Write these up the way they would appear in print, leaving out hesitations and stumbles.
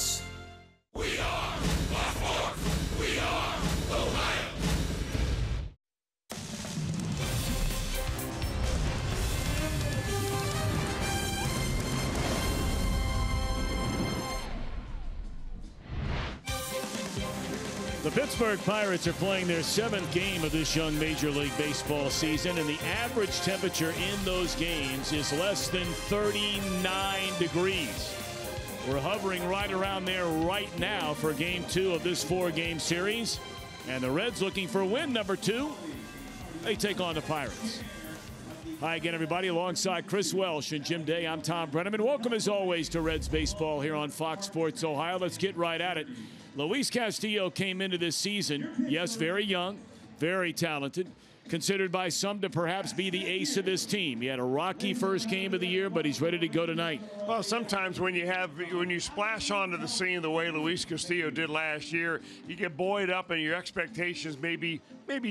Pirates. We are Buffalo. We are Ohio. The Pittsburgh Pirates are playing their 7th game of this young Major League Baseball season, and the average temperature in those games is less than 39 degrees. We're hovering right around there right now for Game 2 of this 4-game series, and the Reds looking for win number 2. They take on the Pirates. Hi again, everybody. Alongside Chris Welsh and Jim Day, I'm Tom Brenneman. Welcome, as always, to Reds Baseball here on Fox Sports Ohio. Let's get right at it. Luis Castillo came into this season, yes, very young, very talented, considered by some to perhaps be the ace of this team. He had a rocky first game of the year, but he's ready to go tonight. Well, sometimes when you splash onto the scene the way Luis Castillo did last year, you get buoyed up and your expectations maybe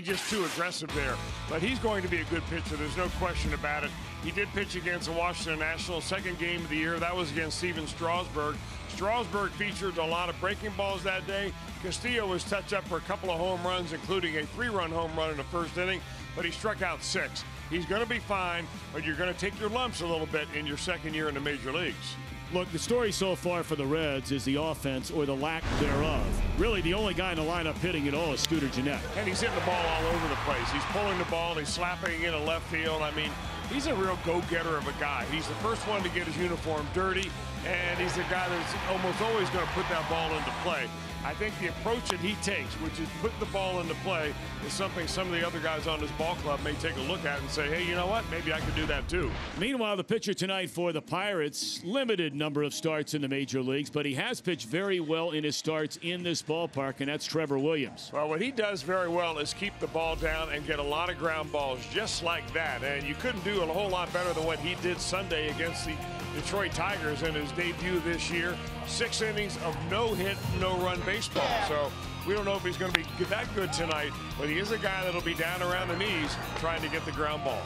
just too aggressive there. But he's going to be a good pitcher. There's no question about it. He did pitch against the Washington Nationals, second game of the year. That was against Steven Strasburg. Strasburg featured a lot of breaking balls that day. Castillo was touched up for a couple of home runs, including a 3-run home run in the first inning, but he struck out 6. He's going to be fine, but you're going to take your lumps a little bit in your second year in the major leagues. Look, the story so far for the Reds is the offense, or the lack thereof. Really, the only guy in the lineup hitting it all is Scooter Gennett. And he's hitting the ball all over the place. He's pulling the ball, he's slapping it in left field. I mean, he's a real go-getter of a guy. He's the first one to get his uniform dirty, and he's the guy that's almost always going to put that ball into play. I think the approach that he takes, which is put the ball into play, is something some of the other guys on this ball club may take a look at and say, hey, you know what, maybe I could do that too. Meanwhile, the pitcher tonight for the Pirates, limited number of starts in the major leagues, but he has pitched very well in his starts in this ballpark, and that's Trevor Williams. Well, what he does very well is keep the ball down and get a lot of ground balls just like that, and you couldn't do a whole lot better than what he did Sunday against the Detroit Tigers in his debut this year. 6 innings of no-hit, no-run baseball. So we don't know if he's going to be that good tonight, but he is a guy that'll be down around the knees trying to get the ground ball.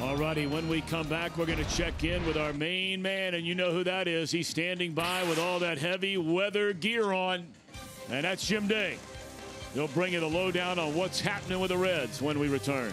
All righty, when we come back, we're going to check in with our main man, and you know who that is. He's standing by with all that heavy weather gear on, and that's Jim Day. He'll bring you the lowdown on what's happening with the Reds when we return.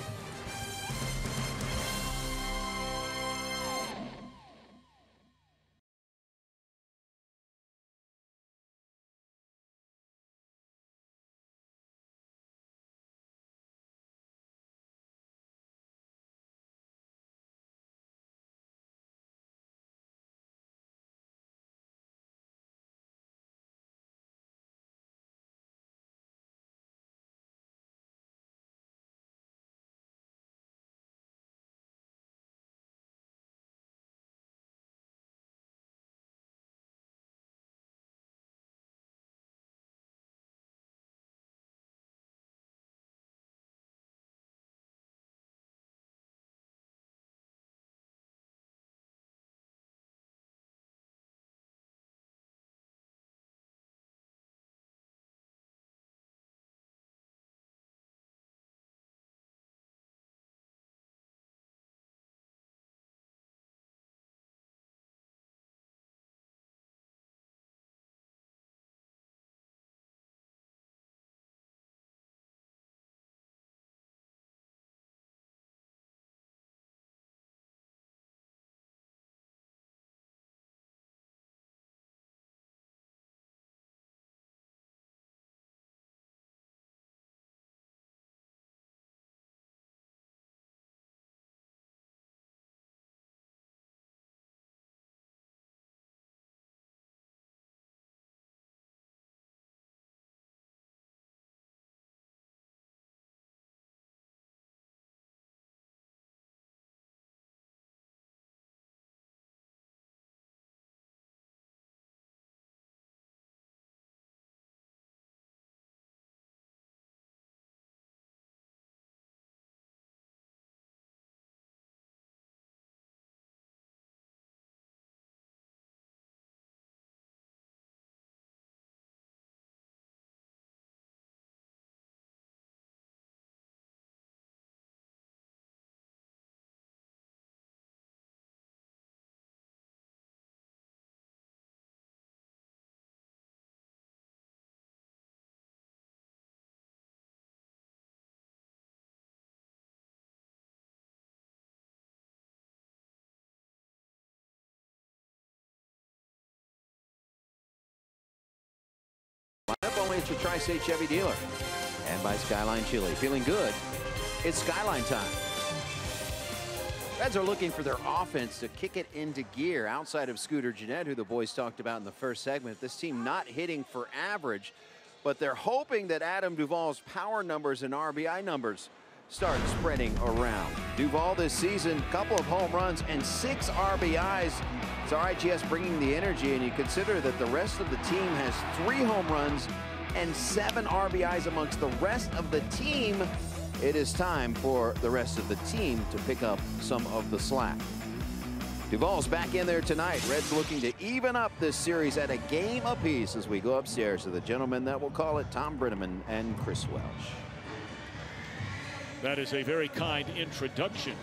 Up only at your Tri-State Chevy dealer. And by Skyline Chili. Feeling good? It's Skyline time. Reds are looking for their offense to kick it into gear outside of Scooter Gennett, who the boys talked about in the first segment. This team not hitting for average, but they're hoping that Adam Duvall's power numbers and RBI numbers start spreading around. Duvall this season, couple of home runs and 6 RBIs. It's RIGS bringing the energy, and you consider that the rest of the team has 3 home runs and 7 RBIs amongst the rest of the team. It is time for the rest of the team to pick up some of the slack. Duvall's back in there tonight. Reds looking to even up this series at a game apiece as we go upstairs to the gentlemen that will call it, Tom Brenneman and Chris Welsh. That is a very kind introduction,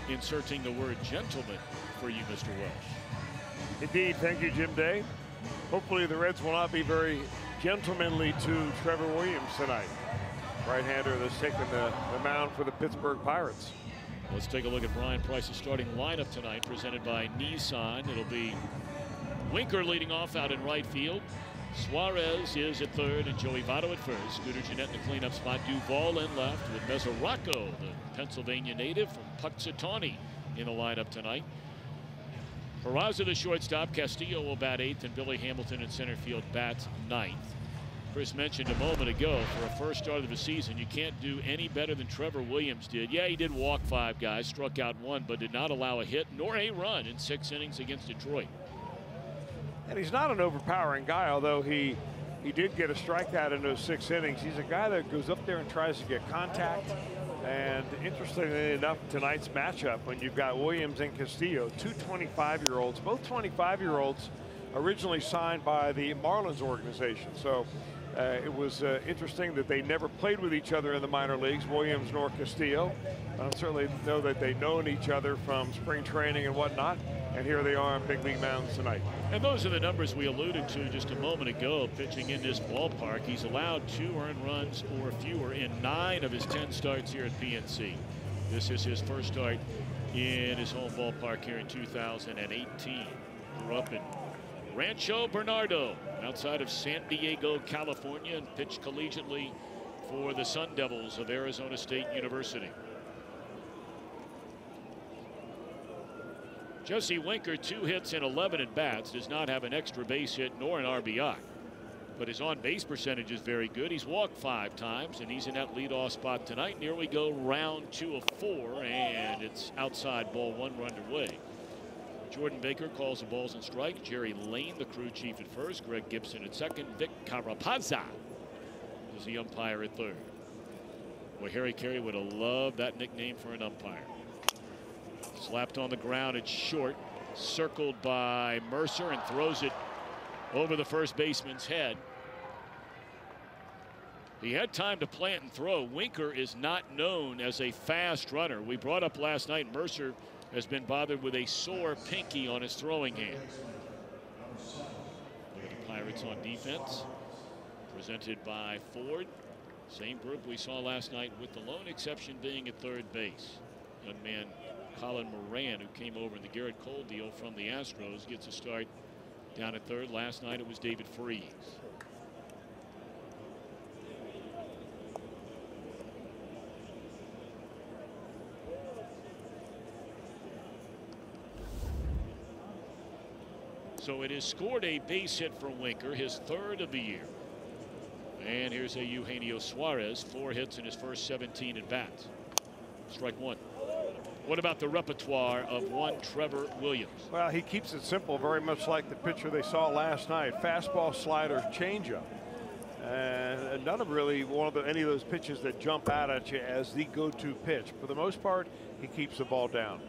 inserting the word gentleman for you, Mr. Welsh. Indeed, thank you, Jim Day. Hopefully the Reds will not be very gentlemanly to Trevor Williams tonight. Right-hander that's taking the mound for the Pittsburgh Pirates. Let's take a look at Brian Price's starting lineup tonight, presented by Nissan. It'll be Winker leading off out in right field. Suarez is at third and Joey Votto at first. Scooter Gennett in the cleanup spot. Duvall in left with Mesoraco, the Pennsylvania native from Puxatawney, in the lineup tonight. Peraza the shortstop. Castillo will bat 8th, and Billy Hamilton in center field bats 9th. Chris mentioned a moment ago, for a first start of the season, you can't do any better than Trevor Williams did. Yeah, he did walk 5 guys, struck out 1, but did not allow a hit nor a run in 6 innings against Detroit. And he's not an overpowering guy, although he did get a strikeout in those 6 innings. He's a guy that goes up there and tries to get contact. And interestingly enough, tonight's matchup, when you've got Williams and Castillo, 2 25-year-olds, both 25-year-olds originally signed by the Marlins organization. So it was interesting that they never played with each other in the minor leagues, Williams nor Castillo. Certainly know that they've known each other from spring training and whatnot. And here they are on big league mounds tonight. And those are the numbers we alluded to just a moment ago. Pitching in this ballpark, he's allowed 2 earned runs or fewer in 9 of his 10 starts here at PNC. This is his first start in his home ballpark here in 2018. Grew up in Rancho Bernardo, outside of San Diego, California, and pitched collegiately for the Sun Devils of Arizona State University. Jesse Winker, 2 hits and 11 at bats, does not have an extra base hit nor an RBI. But his on-base percentage is very good. He's walked 5 times, and he's in that leadoff spot tonight. And here we go, round 2 of 4, and it's outside, ball 1, we're underway. Jordan Baker calls the balls and strikes. Jerry Lane, the crew chief, at first. Greg Gibson at second. Vic Carapazza is the umpire at third. Well, Harry Carey would have loved that nickname for an umpire. Slapped on the ground at short, circled by Mercer, and throws it over the first baseman's head. He had time to plant and throw. Winker is not known as a fast runner. We brought up last night Mercer has been bothered with a sore pinky on his throwing hand. Look at the Pirates on defense, presented by Ford. Same group we saw last night, with the lone exception being at third base. Young man Colin Moran, who came over in the Garrett Cole deal from the Astros, gets a start down at third. Last night it was David Freese. So it has scored a base hit for Winker, his 3rd of the year. And here's a Eugenio Suarez, 4 hits in his first 17 at bats. Strike 1. What about the repertoire of one Trevor Williams? Well, he keeps it simple, very much like the pitcher they saw last night. Fastball, slider, changeup. And none of really any of those pitches that jump out at you as the go-to pitch. For the most part, he keeps the ball down.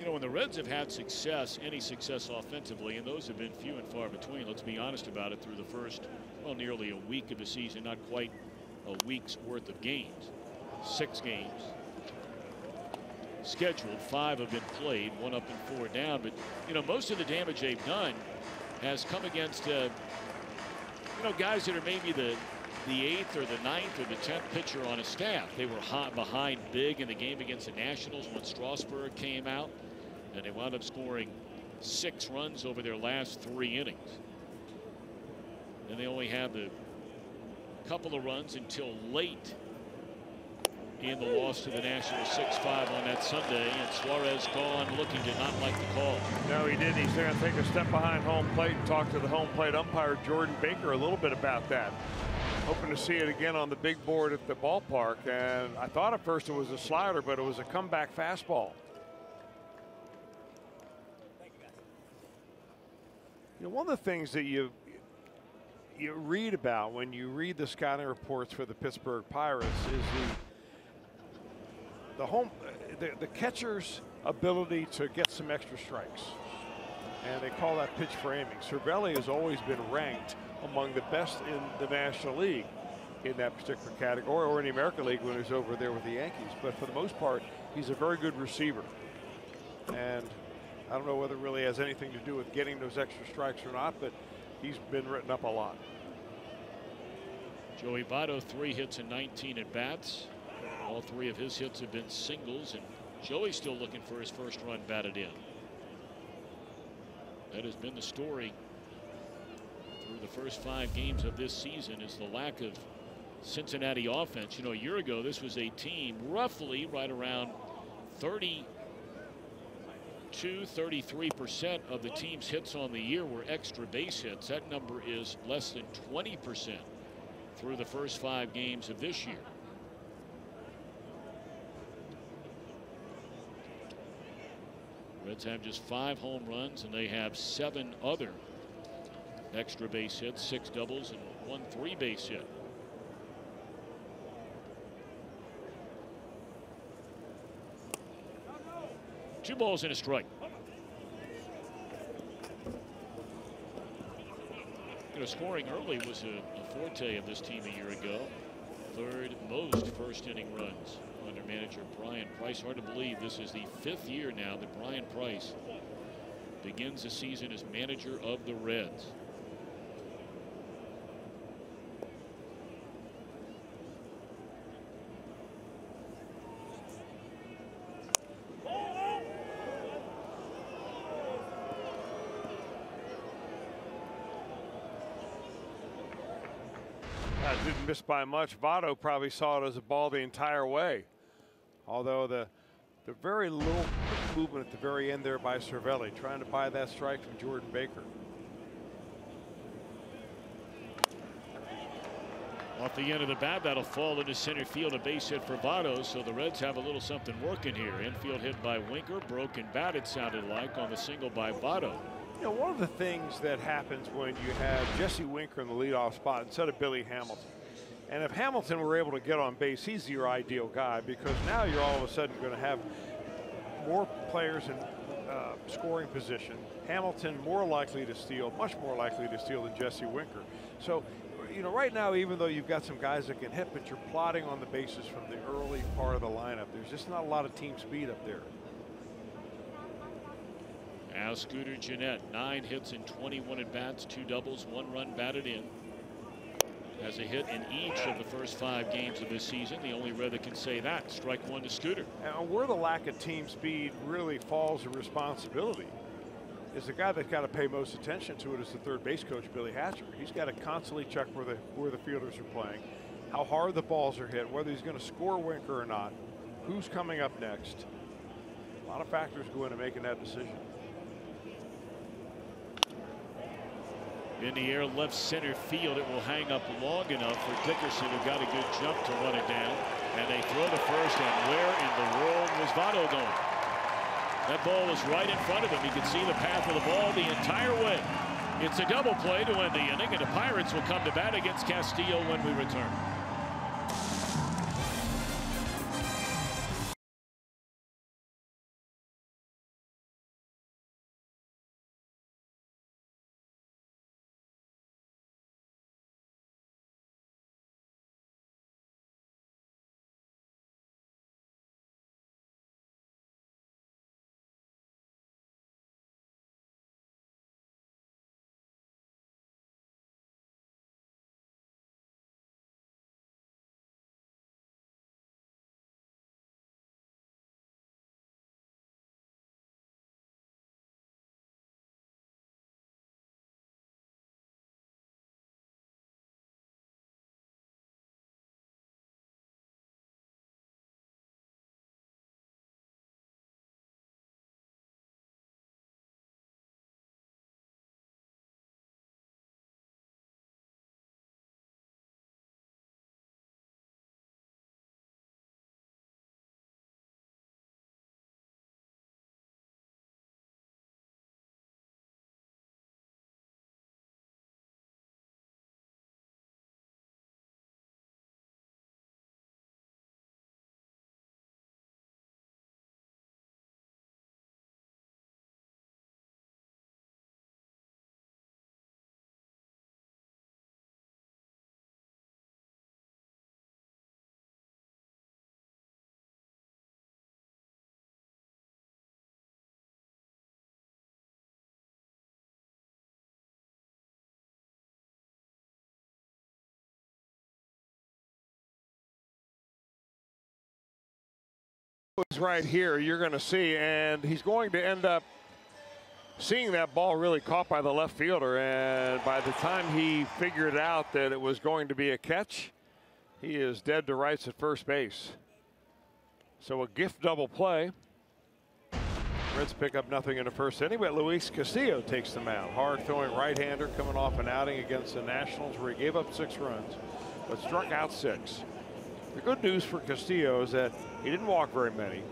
You know, when the Reds have had success, any success offensively, and those have been few and far between, let's be honest about it, through the first, well, nearly a week of the season, not quite a week's worth of games. 6 games scheduled, 5 have been played, 1 up and 4 down. But, you know, most of the damage they've done has come against, you know, guys that are maybe the 8th or the 9th or the 10th pitcher on a staff. They were hot behind big in the game against the Nationals when Strasburg came out, and they wound up scoring 6 runs over their last 3 innings. And they only have a couple of runs until late in the loss to the Nationals 6-5 on that Sunday. And Suarez gone, looking to not like the call. No, he didn't. He's going to take a step behind home plate and talk to the home plate umpire, Jordan Baker, a little bit about that. Hoping to see it again on the big board at the ballpark. And I thought at first it was a slider, but it was a comeback fastball. You know, one of the things that you read about when you read the scouting reports for the Pittsburgh Pirates is the catcher's ability to get some extra strikes, and they call that pitch framing. Cervelli has always been ranked among the best in the National League in that particular category, or in the American League when he's over there with the Yankees. But for the most part, he's a very good receiver, and I don't know whether it really has anything to do with getting those extra strikes or not, but he's been written up a lot. Joey Votto, 3 hits and 19 at bats. All 3 of his hits have been singles, and Joey's still looking for his first run batted in. That has been the story through the first 5 games of this season, is the lack of Cincinnati offense. You know, a year ago, this was a team roughly right around 33% of the team's hits on the year were extra base hits. That number is less than 20% through the first 5 games of this year. Reds have just 5 home runs, and they have 7 other extra base hits, 6 doubles and 1 3-base hit. Two balls and a strike. You know, scoring early was a forte of this team a year ago. 3rd most first inning runs under manager Brian Price. Hard to believe this is the 5th year now that Brian Price begins the season as manager of the Reds. Didn't miss by much. Votto probably saw it as a ball the entire way. Although the very little movement at the very end there by Cervelli, trying to buy that strike from Jordan Baker. Off the end of the bat, that'll fall into center field, a base hit for Votto. So the Reds have a little something working here. Infield hit by Winker, broken bat it sounded like on the single by Votto. You know, one of the things that happens when you have Jesse Winker in the leadoff spot instead of Billy Hamilton, and if Hamilton were able to get on base, he's your ideal guy, because now you're all of a sudden going to have more players in scoring position. Hamilton more likely to steal, much more likely to steal than Jesse Winker. So, you know, right now, even though you've got some guys that can hit, but you're plotting on the bases from the early part of the lineup. There's just not a lot of team speed up there. Now Scooter Gennett, 9 hits and 21 at bats, 2 doubles, 1 run batted in. Has a hit in each of the first 5 games of this season. The only Red that can say that. Strike 1 to Scooter. And where the lack of team speed really falls the responsibility is the guy that's got to pay most attention to it is the third base coach, Billy Hatcher. He's got to constantly check where the fielders are playing, how hard the balls are hit, whether he's going to score Winker or not, who's coming up next. A lot of factors go into making that decision. In the air, left center field. It will hang up long enough for Dickerson, who got a good jump to run it down. And they throw the first, and where in the world was Votto going? That ball was right in front of him. He could see the path of the ball the entire way. It's a double play to end the inning, and the Pirates will come to bat against Castillo when we return. right here, you're going to see, and he's going to end up seeing that ball really caught by the left fielder, and by the time he figured out that it was going to be a catch, he is dead to rights at first base. So a gift double play. Reds pick up nothing in the first inning, but Luis Castillo takes the mound. Hard throwing right-hander coming off an outing against the Nationals where he gave up 6 runs, but struck out 6. The good news for Castillo is that he didn't walk very many.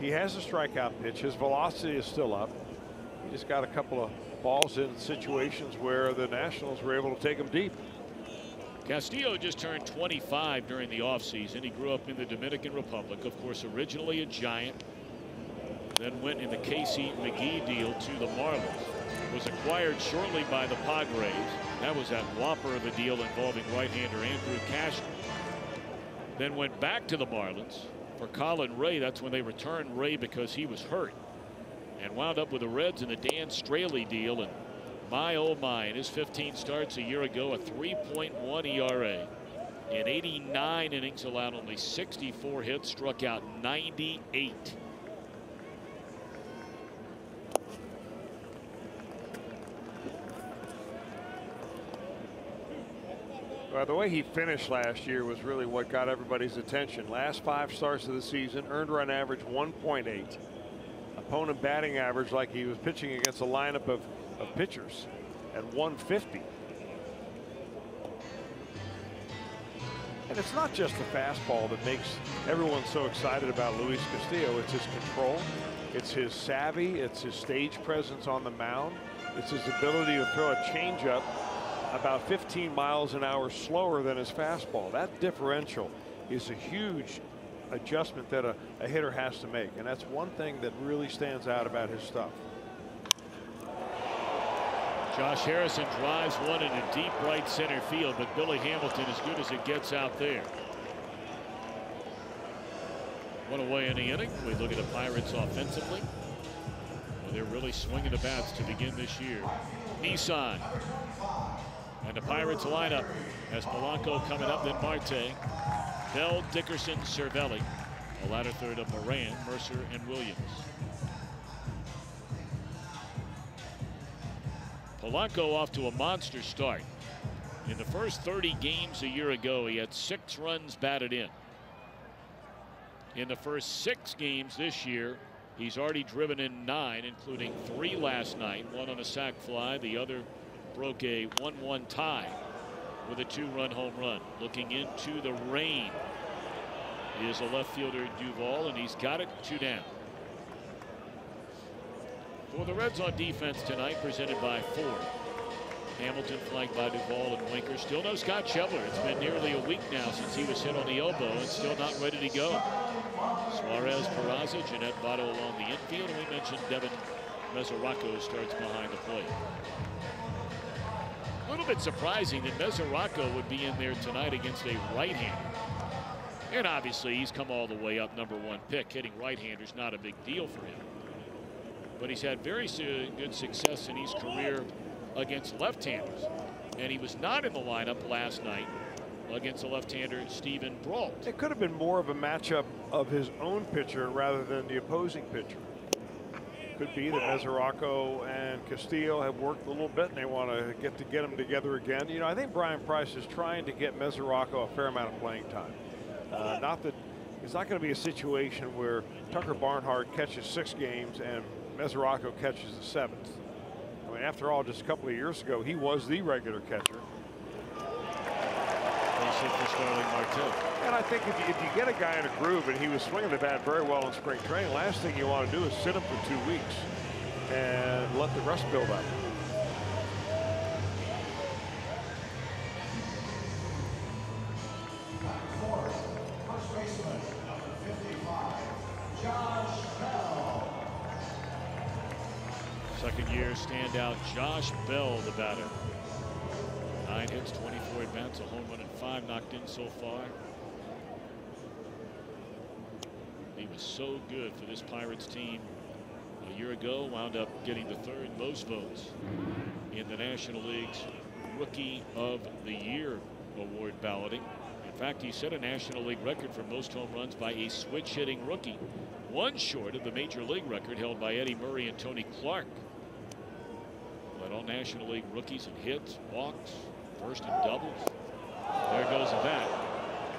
He has a strikeout pitch. His velocity is still up. He just got a couple of balls in situations where the Nationals were able to take him deep. Castillo just turned 25 during the offseason. He grew up in the Dominican Republic, of course, originally a Giant, then went in the Casey McGee deal to the Marlins. Was acquired shortly by the Padres. That was that whopper of a deal involving right-hander Andrew Cashner. Then went back to the Marlins for Colin Ray. That's when they returned Ray because he was hurt. And wound up with the Reds in the Dan Straley deal. And my, oh my, in his 15 starts a year ago, a 3.1 ERA. In 89 innings, allowed only 64 hits, struck out 98. Well, the way he finished last year was really what got everybody's attention. Last 5 starts of the season, earned run average 1.8. Opponent batting average, like he was pitching against a lineup of pitchers, at 150. And it's not just the fastball that makes everyone so excited about Luis Castillo. It's his control, it's his savvy, it's his stage presence on the mound, it's his ability to throw a changeup about 15 miles an hour slower than his fastball. That differential is a huge adjustment that a hitter has to make, and that's one thing that really stands out about his stuff. Josh Harrison drives one into deep right center field, but Billy Hamilton as good as it gets out there. One away in the inning. We look at the Pirates offensively. Well, they're really swinging the bats to begin this year. Nissan. And the Pirates lineup has Polanco coming up, then Marte, Bell, Dickerson, Cervelli. The latter third of Moran, Mercer, and Williams. Polanco off to a monster start. In the first 30 games a year ago, he had 6 runs batted in. In the first 6 games this year, he's already driven in 9, including 3 last night. 1 on a sac fly, the other broke a 1-1 tie with a 2-run home run. Looking into the rain is a left fielder Duvall, and he's got it 2 down. For the Reds on defense tonight, presented by Ford. Hamilton flanked by Duvall and Winker. Still no Scott Schebler. It's been nearly a week now since he was hit on the elbow and still not ready to go. Suarez, Peraza, Jeanette Votto along the infield, and we mentioned Devin Mesoraco starts behind the plate. A little bit surprising that Mesoraco would be in there tonight against a right-hander. And obviously he's come all the way up, #1 pick. Hitting right-handers not a big deal for him. But he's had very good success in his career against left-handers. And he was not in the lineup last night against the left-hander Stephen Brault. It could have been more of a matchup of his own pitcher rather than the opposing pitcher. Could be that Mesoraco and Castillo have worked a little bit and they want to get them together again. You know, I think Brian Price is trying to get Mesoraco a fair amount of playing time. Not that it's not going to be a situation where Tucker Barnhart catches 6 games and Mesoraco catches the 7th. I mean, after all, just a couple of years ago, he was the regular catcher. And I think if you get a guy in a groove, and he was swinging the bat very well in spring training, last thing you want to do is sit him for 2 weeks and let the rust build up. Second-year standout Josh Bell, the batter. 9 hits, 24 at-bats, a home run and 5 knocked in so far. He was so good for this Pirates team a year ago. Wound up getting the 3rd most votes in the National League's Rookie of the Year award balloting. And fact, he set a National League record for most home runs by a switch-hitting rookie, one short of the Major League record held by Eddie Murray and Tony Clark. Led all National League rookies in hits, walks, first and doubles. There goes a bat.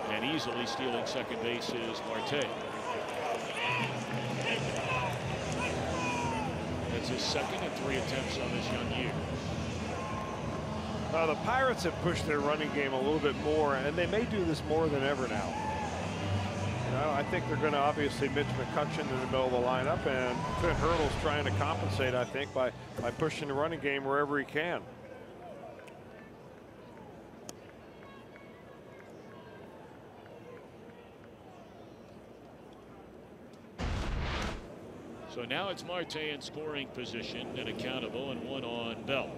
And easily stealing second base is Marte. That's his second and 3 attempts on this young year. The Pirates have pushed their running game a little bit more, and they may do this more than ever now. I think they're going to obviously Mitch McCutcheon in the middle of the lineup, and Finn Hurdle's trying to compensate, I think, by pushing the running game wherever he can. So now it's Marte in scoring position and a count of 0-1 on Bell.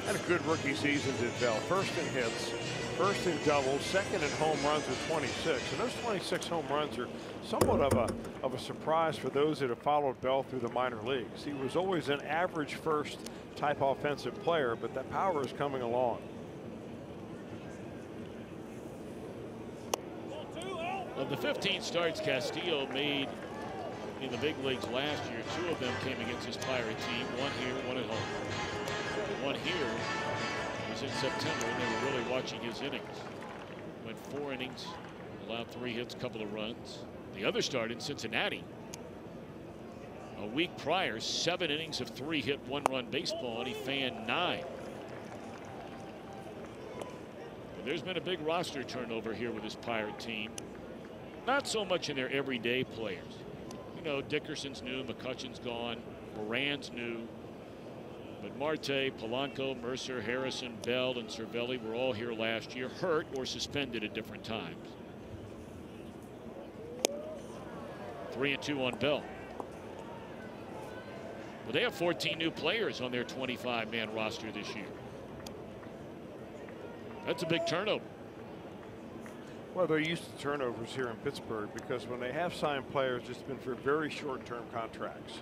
Had a good rookie season, did Bell. First in hits, first in doubles, second in home runs with 26. And those 26 home runs are somewhat of a surprise for those that have followed Bell through the minor leagues. He was always an average first type offensive player, but that power is coming along. Of the 15 starts Castillo made in the big leagues last year, 2 of them came against his Pirate team, 1 here, 1 at home. The 1 here was in September, and they were really watching his innings. Went 4 innings, allowed 3 hits, couple of runs. The other start in Cincinnati, a week prior, 7 innings of 3-hit, 1-run baseball, and he fanned 9. But there's been a big roster turnover here with his Pirate team. Not so much in their everyday players. You know, Dickerson's new, McCutcheon's gone, Moran's new. But Marte, Polanco, Mercer, Harrison, Bell, and Cervelli were all here last year, hurt or suspended at different times. 3-2 on Bell. Well, they have 14 new players on their 25-man roster this year. That's a big turnover. Well, they're used to turnovers here in Pittsburgh because when they have signed players, it's been for very short-term contracts.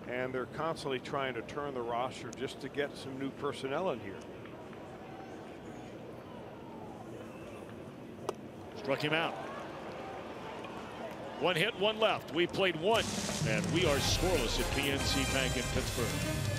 And they're constantly trying to turn the roster just to get some new personnel in here. Struck him out. 1 hit, 1 left. We played 1, and we are scoreless at PNC Bank in Pittsburgh.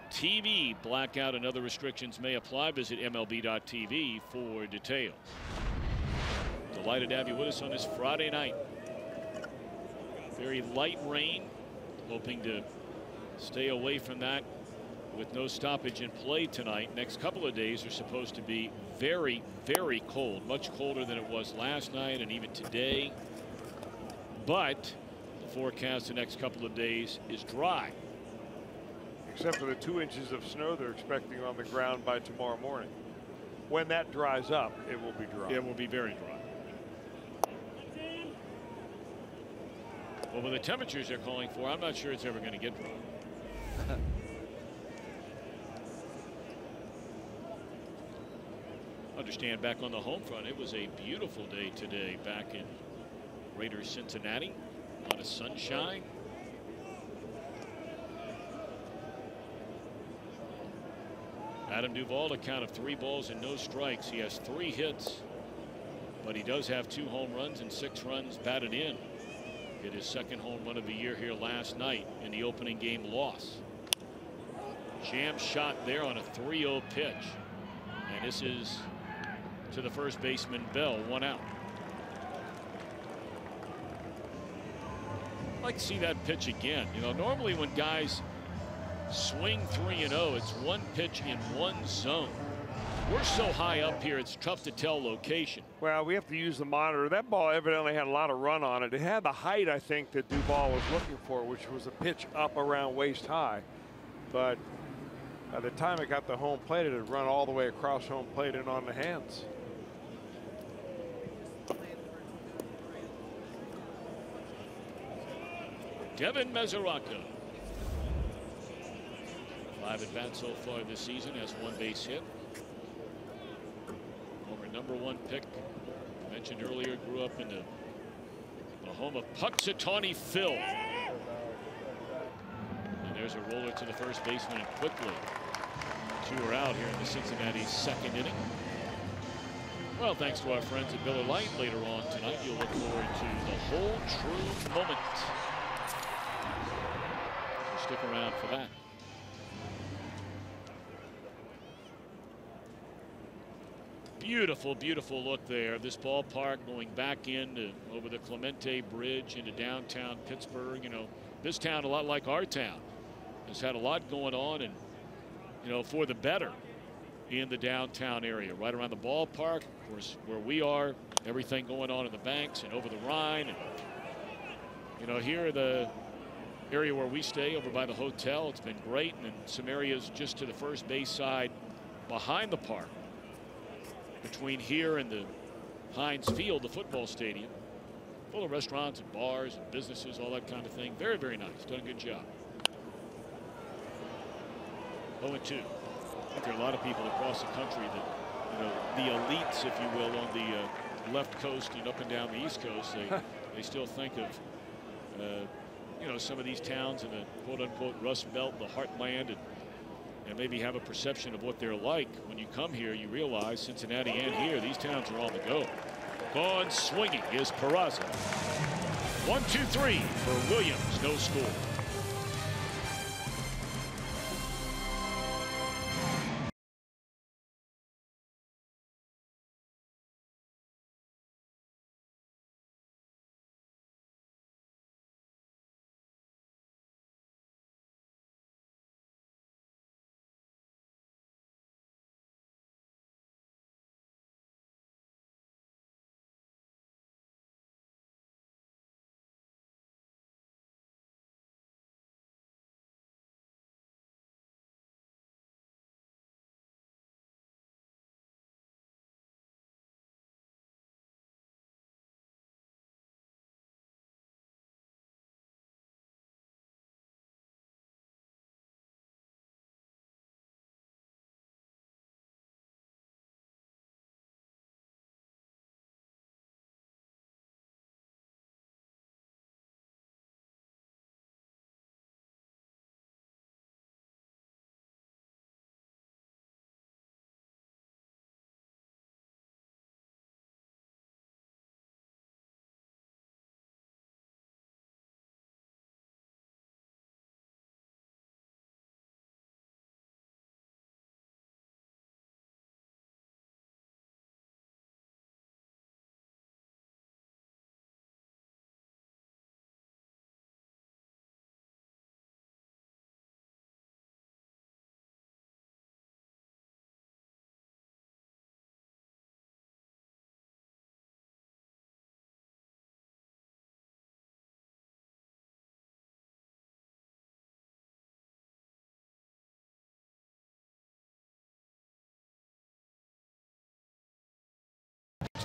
TV blackout and other restrictions may apply. Visit MLB.tv for details. Delighted to have you with us on this Friday night. Very light rain. Hoping to stay away from that with no stoppage in play tonight. Next couple of days are supposed to be very, very cold, much colder than it was last night and even today. But the forecast the next couple of days is dry. Except for the 2 inches of snow they're expecting on the ground by tomorrow morning. When that dries up, it will be dry. It will be very dry. Well, with the temperatures they're calling for, I'm not sure it's ever going to get dry. Understand, back on the home front, it was a beautiful day today back in Raiders Cincinnati. A lot of sunshine. Adam Duvall, a count of 3 balls and no strikes. He has 3 hits, but he does have 2 home runs and 6 runs batted in. Hit his 2nd home run of the year here last night in the opening game loss. Jam shot there on a 3-0 pitch. And this is to the first baseman, Bell, 1 out. I'd like to see that pitch again. You know, normally when guys swing 3-0, it's 1 pitch in 1 zone. We're so high up here, it's tough to tell location. Well, we have to use the monitor. That ball evidently had a lot of run on it. It had the height, I think, that Duvall was looking for, which was a pitch up around waist high. But by the time it got to home plate, it had run all the way across home plate and on the hands. Devin Mesoraco. 5 at bats so far this season, has 1 base hit. Former #1 pick, mentioned earlier, grew up in the home of Puxatawney Phil. And there's a roller to the first baseman, and quickly 2 are out here in the Cincinnati 2nd inning. Well, thanks to our friends at Miller Lite, later on tonight you'll look forward to the whole true moment. So stick around for that. Beautiful, beautiful look there. This ballpark going back in over the Clemente Bridge into downtown Pittsburgh. You know, this town, a lot like our town, has had a lot going on, and you know, for the better in the downtown area, right around the ballpark, of course, where we are, everything going on in the banks and over the Rhine. And, you know, here the area where we stay over by the hotel, it's been great, and then some areas just to the first base side behind the park, between here and the Heinz Field, the football stadium, full of restaurants and bars and businesses, all that kind of thing. Very, very nice. Done a good job. 0-2. I think there are a lot of people across the country that, you know, the elites, if you will, on the left coast and up and down the East Coast, they still think of, you know, some of these towns in the quote-unquote Rust Belt, the heartland, and maybe have a perception of what they're like. When you come here, you realize Cincinnati and here, these towns are on the go. Gone swinging is Peraza. 1-2-3 for Williams, no score.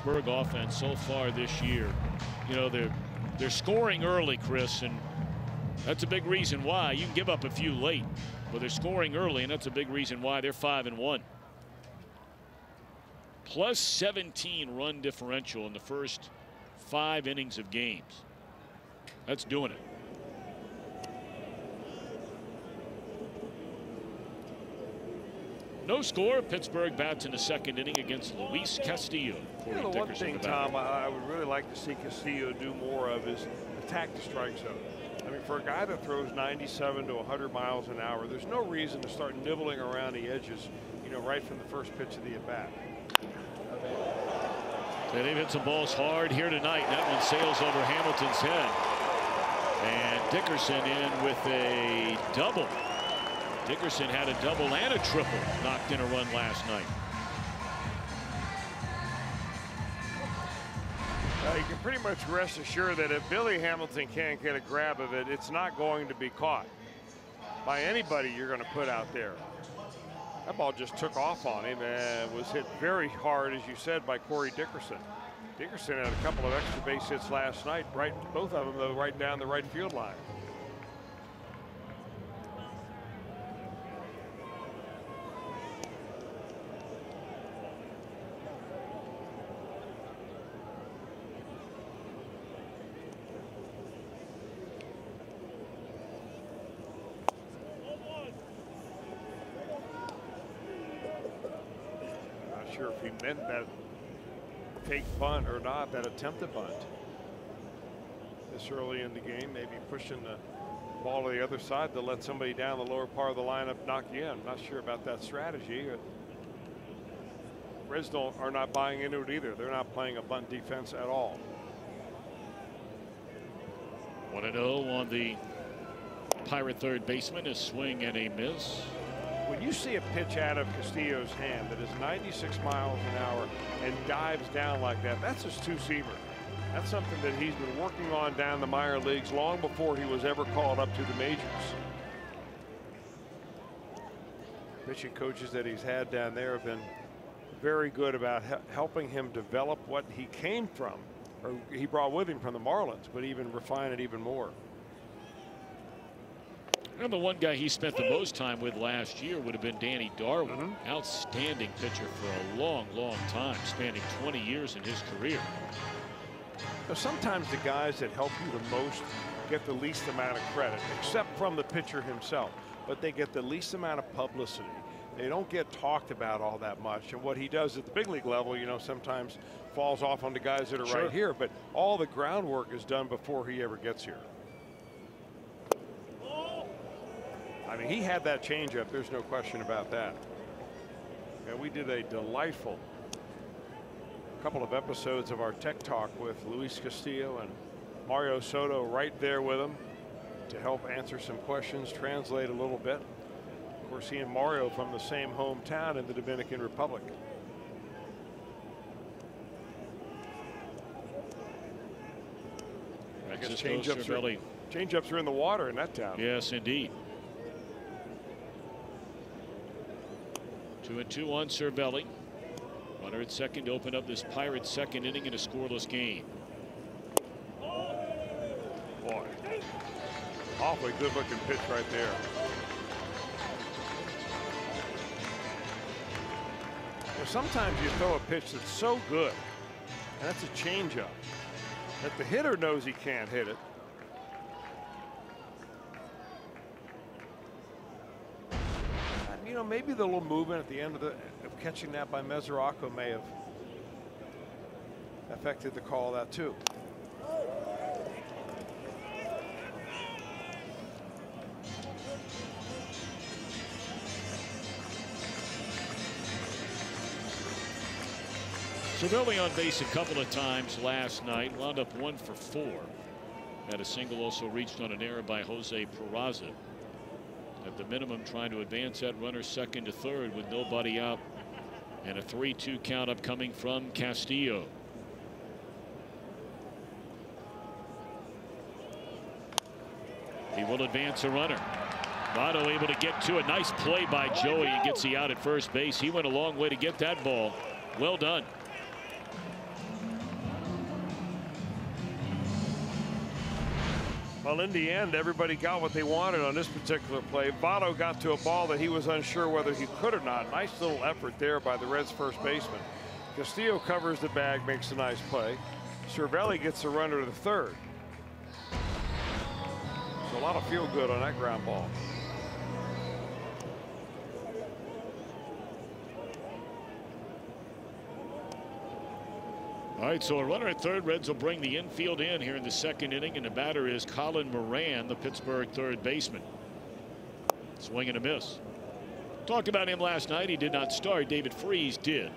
Pittsburgh offense so far this year. You know, they're scoring early, Chris, and that's a big reason why. You can give up a few late, but they're scoring early, and that's a big reason why they're 5-1. Plus 17 run differential in the first 5 innings of games. That's doing it. No score. Pittsburgh bats in the 2nd inning against Luis Castillo. You know, the one thing, Tom, I would really like to see Castillo do more of is attack the strike zone. I mean, for a guy that throws 97 to 100 miles an hour, there's no reason to start nibbling around the edges, you know, right from the first pitch of the at-bat. They've hit some balls hard here tonight. That one sails over Hamilton's head. And Dickerson in with a double. Dickerson had a double and a triple, knocked in a run last night. You can pretty much rest assured that if Billy Hamilton can't get a grab of it, it's not going to be caught by anybody you're going to put out there. That ball just took off on him and was hit very hard, as you said, by Corey Dickerson. Dickerson had a couple of extra base hits last night, both of them though right down the right field line. If he meant that fake bunt or not, that attempted bunt this early in the game, maybe pushing the ball to the other side to let somebody down the lower part of the lineup knock you in. I'm not sure about that strategy. Reds are not buying into it either. They're not playing a bunt defense at all. 1-0 on the Pirate third baseman. A swing and a miss. When you see a pitch out of Castillo's hand that is 96 miles an hour and dives down like that, that's his two-seamer. That's something that he's been working on down the minor leagues long before he was ever called up to the majors. Pitching coaches that he's had down there have been very good about helping him develop what he came from, or he brought with him from the Marlins, but even refine it even more. And the one guy he spent the most time with last year would have been Danny Darwin. Outstanding pitcher for a long, long time, spanning 20 years in his career. Now, sometimes the guys that help you the most get the least amount of credit, except from the pitcher himself, but they get the least amount of publicity. They don't get talked about all that much. And what he does at the big league level, you know, sometimes falls off on the guys that are right here, but all the groundwork is done before he ever gets here. I mean, he had that changeup. There's no question about that. And we did a delightful couple of episodes of our Tech Talk with Luis Castillo and Mario Soto right there with him to help answer some questions, translate a little bit. Of course, he and Mario from the same hometown in the Dominican Republic. I guess changeups are in the water in that town. Yes, indeed. 2-2 on Cervelli. Runner at second to open up this Pirates second inning in a scoreless game. Boy, awfully good looking pitch right there. Well, sometimes you throw a pitch that's so good, and that's a changeup, that the hitter knows he can't hit it. You know, maybe the little movement at the end of catching that by Mesoraco may have affected the call of that too. Cervelli on base a couple of times last night. Wound up 1 for 4. Had a single also reached on an error by Jose Peraza. At the minimum, trying to advance that runner second to third with nobody out, and a 3-2 count upcoming from Castillo. He will advance a runner. Votto able to get to it. Nice play by Joey and gets the out at first base. He went a long way to get that ball. Well done. Well, in the end, everybody got what they wanted on this particular play. Votto got to a ball that he was unsure whether he could or not. Nice little effort there by the Reds' first baseman. Castillo covers the bag, makes a nice play. Cervelli gets the runner to third. So a lot of feel good on that ground ball. All right, so a runner at third. Reds will bring the infield in here in the second inning, and the batter is Colin Moran, the Pittsburgh third baseman. Swing and a miss. Talked about him last night. He did not start. David Freese did,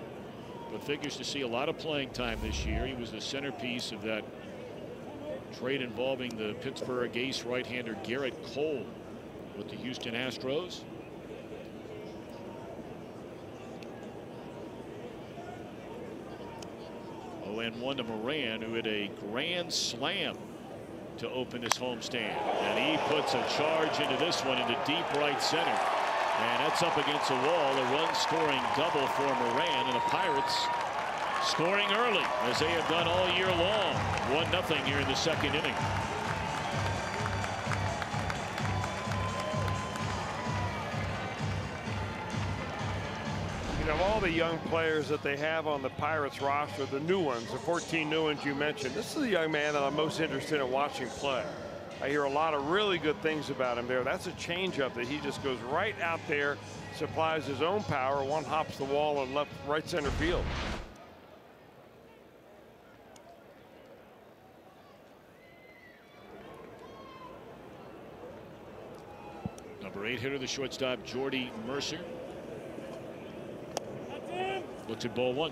but figures to see a lot of playing time this year. He was the centerpiece of that trade involving the Pittsburgh ace right-hander Garrett Cole with the Houston Astros. And one to Moran, who hit a grand slam to open his homestand. And he puts a charge into this one into deep right center. And that's up against the wall. A run-scoring double for Moran, and the Pirates scoring early, as they have done all year long. 1-0 here in the second inning. Of all the young players that they have on the Pirates roster, the new ones, the 14 new ones you mentioned, this is the young man that I'm most interested in watching play. I hear a lot of really good things about him there. That's a changeup that he just goes right out there, supplies his own power. One hops the wall and right center field. Number 8 hitter, the shortstop, Jordy Mercer. Looks at ball one.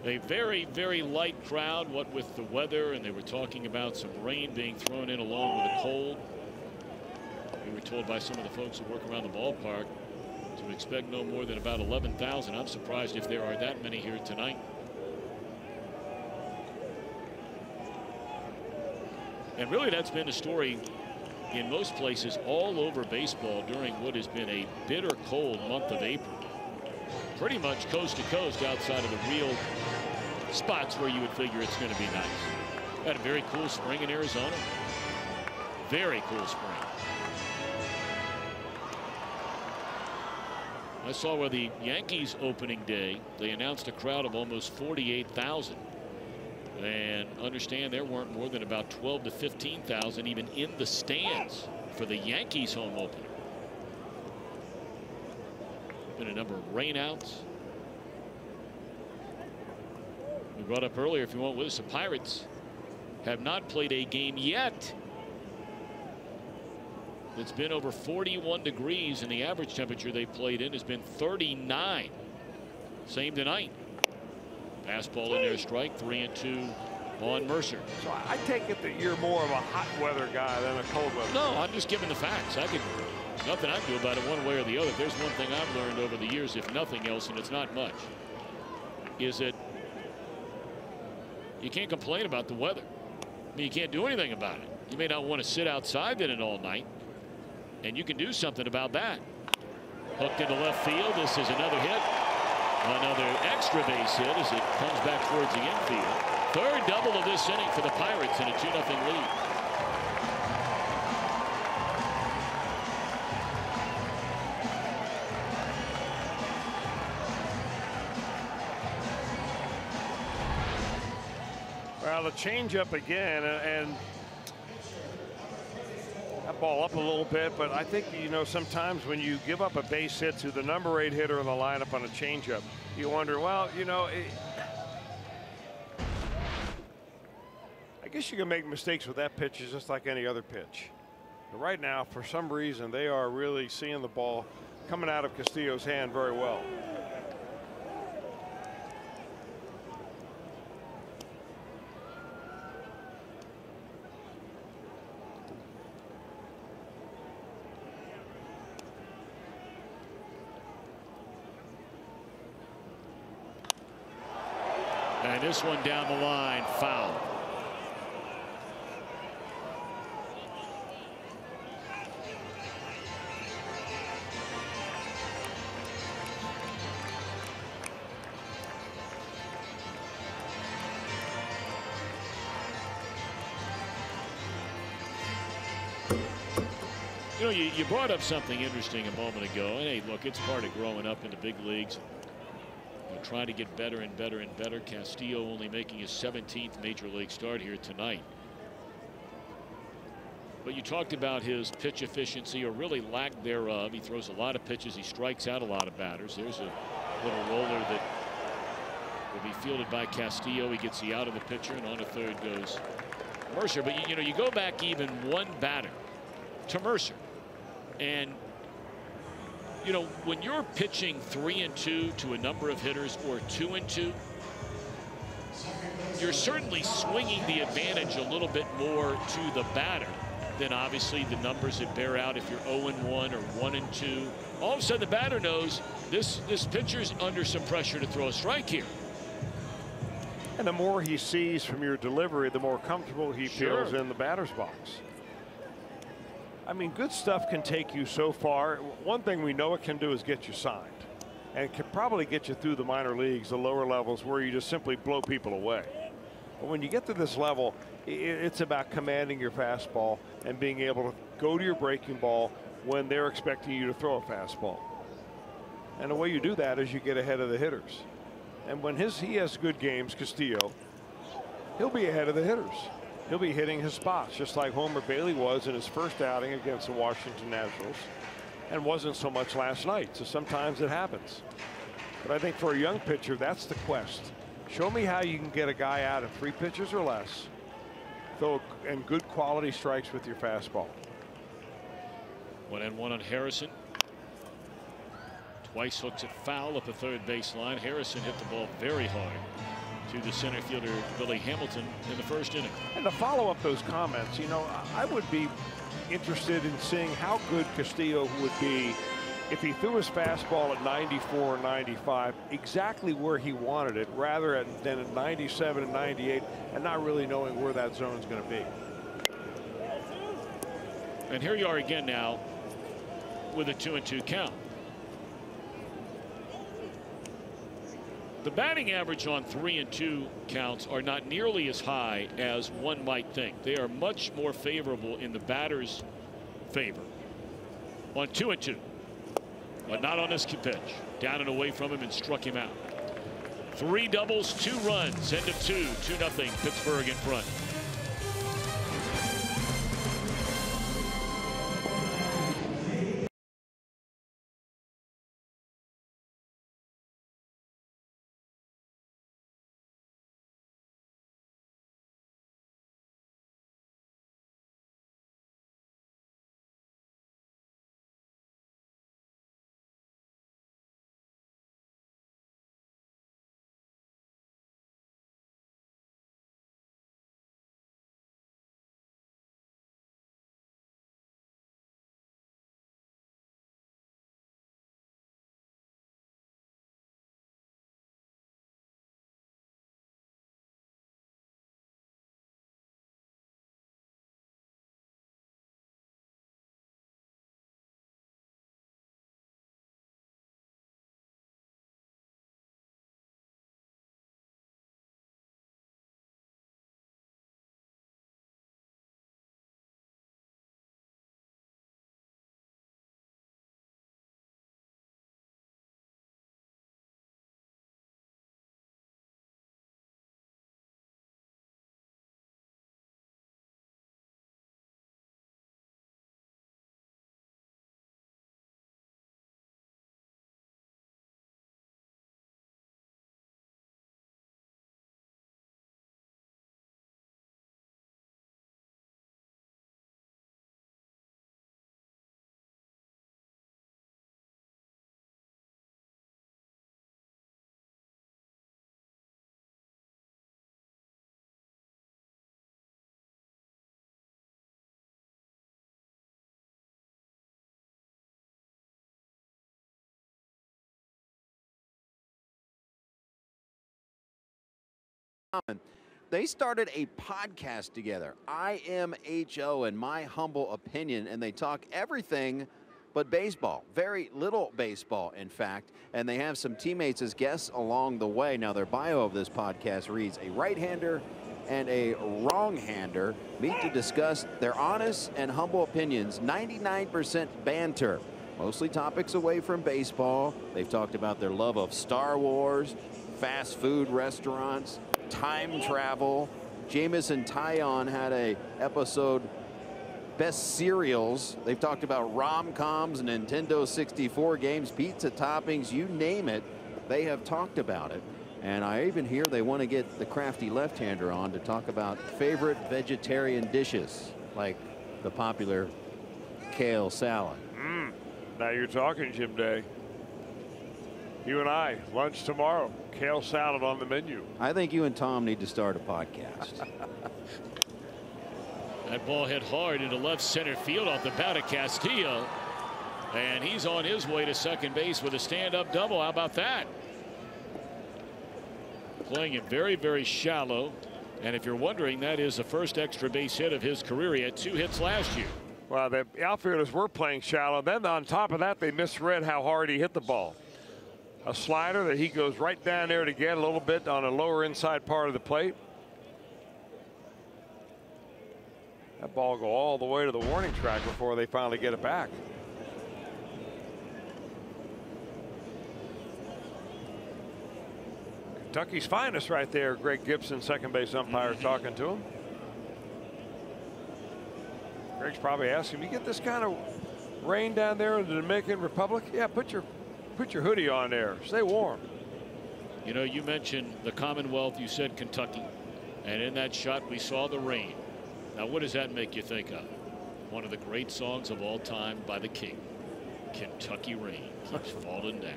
A very, very light crowd, what with the weather, and they were talking about some rain being thrown in along with the cold. We were told by some of the folks who work around the ballpark to expect no more than about 11,000. I'm surprised if there are that many here tonight. And really, that's been a story in most places all over baseball during what has been a bitter cold month of April. Pretty much coast to coast outside of the real spots where you would figure it's going to be nice. Had a very cool spring in Arizona. Very cool spring. I saw where the Yankees opening day, they announced a crowd of almost 48,000. And understand there weren't more than about 12 to 15,000 even in the stands for the Yankees home opener. Been a number of rainouts. We brought up earlier, if you want with us, the Pirates have not played a game yet that's been over 41 degrees, and the average temperature they played in has been 39. Same tonight. Fastball in there, strike, 3-2 on Mercer. So I take it that you're more of a hot weather guy than a cold weather. No, I'm just giving the facts. Nothing I can do about it one way or the other. There's one thing I've learned over the years, if nothing else, and it's not much, is that you can't complain about the weather. I mean, you can't do anything about it. You may not want to sit outside in it all night, and you can do something about that. Hooked into left field. This is another hit. Another extra base hit as it comes back towards the infield. Third double of this inning for the Pirates in a 2-0 lead. Well, the changeup again, and that ball up a little bit, but I think, you know, sometimes when you give up a base hit to the number 8 hitter in the lineup on a changeup, you wonder, well, you know, I guess you can make mistakes with that pitch just like any other pitch. But right now, for some reason, they are really seeing the ball coming out of Castillo's hand very well. And this one down the line, foul. You know, you brought up something interesting a moment ago. And hey, look, it's part of growing up in the big leagues. Trying to get better and better and better. Castillo only making his 17th major league start here tonight. But you talked about his pitch efficiency, or really lack thereof. He throws a lot of pitches. He strikes out a lot of batters. There's a little roller that will be fielded by Castillo. He gets the out of the pitcher, and on to third goes Mercer. But you know, you go back even one batter to Mercer, and you know, when you're pitching 3-2 to a number of hitters, or 2-2, you're certainly swinging the advantage a little bit more to the batter than obviously the numbers that bear out if you're 0-1 or 1-2. All of a sudden the batter knows this pitcher's under some pressure to throw a strike here. And the more he sees from your delivery, the more comfortable he feels in the batter's box. I mean, good stuff can take you so far. One thing we know it can do is get you signed, and it can probably get you through the minor leagues, the lower levels, where you just simply blow people away. But when you get to this level, it's about commanding your fastball and being able to go to your breaking ball when they're expecting you to throw a fastball. And the way you do that is you get ahead of the hitters. And when he has good games, Castillo, he'll be ahead of the hitters. He'll be hitting his spots, just like Homer Bailey was in his first outing against the Washington Nationals, and wasn't so much last night. So sometimes it happens. But I think for a young pitcher, that's the quest. Show me how you can get a guy out of 3 pitches or less, and good quality strikes with your fastball. 1-1 on Harrison. Twice hooks it foul up the third baseline. Harrison hit the ball very hard to the center fielder Billy Hamilton in the first inning. And to follow up those comments, you know, I would be interested in seeing how good Castillo would be if he threw his fastball at 94 or 95, exactly where he wanted it, rather than at 97 and 98, and not really knowing where that zone is going to be. And here you are again now with a 2-2 count. The batting average on 3-2 counts are not nearly as high as one might think. They are much more favorable in the batter's favor on 2-2, but not on this pitch. Down and away from him and struck him out. 3 doubles, 2 runs, end of 2, 2-0 Pittsburgh in front. They started a podcast together, IMHO, in my humble opinion, and they talk everything but baseball. Very little baseball, in fact, and they have some teammates as guests along the way. Now, their bio of this podcast reads, a right-hander and a wrong-hander meet to discuss their honest and humble opinions. 99% banter, mostly topics away from baseball. They've talked about their love of Star Wars, fast food restaurants, time travel. Jameis and Tyon had a episode, best cereals. They've talked about rom-coms, Nintendo 64 games, pizza toppings, you name it. They have talked about it. And I even hear they want to get the crafty left-hander on to talk about favorite vegetarian dishes, like the popular kale salad. Now you're talking, Jim Day. You and I, lunch tomorrow, kale salad on the menu. I think you and Tom need to start a podcast. That ball hit hard into left center field off the bat of Castillo. And he's on his way to second base with a stand-up double. How about that? Playing it very, very shallow. And if you're wondering, that is the first extra base hit of his career. He had 2 hits last year. Well, the outfielders were playing shallow. Then on top of that, they misread how hard he hit the ball. A slider that he goes right down there to get a little bit on a lower inside part of the plate. That ball go all the way to the warning track before they finally get it back. Kentucky's finest right there. Greg Gibson, second base umpire, talking to him. Greg's probably asking, you get this kind of rain down there in the Dominican Republic? Yeah, put your hoodie on there. Stay warm. You know, you mentioned the Commonwealth, you said Kentucky. And in that shot, we saw the rain. Now, what does that make you think of? One of the great songs of all time by the King. Kentucky Rain keeps falling down.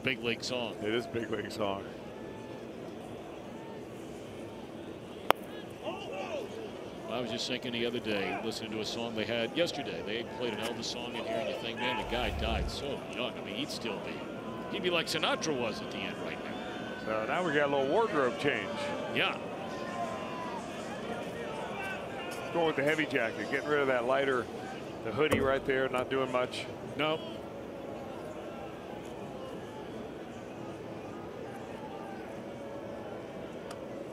Big league song. It is big league song. I was just thinking the other day, listening to a song they had yesterday. They played an Elvis song in here, and you think, man, the guy died so young. I mean, he'd be like Sinatra was at the end right now. So now we got a little wardrobe change. Yeah. Going with the heavy jacket, getting rid of that lighter, the hoodie right there, not doing much. No.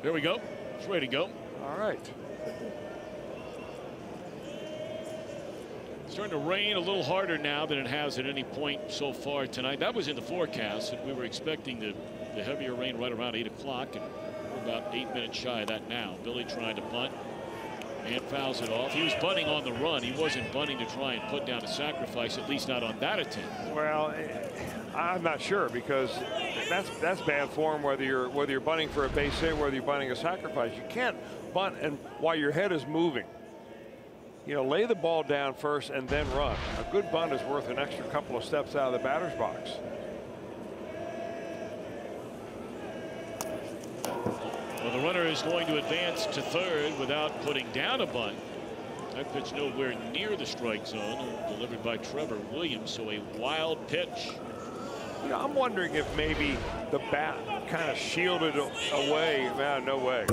There we go. It's ready to go. All right. It's starting to rain a little harder now than it has at any point so far tonight. That was in the forecast, and we were expecting the heavier rain right around 8 o'clock, and we're about 8 minutes shy of that now. Billy trying to bunt and fouls it off. He was bunting on the run. He wasn't bunting to try and put down a sacrifice, at least not on that attempt. Well, I'm not sure, because that's bad form whether you're bunting for a base hit, whether you're bunting a sacrifice. You can't bunt and while your head is moving. You know, lay the ball down first and then run. A good bunt is worth an extra couple of steps out of the batter's box. Well, the runner is going to advance to third without putting down a bunt. That pitch nowhere near the strike zone, delivered by Trevor Williams, so a wild pitch. You know, I'm wondering if maybe the bat kind of shielded away. Man, no way.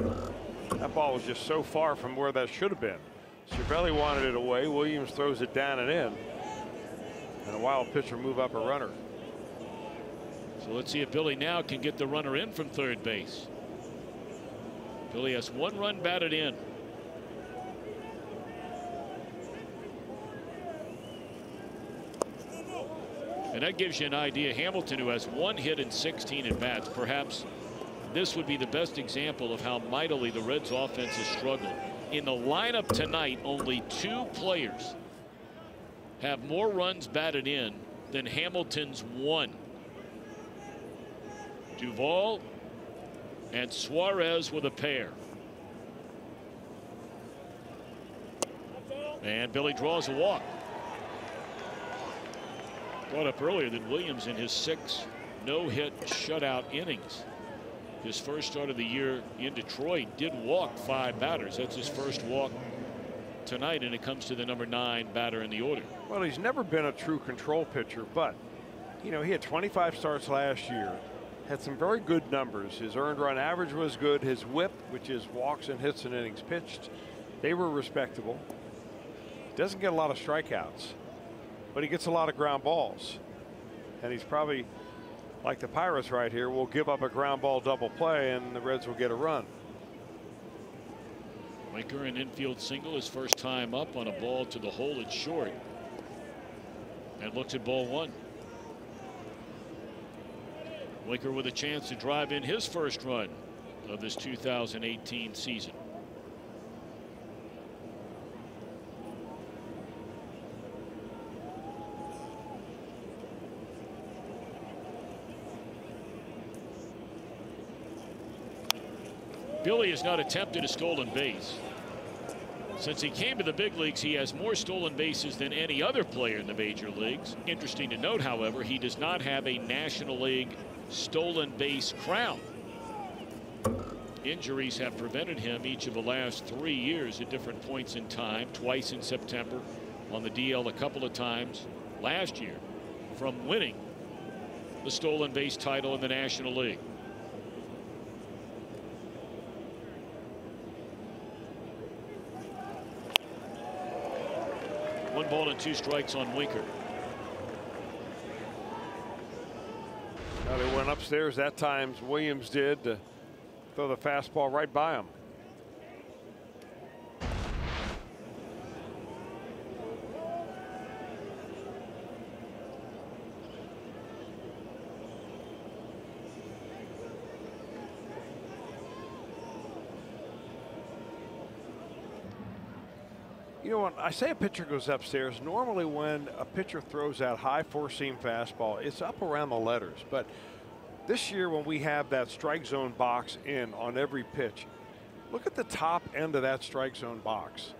That ball was just so far from where that should have been. Cervelli wanted it away. Williams throws it down and in. And a wild pitcher move up a runner. So let's see if Billy now can get the runner in from third base. Billy has 1 run batted in. And that gives you an idea. Hamilton, who has 1 hit in 16 at bats, perhaps this would be the best example of how mightily the Reds offense has struggled. In the lineup tonight, only 2 players have more runs batted in than Hamilton's 1. Duvall and Suarez with a pair. And Billy draws a walk. Brought up earlier that Williams, in his 6 no-hit shutout innings, his first start of the year in Detroit, did walk 5 batters. That's his first walk tonight, and it comes to the number 9 batter in the order. Well, he's never been a true control pitcher, but you know, he had 25 starts last year, had some very good numbers. His earned run average was good. His whip, which is walks and hits and innings pitched, they were respectable. Doesn't get a lot of strikeouts, but he gets a lot of ground balls, and he's probably like the Pirates right here, will give up a ground ball double play and the Reds will get a run. Winker, an infield single, his first time up on a ball to the hole at short. And looks at ball one. Winker with a chance to drive in his first run of this 2018 season. Billy has not attempted a stolen base. Since he came to the big leagues, he has more stolen bases than any other player in the major leagues. Interesting to note, however, he does not have a National League stolen base crown. Injuries have prevented him each of the last 3 years at different points in time, twice in September, on the DL a couple of times last year, from winning the stolen base title in the National League. One ball and 2 strikes on Winker. Now they went upstairs that time. Williams did to throw the fastball right by him. You know, when I say a pitcher goes upstairs, normally when a pitcher throws that high four-seam fastball, it's up around the letters. But this year when we have that strike zone box in on every pitch, look at the top end of that strike zone box.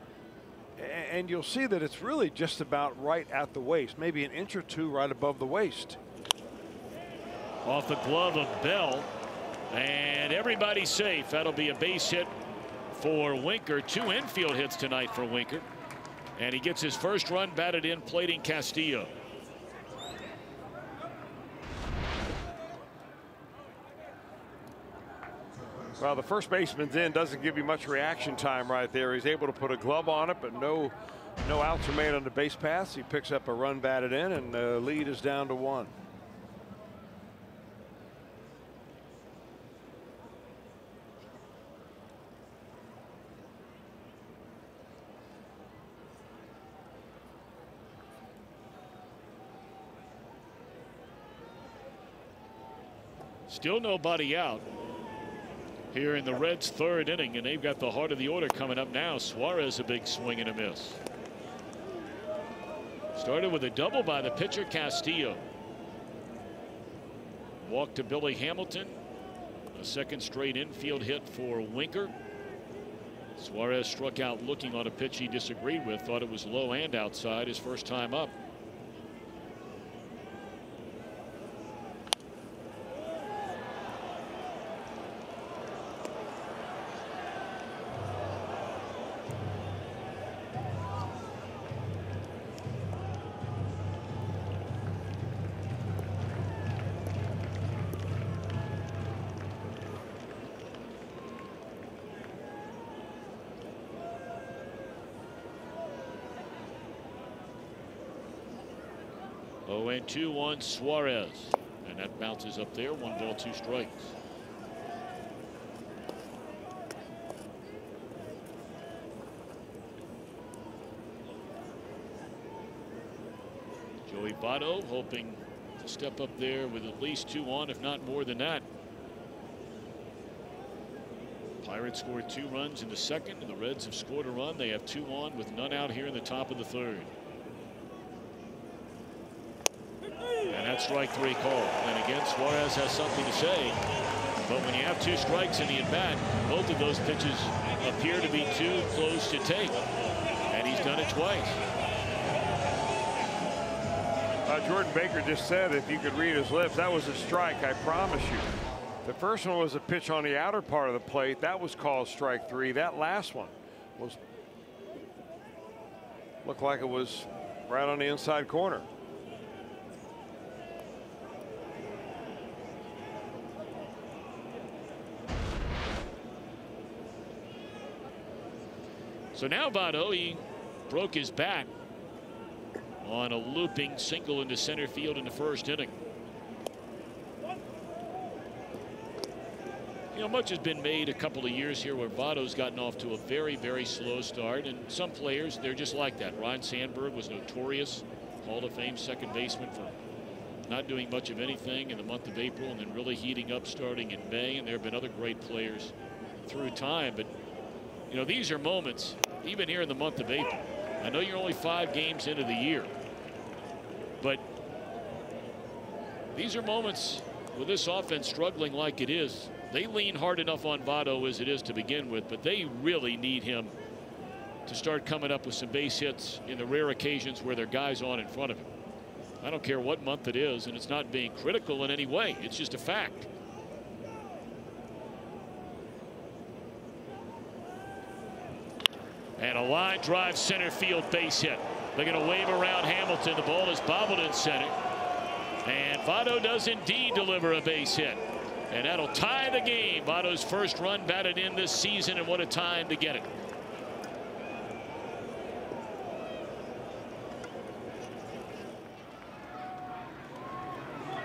And you'll see that it's really just about right at the waist, maybe an inch or two right above the waist. Off the glove of Bell, and everybody's safe. That'll be a base hit for Winker. 2 infield hits tonight for Winker. And he gets his first run batted in, plating Castillo. Well, the first baseman's in, doesn't give you much reaction time right there. He's able to put a glove on it, but no outs are made on the base paths. He picks up a run batted in, and the lead is down to 1. Still nobody out here in the Reds' 3rd inning, and they've got the heart of the order coming up now. Suarez, a big swing and a miss. Started with a double by the pitcher Castillo. Walk to Billy Hamilton. A second straight infield hit for Winker. Suarez struck out looking on a pitch he disagreed with, thought it was low and outside, his first time up. Oh, and 2-1 Suarez, and that bounces up there. 1 ball, 2 strikes. Joey Votto hoping to step up there with at least 2 on, if not more than that. Pirates scored 2 runs in the second, and the Reds have scored a run. They have 2 on with none out here in the top of the 3rd. And that's strike 3 call. And again, Suarez has something to say. But when you have 2 strikes in the at-bat, both of those pitches appear to be too close to take. And he's done it twice. Jordan Baker just said, if you could read his lips, that was a strike, I promise you. The first one was a pitch on the outer part of the plate. That was called strike 3. That last one looked like it was right on the inside corner. So now Votto, he broke his bat on a looping single into center field in the 1st inning. You know, much has been made a couple of years here where Votto's gotten off to a very, very slow start. And some players, they're just like that. Ryan Sandberg was notorious Hall of Fame second baseman for not doing much of anything in the month of April and then really heating up starting in May. And there have been other great players through time. But, you know, these are moments, even here in the month of April. I know you're only 5 games into the year, but these are moments with this offense struggling like it is. They lean hard enough on Votto as it is to begin with, but they really need him to start coming up with some base hits in the rare occasions where there are guys on in front of him. I don't care what month it is, and it's not being critical in any way. It's just a fact. And a line drive center field base hit. They're going to wave around Hamilton. The ball is bobbled in center. And Votto does indeed deliver a base hit. And that'll tie the game. Votto's first run batted in this season, and what a time to get it.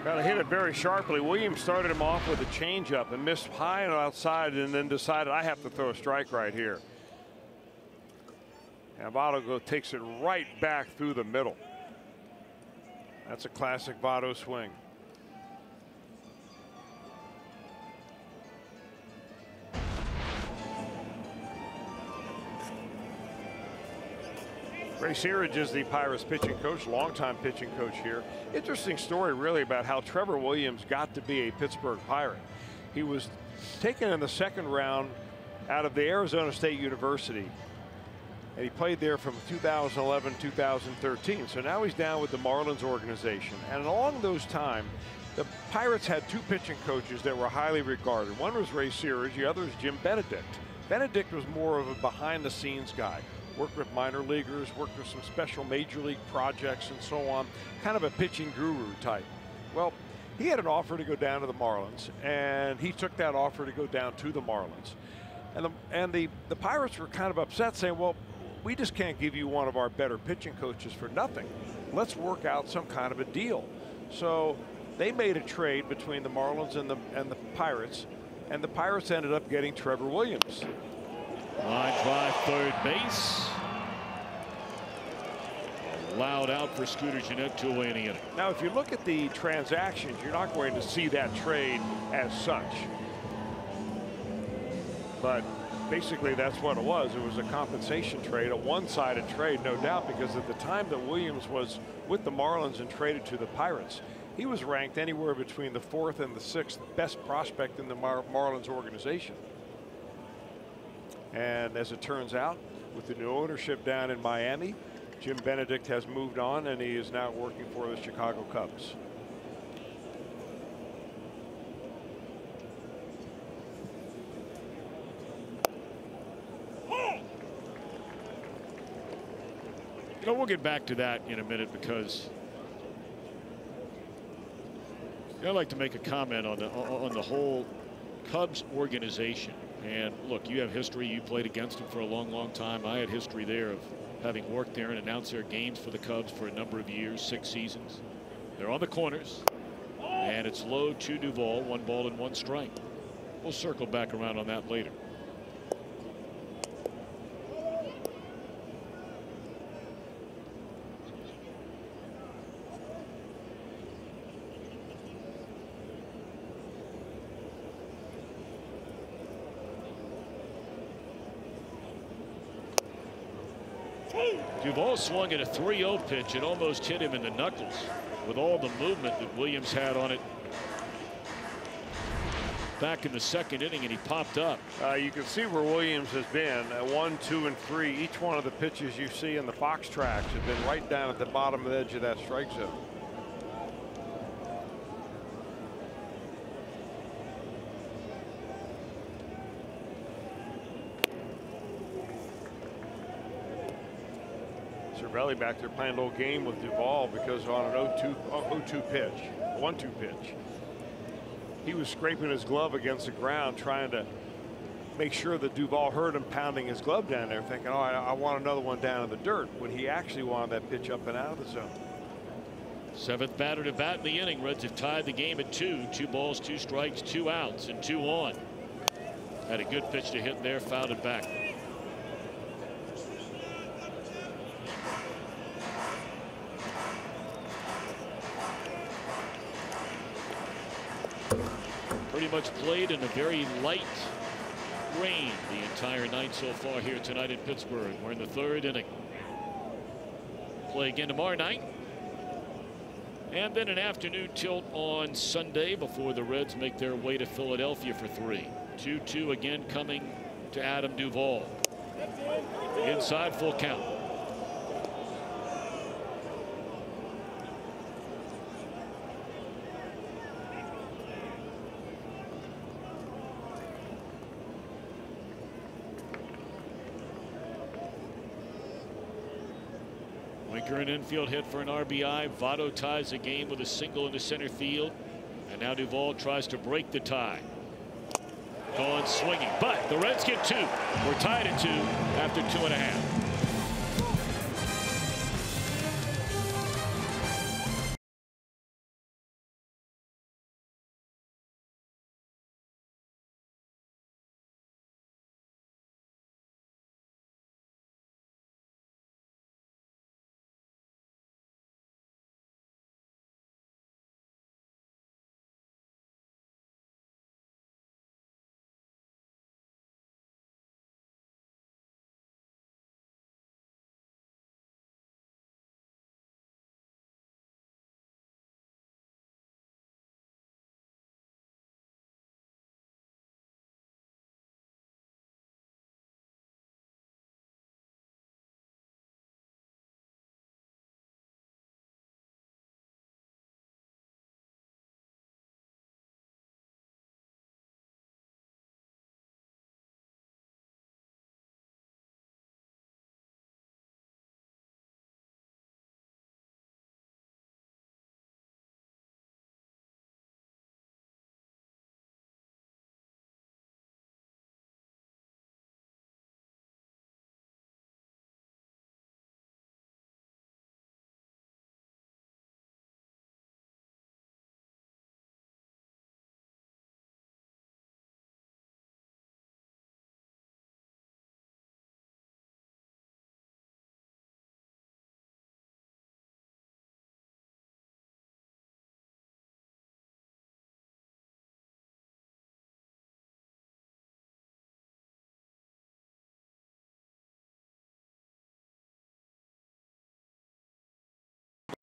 Well, he hit it very sharply. Williams started him off with a changeup and missed high and outside, and then decided I have to throw a strike right here. And Votto takes it right back through the middle. That's a classic Votto swing. Ray Searage is the Pirates pitching coach, longtime pitching coach here. Interesting story really about how Trevor Williams got to be a Pittsburgh Pirate. He was taken in the 2nd round out of the Arizona State University, and he played there from 2011-2013. So now he's down with the Marlins organization. And along those time, the Pirates had 2 pitching coaches that were highly regarded. One was Ray Searage, the other was Jim Benedict. Benedict was more of a behind-the-scenes guy. Worked with minor leaguers, worked with some special major league projects and so on, kind of a pitching guru type. Well, he had an offer to go down to the Marlins, and he took that offer to go down to the Marlins. And the Pirates were kind of upset, saying, well, we just can't give you one of our better pitching coaches for nothing. Let's work out some kind of a deal. So they made a trade between the Marlins and the Pirates, and the Pirates ended up getting Trevor Williams. Line drive third base. Allowed out for Scooter Gennett, 2 away in the inning. Now, if you look at the transactions, you're not going to see that trade as such. But basically, that's what it was. It was a compensation trade, a one-sided trade, no doubt, because at the time that Williams was with the Marlins and traded to the Pirates, he was ranked anywhere between the 4th and the 6th best prospect in the Marlins organization. And as it turns out, with the new ownership down in Miami, Jim Benedict has moved on, and he is now working for the Chicago Cubs. You know, we'll get back to that in a minute, because I'd like to make a comment on the whole Cubs organization. And look, you have history. You played against them for a long, long time. I had history there of having worked there and announced their games for the Cubs for a number of years, 6 seasons. They're on the corners, and it's low to Duvall, 1 ball and 1 strike. We'll circle back around on that later. Duvall swung at a 3-0 pitch and almost hit him in the knuckles with all the movement that Williams had on it back in the 2nd inning, and he popped up. You can see where Williams has been at 1, 2, and 3. Each one of the pitches you see in the box tracks have been right down at the bottom of the edge of that strike zone. Cervelli back there playing a little game with Duvall, because on an 0-2 pitch, 1-2 pitch, he was scraping his glove against the ground, trying to make sure that Duvall heard him pounding his glove down there, thinking, oh, I want another one down in the dirt, when he actually wanted that pitch up and out of the zone. 7th batter to bat in the inning. Reds have tied the game at 2. 2 balls, 2 strikes, 2 outs, and 2 on. Had a good pitch to hit there, fouled it back. Pretty much played in a very light rain the entire night so far here tonight in Pittsburgh. We're in the third inning. Play again tomorrow night. And then an afternoon tilt on Sunday before the Reds make their way to Philadelphia for 3. 2-2 again coming to Adam Duvall. Inside, full count. Winker an infield hit for an RBI. Votto ties the game with a single into center field. And now Duvall tries to break the tie. Going swinging, but the Reds get 2. We're tied at 2 after 2.5.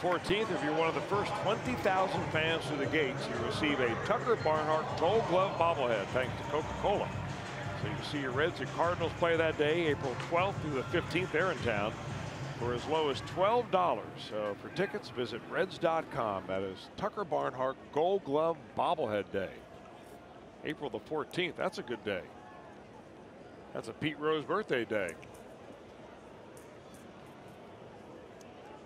The 14th, if you're one of the first 20,000 fans to the gates, you receive a Tucker Barnhart Gold Glove bobblehead thanks to Coca-Cola. So you can see your Reds and Cardinals play that day, April 12th through the 15th there in town, for as low as $12. So for tickets, visit Reds.com. That is Tucker Barnhart Gold Glove bobblehead day. April the 14th, that's a good day. That's a Pete Rose birthday day.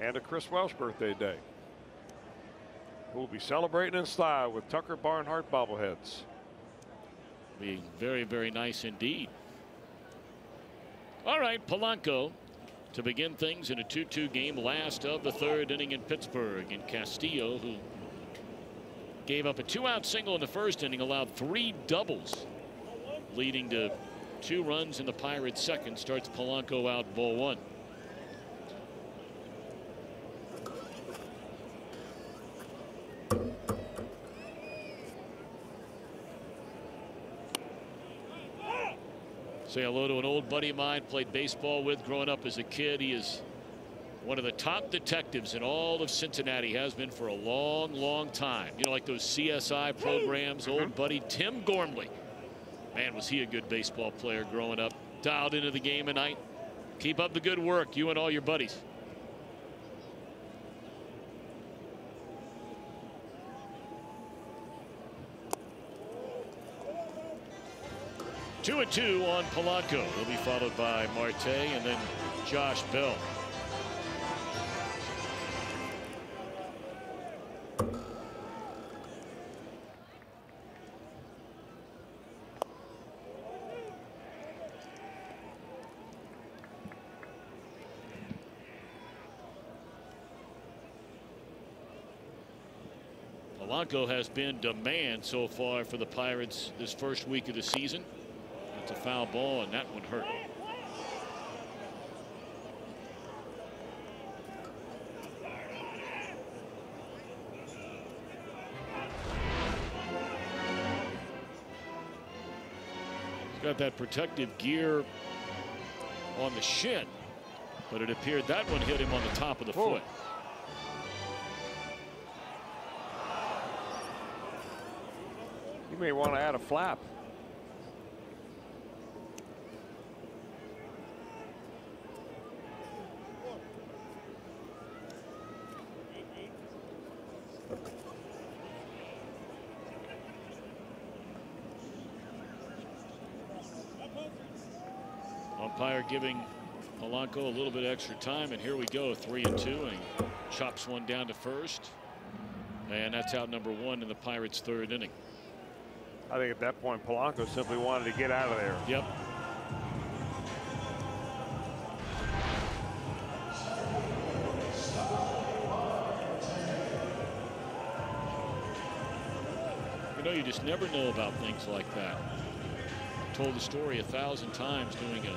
And a Chris Welsh birthday day. We'll be celebrating in style with Tucker Barnhart bobbleheads. Be very, very nice indeed. All right, Polanco to begin things in a 2-2 game, last of the third inning in Pittsburgh. And Castillo, who gave up a 2-out single in the first inning, allowed 3 doubles, leading to 2 runs in the Pirates' second. Starts Polanco out, ball 1. Say hello to an old buddy of mine, played baseball with growing up as a kid. He is one of the top detectives in all of Cincinnati, has been for a long, long time. You know, like those CSI programs. Old buddy Tim Gormley. Man, was he a good baseball player growing up. Dialed into the game tonight. Keep up the good work, you and all your buddies. Two and 2 on Polanco. He'll be followed by Marte and then Josh Bell. Polanco has been demand so far for the Pirates this first week of the season. It's a foul ball, and that one hurt. He's got that protective gear on the shin, but it appeared that one hit him on the top of the foot. You may want to add a flap. Umpire giving Polanco a little bit extra time, and here we go, 3-2, and he chops one down to first, and that's out number 1 in the Pirates' 3rd inning. I think at that point Polanco simply wanted to get out of there. Yep. You know, you just never know about things like that. I told the story 1,000 times doing a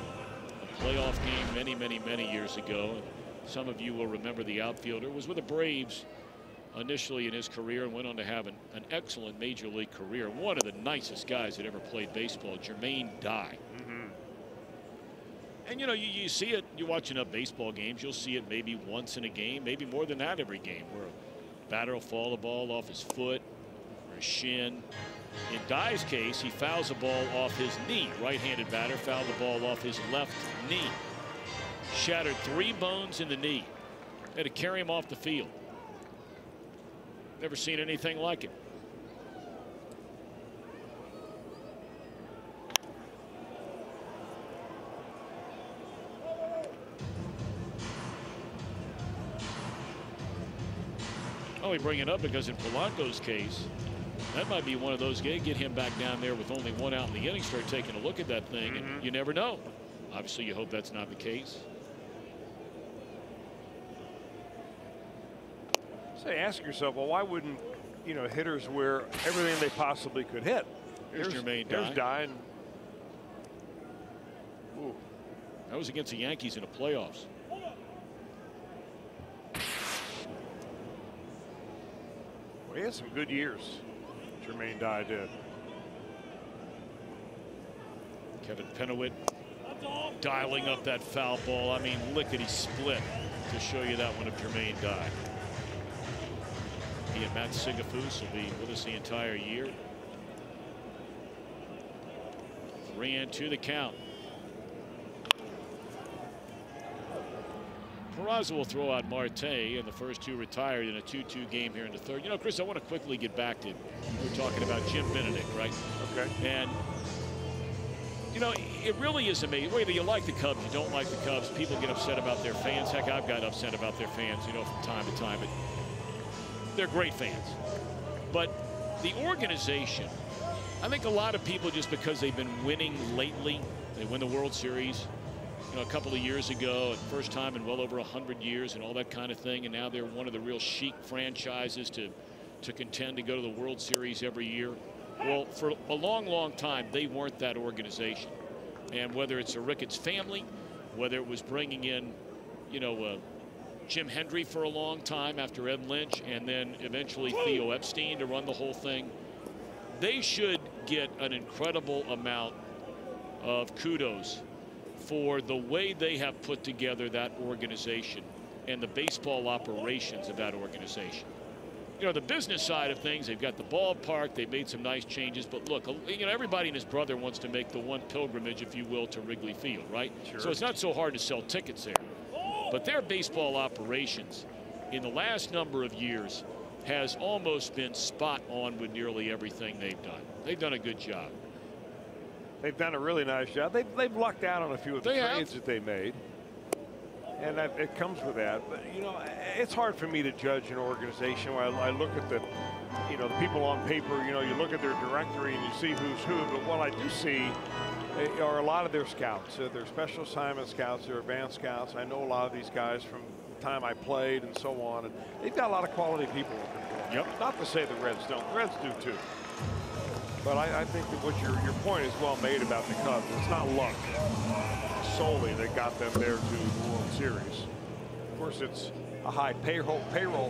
playoff game many years ago. And some of you will remember the outfielder was with the Braves initially in his career and went on to have an excellent major league career. One of the nicest guys that ever played baseball, Jermaine Dye. And you know, you see it, you watch enough baseball games, you'll see it maybe once in a game, maybe more than that every game, where a batter will foul the ball off his foot or his shin. In Dye's case, he fouls the ball off his knee. Right-handed batter fouled the ball off his left knee. Shattered 3 bones in the knee. Had to carry him off the field. Never seen anything like it. Oh, we bring it up because in Polanco's case, that might be one of those games. Get him back down there with only 1 out in the inning, start taking a look at that thing, and you never know. Obviously, you hope that's not the case. Say, ask yourself, well, why wouldn't, you know, hitters wear everything they possibly could hit? Here's Jermaine Dye. Here's Dye. Ooh. That was against the Yankees in the playoffs. Well, he had some good years, Jermaine Dye did. Kevin Pennewitt dialing up that foul ball. I mean, lickety split to show you that one of Jermaine Dye. He and Matt Sigafus will be with us the entire year. 3-2 the count. Peraza will throw out Marte, and the first 2 retired in a 2-2 game here in the 3rd. You know, Chris, I want to quickly get back to, we're talking about Jim Benedict, right? Okay. And, you know, it really is amazing. Whether you like the Cubs, you don't like the Cubs, people get upset about their fans. Heck, I've got upset about their fans, you know, from time to time. But they're great fans. But the organization, I think a lot of people, just because they've been winning lately, they win the World Series, you know, a couple of years ago, and first time in well over 100 years and all that kind of thing, and now they're one of the real chic franchises to contend to go to the World Series every year. Well, for a long time, they weren't that organization. And whether it's a Ricketts family, whether it was bringing in, you know, Jim Hendry for a long time after Ed Lynch, and then eventually Theo Epstein to run the whole thing, they should get an incredible amount of kudos for the way they have put together that organization and the baseball operations of that organization. You know, the business side of things, they've got the ballpark, they've made some nice changes, but look, you know, everybody and his brother wants to make the one pilgrimage, if you will, to Wrigley Field, right? Sure. So it's not so hard to sell tickets there. But their baseball operations in the last number of years has almost been spot on with nearly everything they've done. They've done a good job. They've done a really nice job. They've lucked out on a few of the trades that they made. And it comes with that. But, you know, it's hard for me to judge an organization where I look at the, you know, the people on paper. You know, you look at their directory and you see who's who. But what I do see are a lot of their scouts. Their special assignment scouts, their advanced scouts. I know a lot of these guys from the time I played and so on. And they've got a lot of quality people working for them. Yep. Not to say the Reds don't. The Reds do too. But I think that what your point is well made about the Cubs. It's not luck solely that got them there to the World Series. Of course, it's a high payroll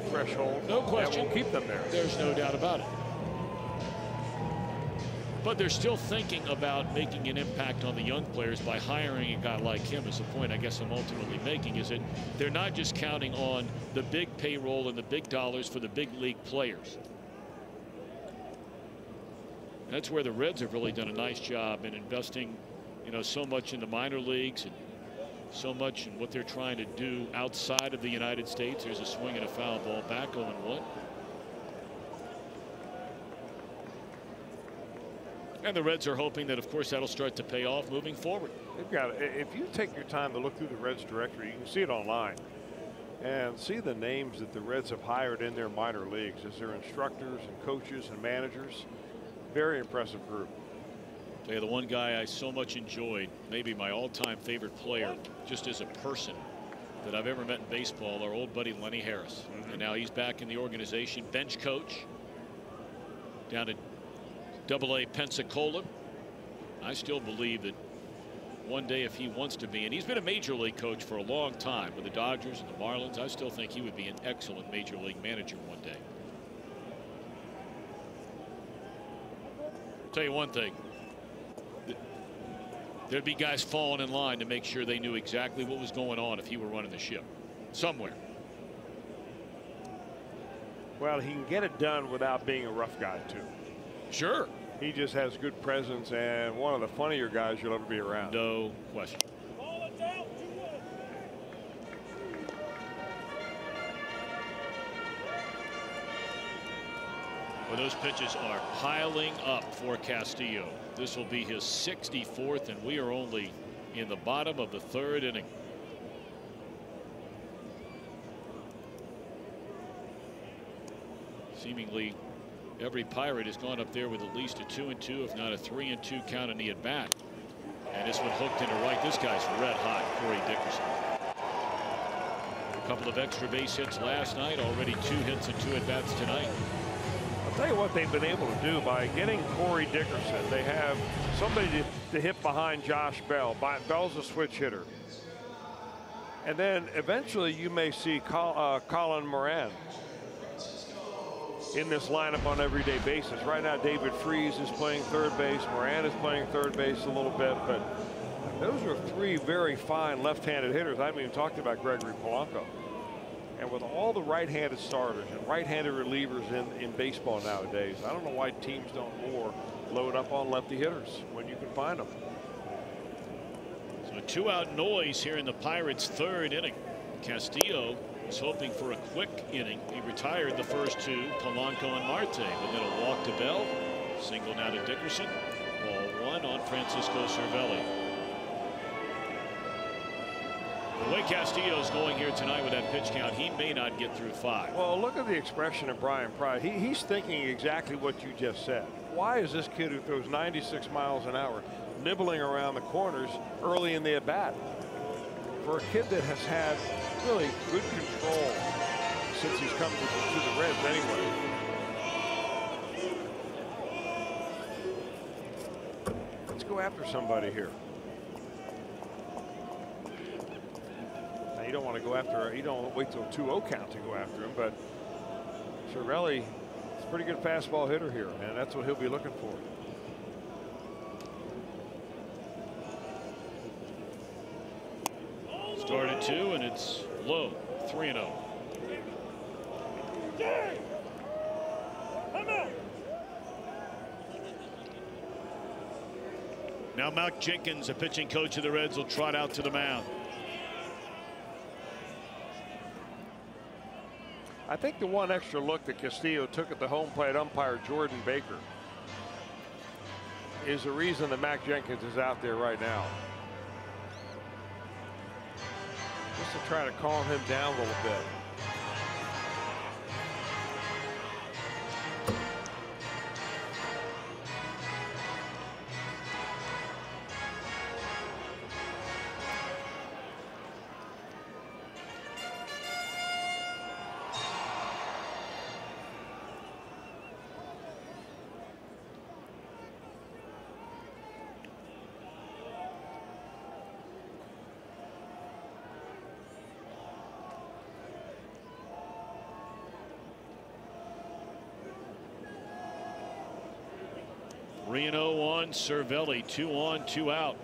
threshold. No question. That will keep them there. There's no doubt about it. But they're still thinking about making an impact on the young players by hiring a guy like him. Is the point I guess I'm ultimately making, is that they're not just counting on the big payroll and the big dollars for the big league players. That's where the Reds have really done a nice job in investing, you know, so much in the minor leagues and so much in what they're trying to do outside of the United States. There's a swing and a foul ball back, 0-1. And the Reds are hoping that, of course, that'll start to pay off moving forward. They've got, if you take your time to look through the Reds directory, you can see it online and see the names that the Reds have hired in their minor leagues as their instructors and coaches and managers. Very impressive group. Tell you, the one guy I so much enjoyed, maybe my all-time favorite player, just as a person that I've ever met in baseball, our old buddy Lenny Harris. And now he's back in the organization, bench coach down at AA Pensacola. I still believe that one day, if he wants to be, and he's been a major league coach for a long time with the Dodgers and the Marlins, I still think he would be an excellent major league manager one day. I'll tell you one thing, there'd be guys falling in line to make sure they knew exactly what was going on if he were running the ship somewhere. Well, he can get it done without being a rough guy too. Sure. He just has good presence and one of the funnier guys you'll ever be around. No question. Well, those pitches are piling up for Castillo. This will be his 64th, and we are only in the bottom of the 3rd inning. Seemingly every Pirate has gone up there with at least a 2-2, if not a 3-2 count in the at bat. And this one hooked into right. This guy's red hot, Corey Dickerson. A couple of extra base hits last night, already 2 hits and 2 at bats tonight. I'll tell you what they've been able to do by getting Corey Dickerson. They have somebody to hit behind Josh Bell. Bell's a switch hitter. And then eventually you may see Colin Moran in this lineup on everyday basis. Right now, David Freese is playing third base. Moran is playing third base a little bit, but those are 3 very fine left-handed hitters. I haven't even talked about Gregory Polanco. And with all the right-handed starters and right-handed relievers in baseball nowadays, I don't know why teams don't more load up on lefty hitters when you can find them. So a 2-out noise here in the Pirates' 3rd inning. Castillo was hoping for a quick inning. He retired the first 2, Polanco and Marte, but then a walk to Bell, single now to Dickerson, ball 1 on Francisco Cervelli. The way Castillo's going here tonight with that pitch count, he may not get through 5. Well, look at the expression of Brian Pride. He's thinking exactly what you just said. Why is this kid who throws 96 miles an hour nibbling around the corners early in the at-bat? For a kid that has had really good control since he's come to the Reds anyway. Let's go after somebody here. Now you don't want to go after, you don't wait till 2-0 count to go after him, but Cervelli is a pretty good fastball hitter here, and that's what he'll be looking for. Started 2, and it's low, 3-0. Now Mark Jenkins, the pitching coach of the Reds, will trot out to the mound. I think the one extra look that Castillo took at the home plate umpire Jordan Baker is the reason that Mac Jenkins is out there right now. Just to try to calm him down a little bit. 3-0 on Cervelli. 2 on, 2 out.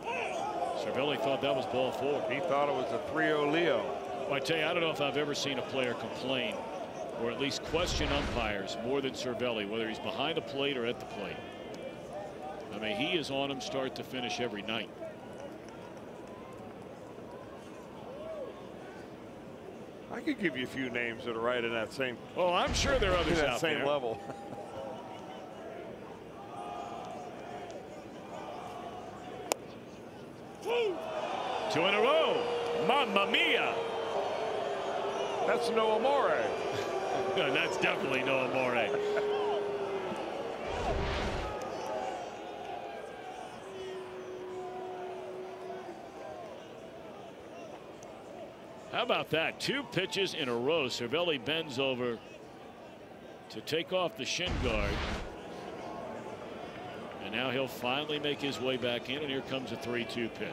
Cervelli thought that was ball 4. He thought it was a 3-0 Leo. Well, I tell you, I don't know if I've ever seen a player complain or at least question umpires more than Cervelli, whether he's behind the plate or at the plate. I mean, he is on him start to finish every night. I could give you a few names that are right in that same. Oh, I'm sure there are others that out same there. level. 2 in a row. Mamma mia. That's no Amore. No, that's definitely no Amore. How about that? 2 pitches in a row. Cervelli bends over to take off the shin guard. And now he'll finally make his way back in, and here comes a 3-2 pitch.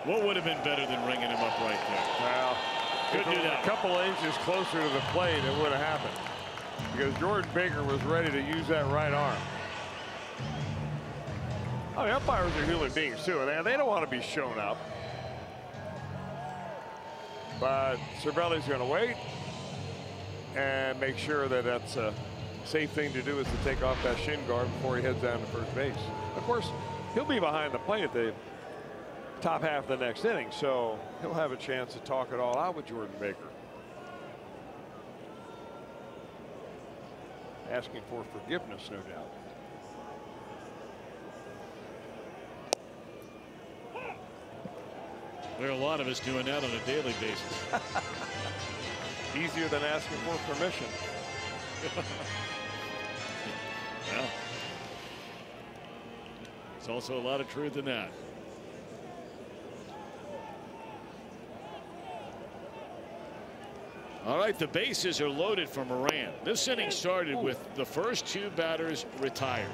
What would have been better than ringing him up right there? Well, could do that. A couple of inches closer to the plate, it would have happened. Because Jordan Baker was ready to use that right arm. I mean, umpires are human beings too, and they don't want to be shown up. But Cervelli's going to wait and make sure that that's a safe thing to do, is to take off that shin guard before he heads down to first base. Of course, he'll be behind the plate at the top half of the next inning, so he'll have a chance to talk it all out with Jordan Baker. Asking for forgiveness, no doubt. There are a lot of us doing that on a daily basis. Easier than asking for permission. Well, there's also a lot of truth in that. All right, the bases are loaded for Moran. This inning started with the first 2 batters retired.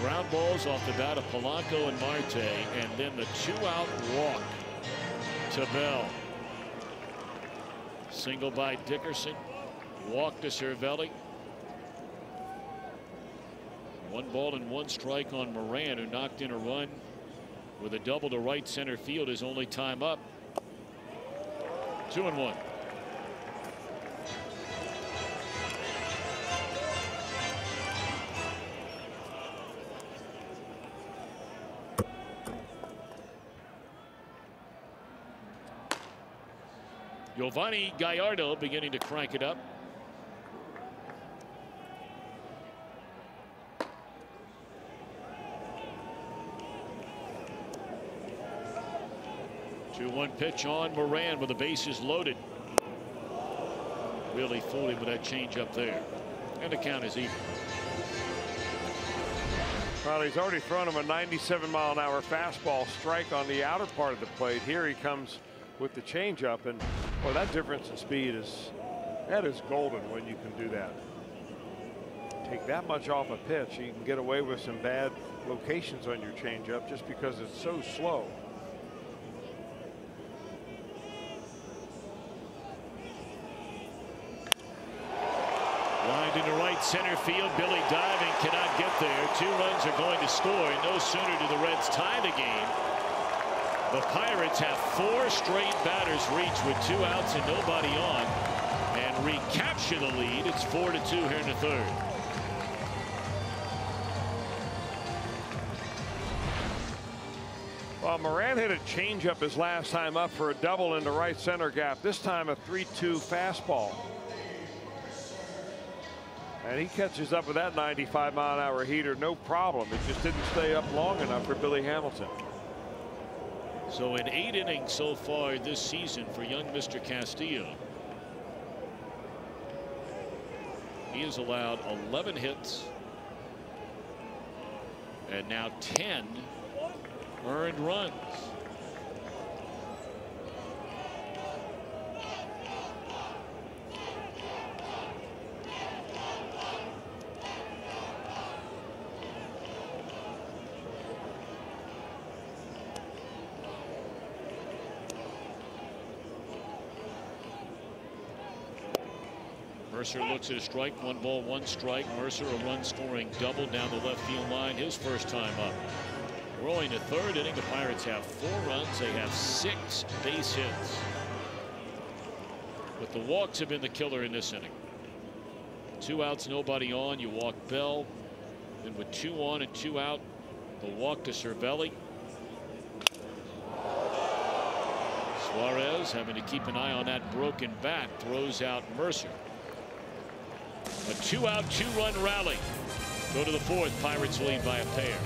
Ground balls off the bat of Polanco and Marte, and then the 2-out walk to Bell. Single by Dickerson. Walk to Cervelli. 1 ball and 1 strike on Moran, who knocked in a run with a double to right center field his only time up. 2-1. Giovanni Gallardo beginning to crank it up. Two-one pitch on Moran with the bases loaded. Really fooled him with that change up there. And the count is even. Well, he's already thrown him a 97-mile-an-hour fastball strike on the outer part of the plate. Here he comes with the changeup, and boy, that difference in speed is golden when you can do that. Take that much off a pitch, you can get away with some bad locations on your changeup just because it's so slow. Lined into right center field. Billy diving, cannot get there. 2 runs are going to score, and no sooner do the Reds tie the game. The Pirates have 4 straight batters reach with 2 outs and nobody on, and recapture the lead. It's 4-2 here in the 3rd. Well, Moran hit a changeup his last time up for a double into right center gap. This time a 3-2 fastball. And he catches up with that 95-mile-an-hour heater, no problem. It just didn't stay up long enough for Billy Hamilton. So in 8 innings so far this season for young Mr. Castillo, he has allowed 11 hits and now 10 earned runs. Mercer looks at a strike, 1 ball, 1 strike. Mercer a run scoring double down the left field line, his first time up. We're only in the 3rd inning. The Pirates have 4 runs. They have 6 base hits. But the walks have been the killer in this inning. 2 outs, nobody on. You walk Bell. Then with 2 on and 2 out, the walk to Cervelli. Suarez having to keep an eye on that broken bat, throws out Mercer. A 2-out, 2-run rally. Go to the 4th. Pirates lead by a pair.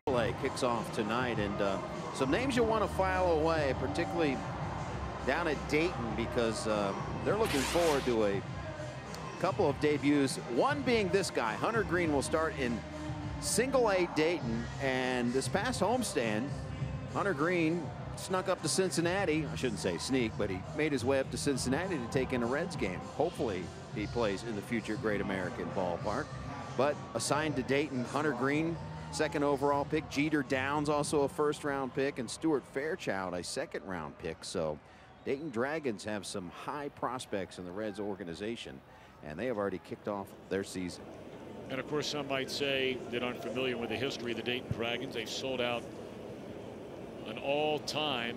AAA kicks off tonight, and some names you want to file away, particularly down at Dayton, because they're looking forward to a couple of debuts. One being this guy. Hunter Green will start in Single-A Dayton, and this past homestand, Hunter Green snuck up to Cincinnati. I shouldn't say sneak, but he made his way up to Cincinnati to take in a Reds game. Hopefully he plays in the future Great American Ballpark. But assigned to Dayton, Hunter Green, 2nd overall pick. Jeter Downs, also a 1st-round pick, and Stuart Fairchild, a 2nd-round pick. So Dayton Dragons have some high prospects in the Reds organization, and they have already kicked off their season. And of course, some might say that aren't familiar with the history of the Dayton Dragons. They've sold out an all-time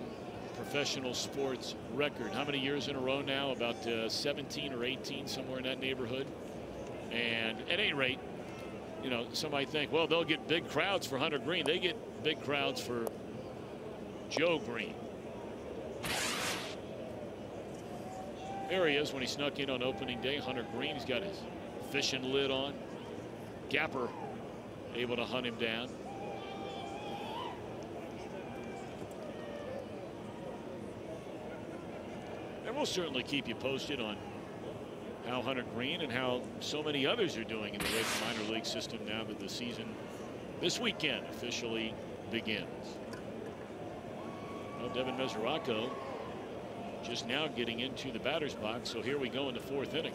professional sports record. How many years in a row now? About 17 or 18, somewhere in that neighborhood. And at any rate, you know, some might think, well, they'll get big crowds for Hunter Green. They get big crowds for Joe Green. There he is when he snuck in on opening day. Hunter Green, he's got his fishing lid on. Gapper able to hunt him down. And we'll certainly keep you posted on how Hunter Green and how so many others are doing in the Reds minor league system now that the season this weekend officially begins. Well, Devin Mesoraco just now getting into the batter's box, so here we go in the 4th inning.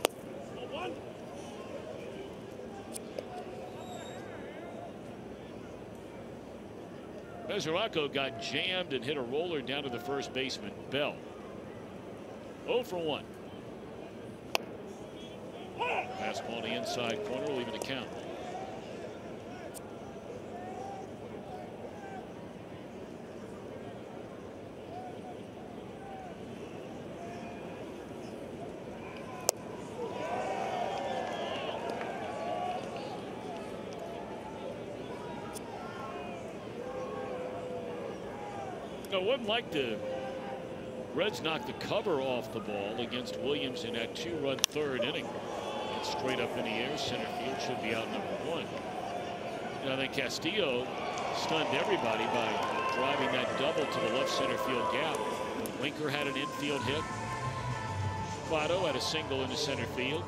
Mesoraco got jammed and hit a roller down to the first baseman, Bell. 0 for 1. Fastball on the inside corner, leaving the count. No, it wasn't like the Reds knocked the cover off the ball against Williams in that 2-run 3rd inning. It's straight up in the air. Center field should be out number 1. I think Castillo stunned everybody by driving that double to the left center field gap. Winker had an infield hit. Votto had a single into center field.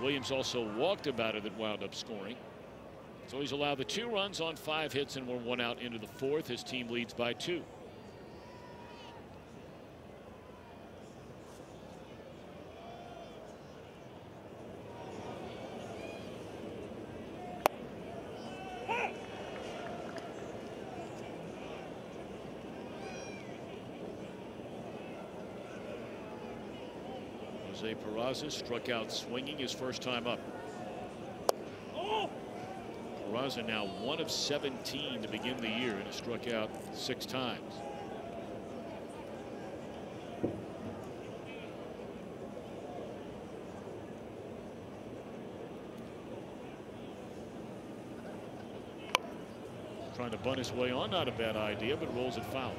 Williams also walked a batter that wound up scoring. So he's allowed the 2 runs on 5 hits, and we're 1 out into the 4th. His team leads by 2. Jose Peraza struck out swinging his first time up. Peraza now 1 of 17 to begin the year, and has struck out 6 times. Trying to bunt his way on, not a bad idea, but rolls it foul.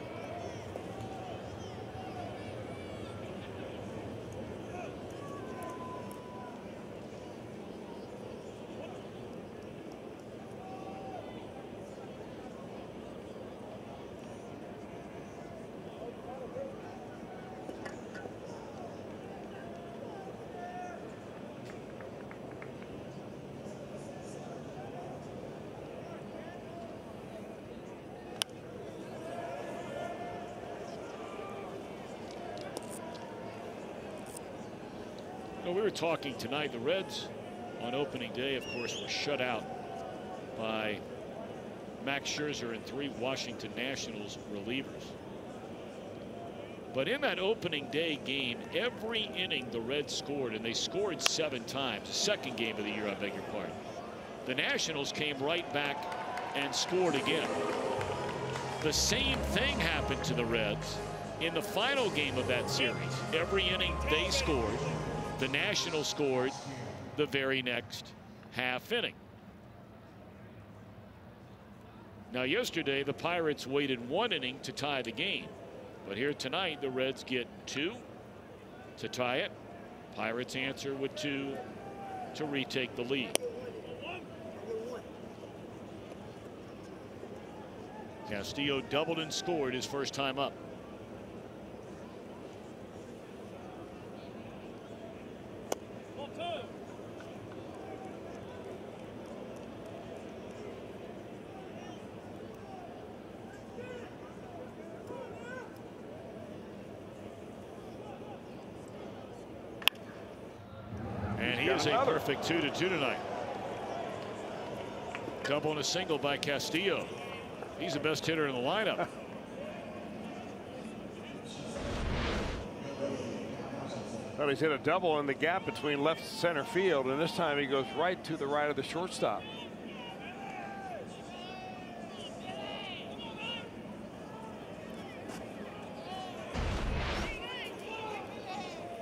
We were talking tonight, the Reds on opening day, of course, were shut out by Max Scherzer and 3 Washington Nationals relievers. But in that opening day game, every inning the Reds scored, and they scored 7 times. The second game of the year, I beg your pardon. The Nationals came right back and scored again. The same thing happened to the Reds in the final game of that series. Every inning they scored. The Nationals scored the very next half inning. Now, yesterday, the Pirates waited 1 inning to tie the game. But here tonight, the Reds get 2 to tie it. Pirates answer with 2 to retake the lead. Castillo doubled and scored his first time up. A perfect 2-2 tonight. Double and a single by Castillo. He's the best hitter in the lineup. Well, he's hit a double in the gap between left and center field, and this time he goes right to the right of the shortstop.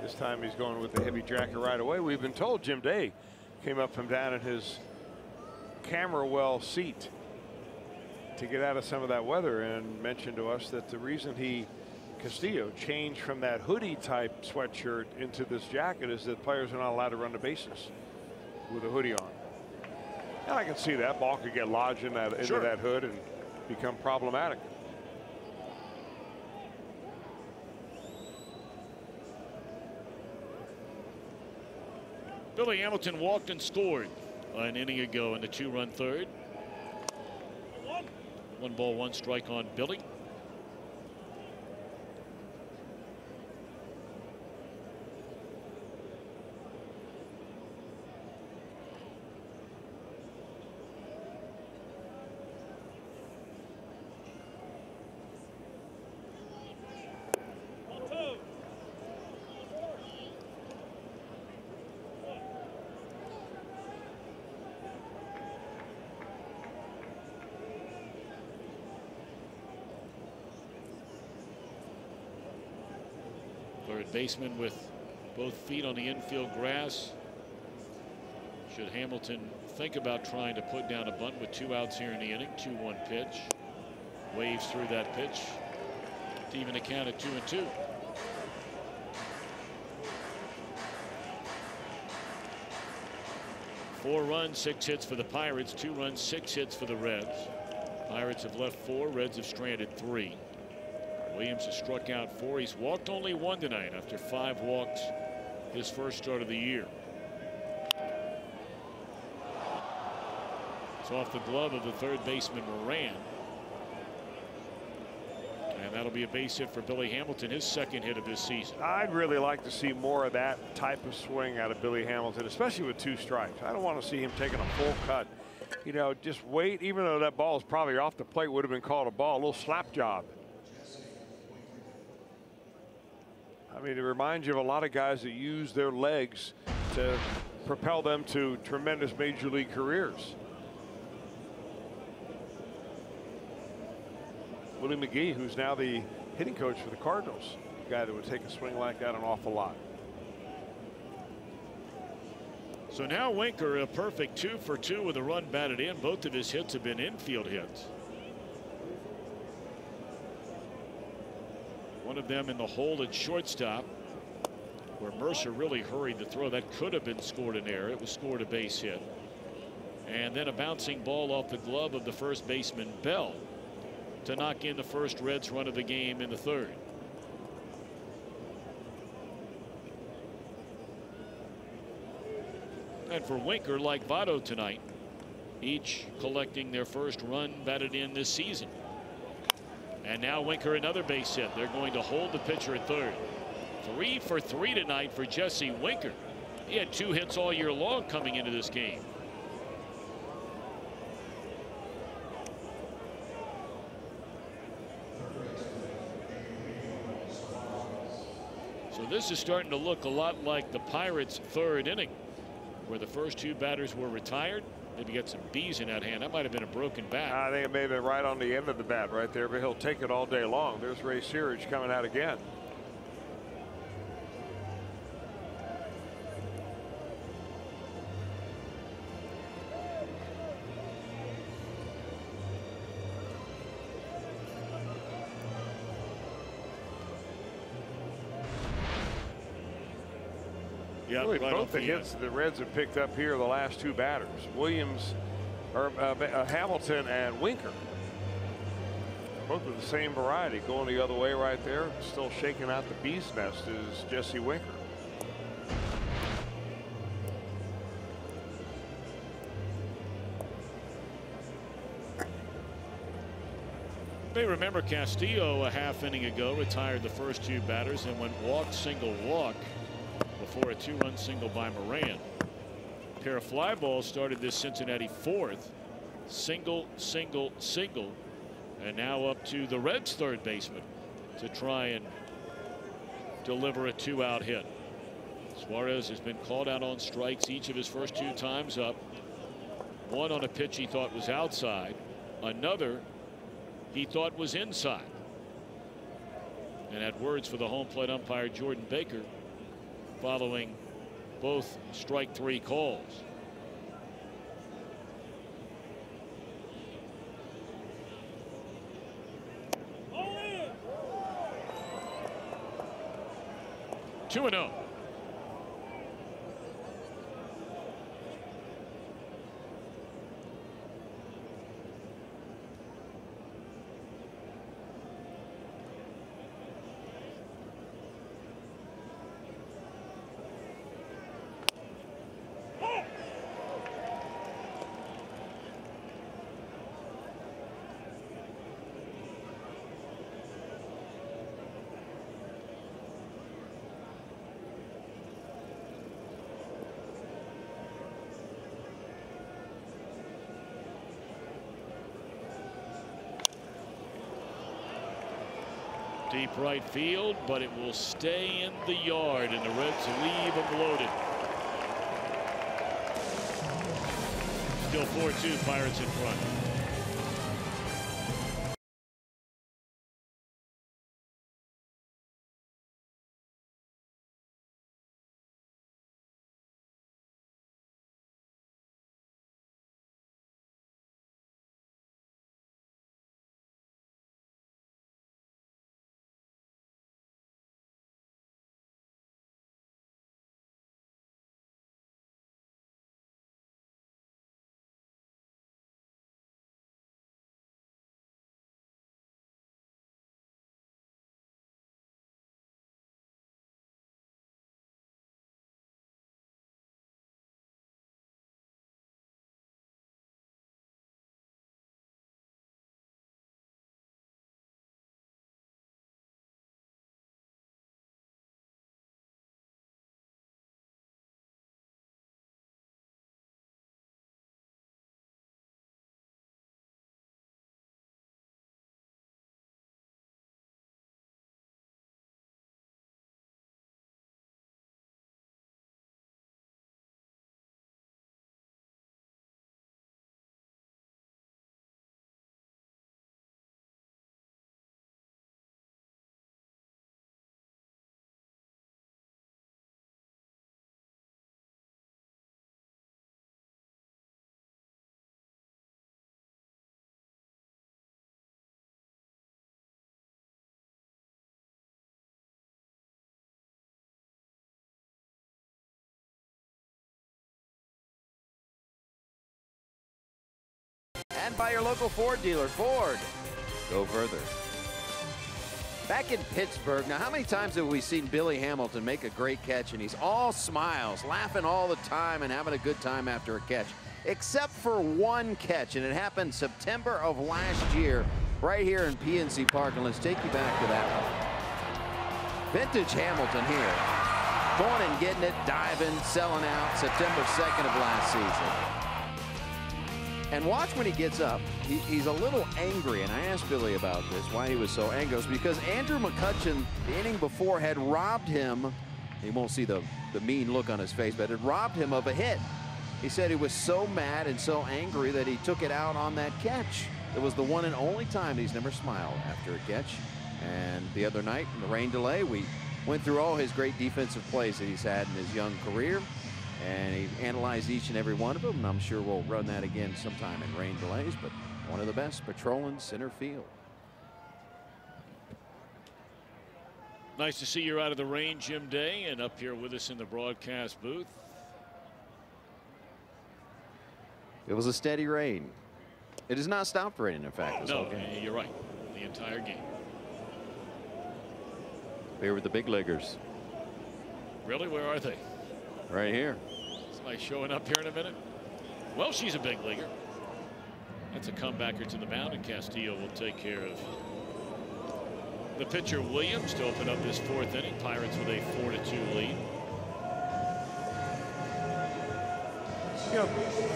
This time he's going with the heavy jacket right away. We've been told Jim Day came up from down in his camera well seat to get out of some of that weather and mentioned to us that the reason Castillo changed from that hoodie type sweatshirt into this jacket is that players are not allowed to run the bases with a hoodie on. And I can see that ball could get lodged into that hood and become problematic. Billy Hamilton walked and scored an inning ago in the 2-run third. 1 ball, 1 strike on Billy. Third baseman with both feet on the infield grass. Should Hamilton think about trying to put down a bunt with 2 outs here in the inning? 2-1 pitch. Waves through that pitch to even the count at 2-2. 4 runs, 6 hits for the Pirates, 2 runs, 6 hits for the Reds. Pirates have left 4, Reds have stranded 3. Williams has struck out 4. He's walked only 1 tonight after 5 walks his first start of the year. It's off the glove of the third baseman Moran. And that'll be a base hit for Billy Hamilton, his second hit of this season. I'd really like to see more of that type of swing out of Billy Hamilton, especially with 2 strikes. I don't want to see him taking a full cut. You know, just wait, even though that ball is probably off the plate, would have been called a ball, a little slap job. I mean, it reminds you of a lot of guys that use their legs to propel them to tremendous major league careers. Willie McGee, who's now the hitting coach for the Cardinals, a guy that would take a swing like that an awful lot. So now Winker a perfect 2 for 2 with a run batted in. Both of his hits have been infield hits. One of them in the hole at shortstop, where Mercer really hurried the throw. That could have been scored an error. It was scored a base hit. And then a bouncing ball off the glove of the first baseman Bell to knock in the first Reds run of the game in the third. And for Winker, like Votto tonight, each collecting their first run batted in this season. And now Winker another base hit. They're going to hold the pitcher at third. 3 for 3 tonight for Jesse Winker. He had 2 hits all year long coming into this game. So this is starting to look a lot like the Pirates' third inning, where the first 2 batters were retired. Maybe got some B's in that hand. That might have been a broken bat. I think it may have been right on the end of the bat right there, but he'll take it all day long. There's Ray Searage coming out again. Yeah, really, right both the hits the Reds have picked up here the last 2 batters, Williams, or Hamilton and Winker. Both of the same variety. Going the other way right there. Still shaking out the bee's nest is Jesse Winker. May remember Castillo a half inning ago retired the first 2 batters and went walk, single, walk before a 2-run single by Moran. A pair of fly balls started this Cincinnati 4th. Single, single, single. And now up to the Reds' third baseman to try and deliver a 2-out hit. Suarez has been called out on strikes each of his first 2 times up. One on a pitch he thought was outside. Another he thought was inside. And had words for the home plate umpire Jordan Baker following both strike 3 calls. Oh, 2-0. Deep right field, but it will stay in the yard, and the Reds leave them loaded. Still 4-2, Pirates in front. and by your local Ford dealer. Ford, go further. Back in Pittsburgh, now how many times have we seen Billy Hamilton make a great catch and he's all smiles, laughing all the time and having a good time after a catch, except for one catch, and it happened September of last year right here in PNC Park, and let's take you back to that one. Vintage Hamilton here, going and getting it, diving, selling out, September 2nd of last season. And watch when he gets up, he's a little angry, and I asked Billy about this, why he was so angry. It was because Andrew McCutchen, the inning before, had robbed him. You won't see the mean look on his face, but it robbed him of a hit. He said he was so mad and so angry that he took it out on that catch. It was the one and only time he's never smiled after a catch. And the other night, in the rain delay, we went through all his great defensive plays that he's had in his young career. And he analyzed each and every one of them, and I'm sure we'll run that again sometime in rain delays, but one of the best patrolling center field. Nice to see you're out of the rain, Jim Day, and up here with us in the broadcast booth. It was a steady rain. It has not stopped raining, in fact. No, okay. You're right. The entire game. Here with the big leaguers. Really? Where are they? Right here. Somebody showing up here in a minute. Well, she's a big leaguer. That's a comebacker to the mound, and Castillo will take care of the pitcher Williams to open up this fourth inning. Pirates with a 4-2 lead. You know,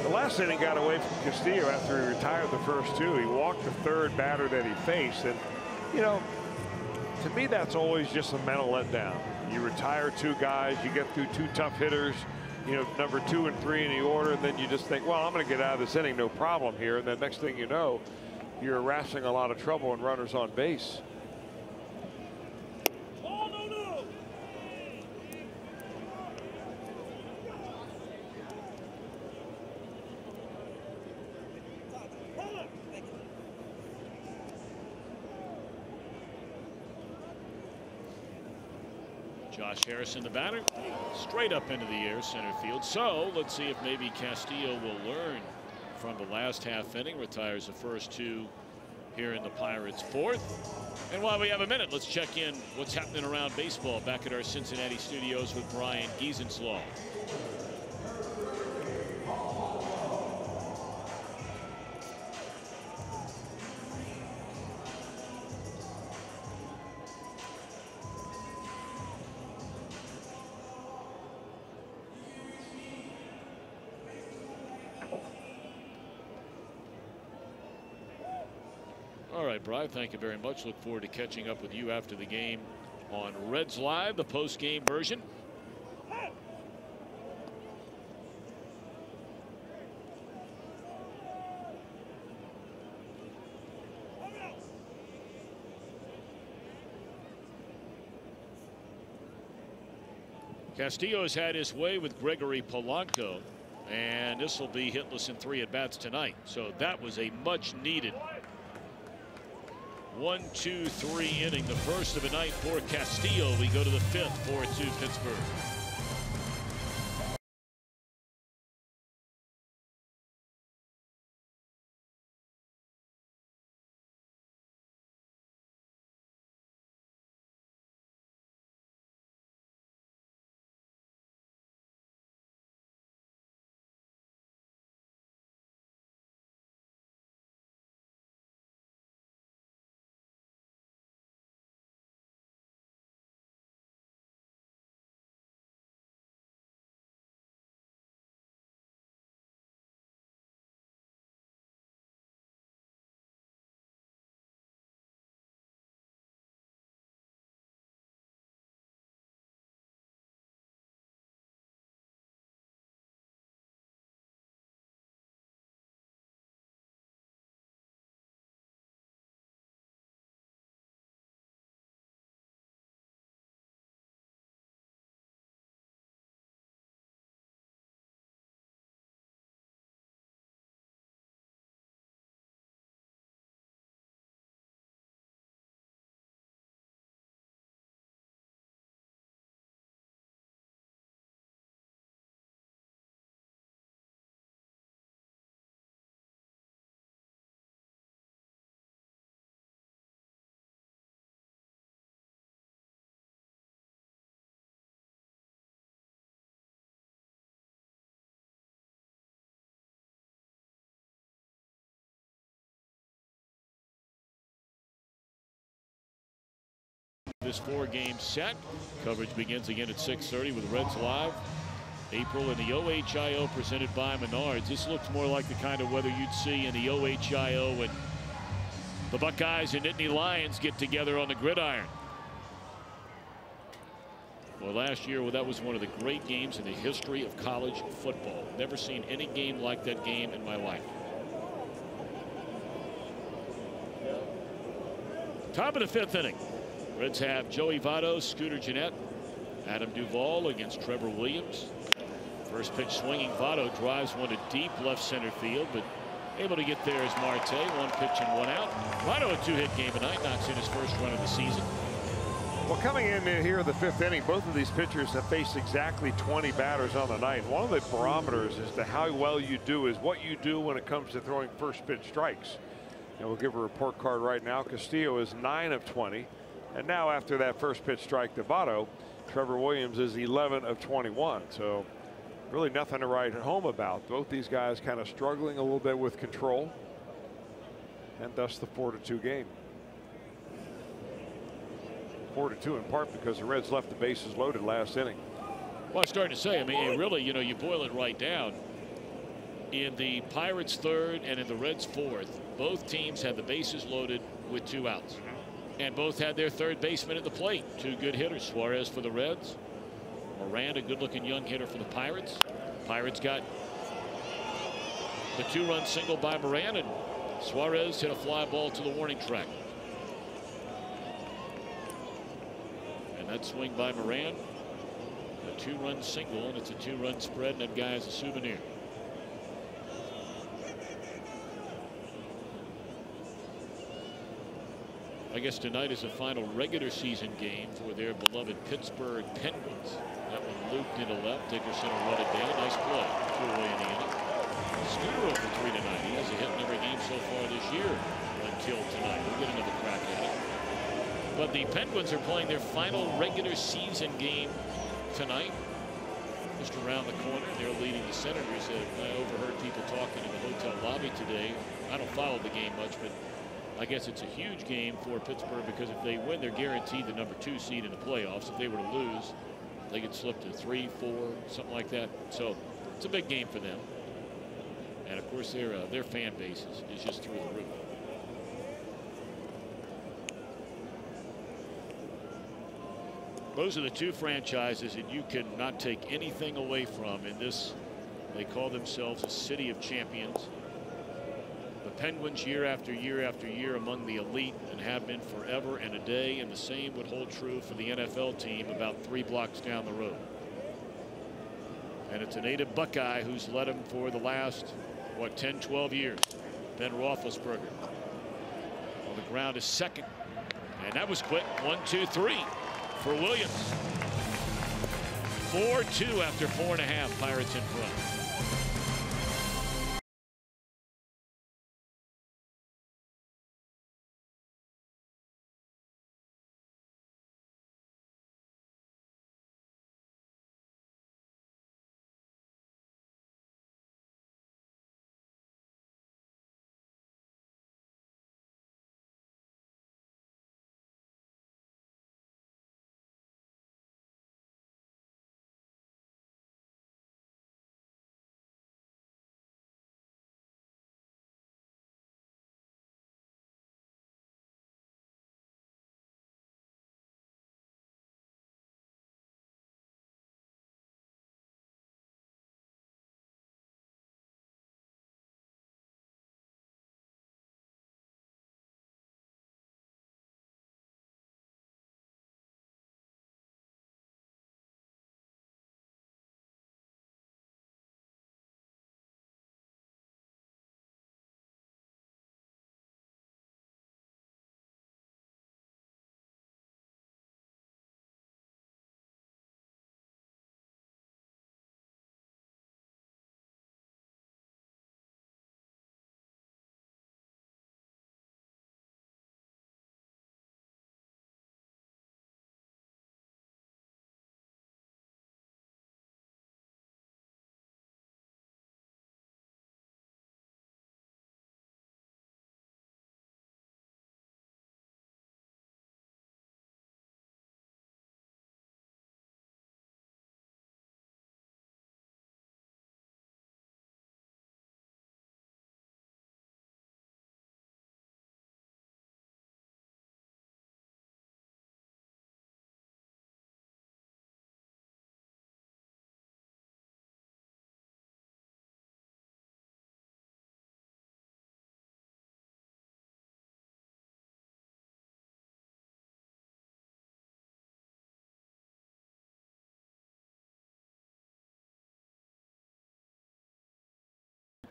the last inning got away from Castillo after he retired the first two. He walked the third batter that he faced, and you know, to me that's always just a mental letdown. You retire two guys, you get through two tough hitters, you know, number 2 and 3 in the order, and then you just think, well, I'm going to get out of this inning, no problem here. And then next thing you know, you're harassing a lot of trouble and runners on base. Josh Harrison, the batter, straight up into the air, center field. So let's see if maybe Castillo will learn from the last half inning. Retires the first two here in the Pirates' fourth. And while we have a minute, let's check in what's happening around baseball back at our Cincinnati studios with Brian Giesenslaw. All right, Brian, thank you very much. Look forward to catching up with you after the game on Reds Live, the post-game version. Castillo has had his way with Gregory Polanco, and this will be hitless in 3 at-bats tonight. So that was a much-needed 1-2-3 inning, the first of the night for Castillo. We go to the 5th, 4-2 Pittsburgh. this 4-game set. Coverage begins again at 6:30 with Reds Live. April in the OHIO presented by Menards. This looks more like the kind of weather you'd see in the OHIO when the Buckeyes and Nittany Lions get together on the gridiron. Well, last year, that was one of the great games in the history of college football. Never seen any game like that game in my life. Top of the 5th inning. Reds have Joey Votto, Scooter Gennett, Adam Duvall against Trevor Williams. First pitch swinging. Votto drives one to deep left center field, but able to get there is Marte. 1 pitch and 1 out. Votto a 2-hit game tonight, knocks in his first run of the season. Well, coming in here in the 5th inning, both of these pitchers have faced exactly 20 batters on the night. One of the barometers as to how well you do is what you do when it comes to throwing first pitch strikes. And we'll give a report card right now. Castillo is 9 of 20. And now after that first pitch strike to Votto, Trevor Williams is 11 of 21. So really nothing to write home about. Both these guys kind of struggling a little bit with control. And thus the 4-2 game. 4-2 in part because the Reds left the bases loaded last inning. Well, I was starting to say, I mean, really, you know, you boil it right down. In the Pirates' 3rd and in the Reds' 4th, both teams had the bases loaded with 2 outs. And both had their third baseman at the plate. 2 good hitters. Suarez for the Reds. Moran, a good-looking young hitter for the Pirates. Pirates got the 2-run single by Moran, and Suarez hit a fly ball to the warning track. That swing by Moran, a 2-run single, and it's a 2-run spread, and that guy is a souvenir. I guess tonight is the final regular season game for their beloved Pittsburgh Penguins. That one looped into left. Dickerson will run it down. Nice play. 2 away in the inning. Scooter over 3 tonight. He has a hit in every game so far this year until tonight. We'll get another crack at it. But the Penguins are playing their final regular season game tonight. Just around the corner, they're leading the Senators. I overheard people talking in the hotel lobby today. I don't follow the game much, but I guess it's a huge game for Pittsburgh because if they win, they're guaranteed the number 2 seed in the playoffs. If they were to lose, they could slip to 3, 4, something like that. So it's a big game for them. And of course, their fan base is just through the roof. Those are the 2 franchises that you cannot take anything away from in this. They call themselves a city of champions. The Penguins year after year after year among the elite and have been forever and a day, and the same would hold true for the NFL team about 3 blocks down the road. And it's a native Buckeye who's led them for the last, what, 10, 12 years. Ben Roethlisberger on the ground is second. And that was quick. 1, 2, 3. For Williams. 4-2 after 4.5. Pirates in front.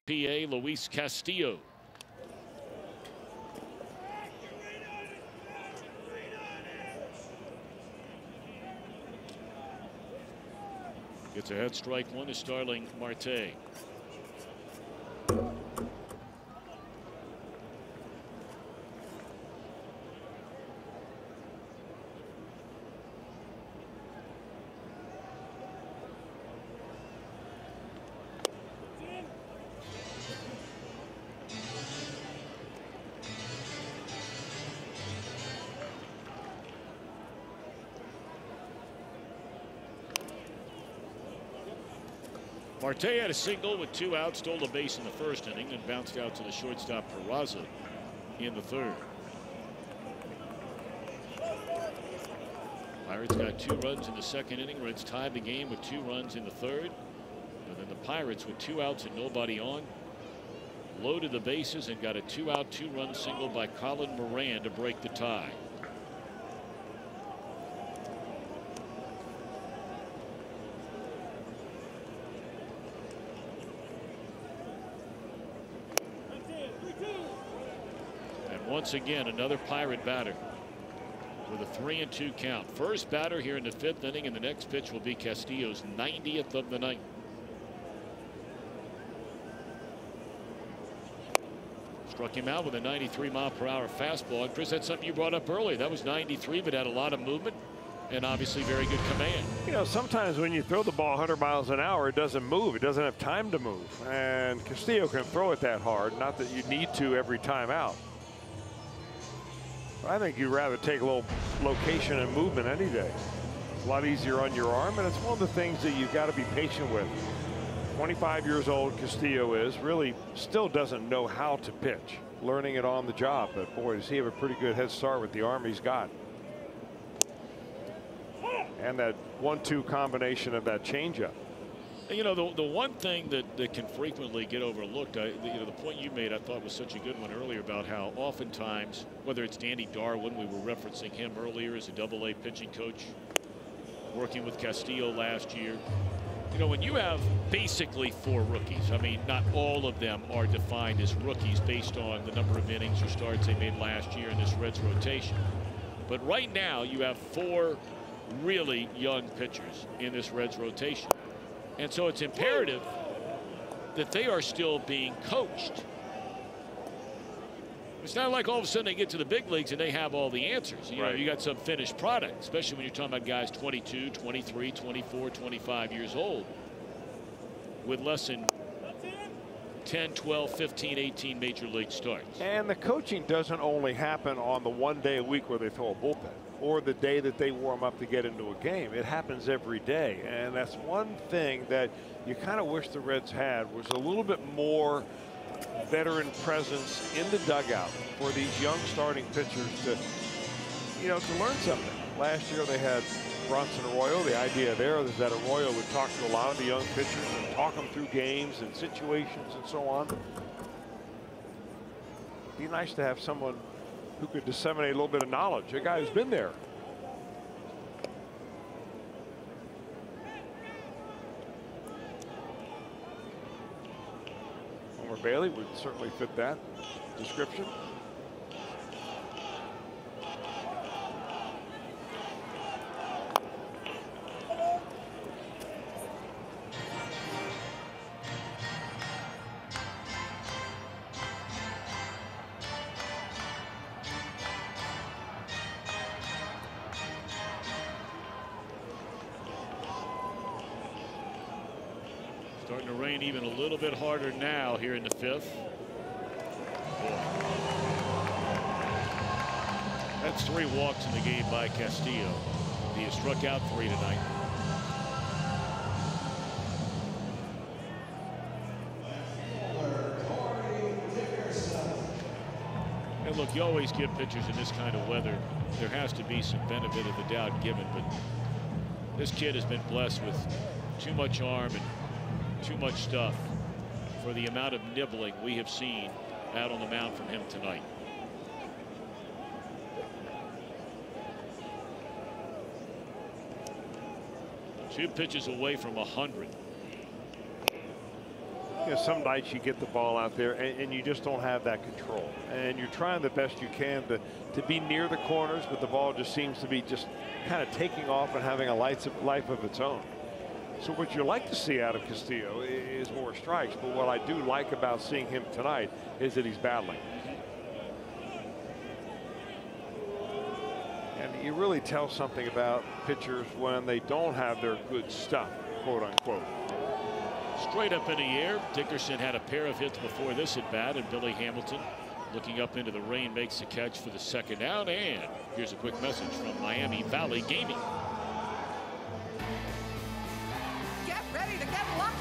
PA, Luis Castillo. Gets a head strike one to Starling Marte. Marte had a single with 2 outs, stole a base in the first inning, and bounced out to the shortstop Peraza in the third. Pirates got 2 runs in the second inning. Reds tied the game with 2 runs in the third. And then the Pirates, with 2 outs and nobody on, loaded the bases and got a 2-out, 2-run single by Colin Moran to break the tie. Once again, another Pirate batter with a 3-2 count. First batter here in the 5th inning, and the next pitch will be Castillo's 90th of the night. Struck him out with a 93-mile-per-hour fastball. And Chris, that's something you brought up earlier. That was 93, but had a lot of movement and obviously very good command. You know, sometimes when you throw the ball 100 miles an hour, it doesn't move. It doesn't have time to move. And Castillo can throw it that hard. Not that you need to every time out. I think you'd rather take a little location and movement any day. It's a lot easier on your arm, and it's one of the things that you've got to be patient with. 25 years old, Castillo is, really still doesn't know how to pitch. Learning it on the job, but boy, does he have a pretty good head start with the arm he's got. And that 1-2 combination of that changeup. You know, the one thing that can frequently get overlooked, you know, the point you made I thought was such a good one earlier about how oftentimes, whether it's Danny Darwin, we were referencing him earlier as a Double-A pitching coach, working with Castillo last year. You know, when you have basically 4 rookies, I mean, not all of them are defined as rookies based on the number of innings or starts they made last year in this Reds rotation. But right now, you have 4 really young pitchers in this Reds rotation. And so it's imperative that they are still being coached. It's not like all of a sudden they get to the big leagues and they have all the answers. You know, you got some finished product, especially when you're talking about guys 22, 23, 24, 25 years old with less than 10, 12, 15, 18 major league starts. And the coaching doesn't only happen on the one day a week where they throw a bullpen or the day that they warm up to get into a game. It happens every day. And that's one thing that you kind of wish the Reds had, was a little bit more veteran presence in the dugout for these young starting pitchers to, you know, to learn something. Last year they had Bronson Arroyo. The idea there is that Arroyo would talk to a lot of the young pitchers and talk them through games and situations and so on. It'd be nice to have someone who could disseminate a little bit of knowledge, a guy who's been there. Homer Bailey would certainly fit that description. Starting to rain even a little bit harder now here in the 5th. Boy. That's 3 walks in the game by Castillo. He has struck out 3 tonight. And look, you always give pitchers in this kind of weather, there has to be some benefit of the doubt given, but this kid has been blessed with too much arm and too much stuff for the amount of nibbling we have seen out on the mound from him tonight. Two pitches away from 100. You know, some nights you get the ball out there and you just don't have that control. And you're trying the best you can to be near the corners, but the ball just seems to be just kind of taking off and having a life of its own. So what you like to see out of Castillo is more strikes. But what I do like about seeing him tonight is that he's battling. And you really tell something about pitchers when they don't have their good stuff, quote unquote. Straight up in the air. Dickerson had a pair of hits before this at bat, and Billy Hamilton, looking up into the rain, makes the catch for the second out. And here's a quick message from Miami Valley Gaming. Get ready to get lucky.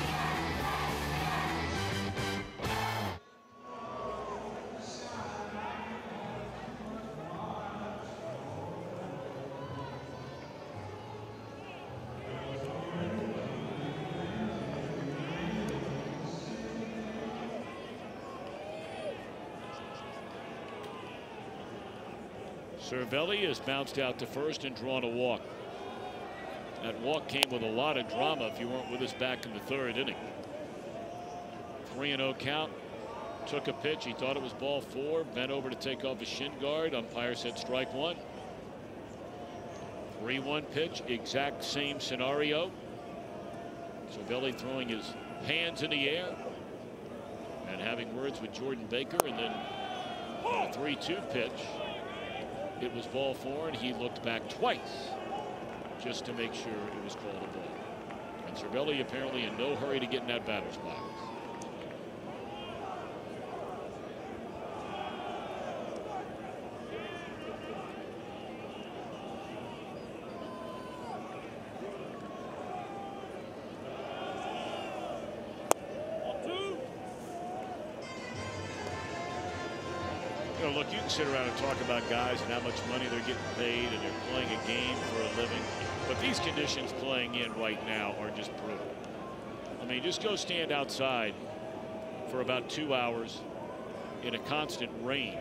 Cervelli has bounced out to first and drawn a walk. That walk came with a lot of drama if you weren't with us back in the third inning. 3-0 count. Took a pitch. He thought it was ball 4. Bent over to take off his shin guard. Umpire said strike 1. 3-1 pitch. Exact same scenario. Cervelli throwing his hands in the air and having words with Jordan Baker. And then a 3-2 pitch. It was ball 4, and he looked back twice just to make sure it was called a ball. And Cervelli apparently in no hurry to get in that batter's box. Look, you can sit around and talk about guys and how much money they're getting paid and they're playing a game for a living. But these conditions playing in right now are just brutal. I mean, just go stand outside for about 2 hours in a constant rain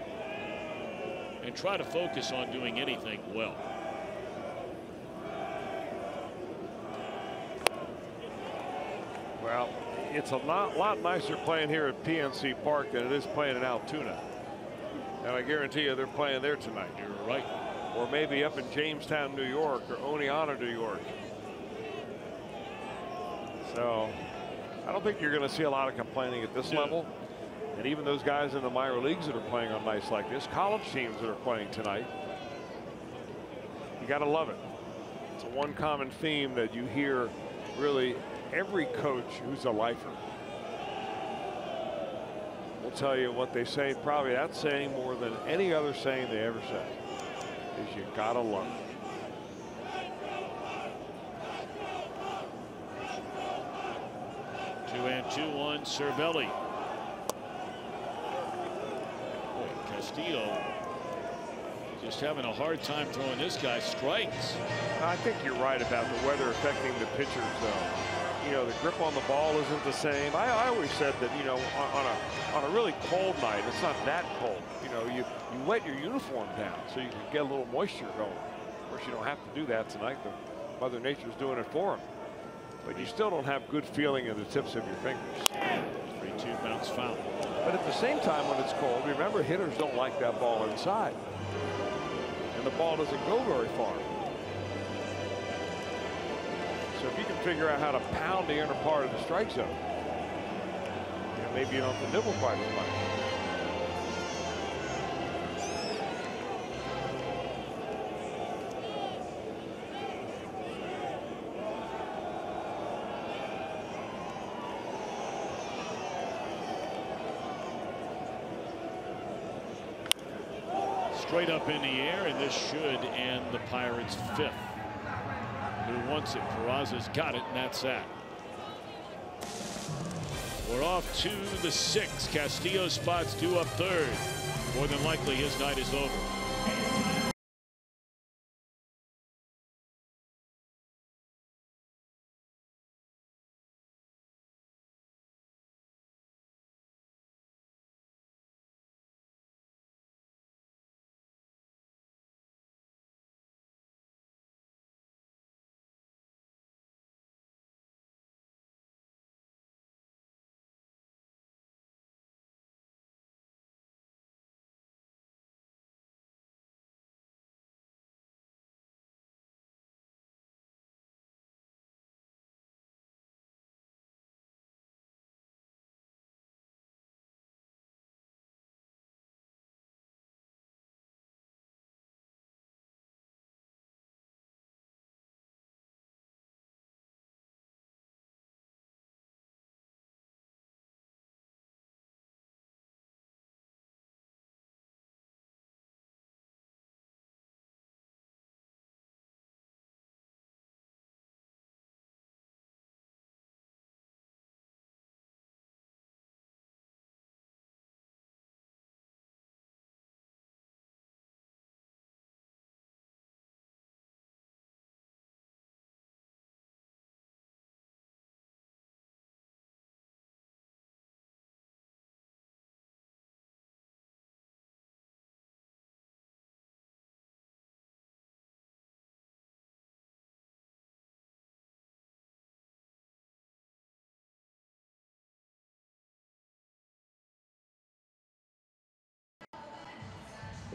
and try to focus on doing anything well. Well, it's a lot nicer playing here at PNC Park than it is playing in Altoona. And I guarantee you they're playing there tonight. You're right. Or maybe up in Jamestown, New York, or Oneonta, New York. So I don't think you're going to see a lot of complaining at this level. And even those guys in the minor leagues that are playing on nights like this, college teams that are playing tonight, you got to love it. It's a one common theme that you hear really every coach who's a lifer will tell you what they say. Probably that's saying more than any other saying they ever say is you gotta love it. 2-2 on Cervelli. Boy, Castillo just having a hard time throwing this guy strikes. I think you're right about the weather affecting the pitchers, though. You know, the grip on the ball isn't the same. I always said that, you know, on a really cold night, it's not that cold. You know, you wet your uniform down so you can get a little moisture going. Of course, you don't have to do that tonight. Mother Nature's doing it for them. But you still don't have good feeling in the tips of your fingers. 3-2 bounce foul. But at the same time, when it's cold, remember, hitters don't like that ball inside. And the ball doesn't go very far. So if you can figure out how to pound the inner part of the strike zone, you know, maybe you don't have to nibble quite as much. Straight up in the air, and this should end the Pirates' 5th. Who wants it? Peraza's got it, and that's that. We're off to the 6th. Castillo spots due up 3rd. More than likely, his night is over.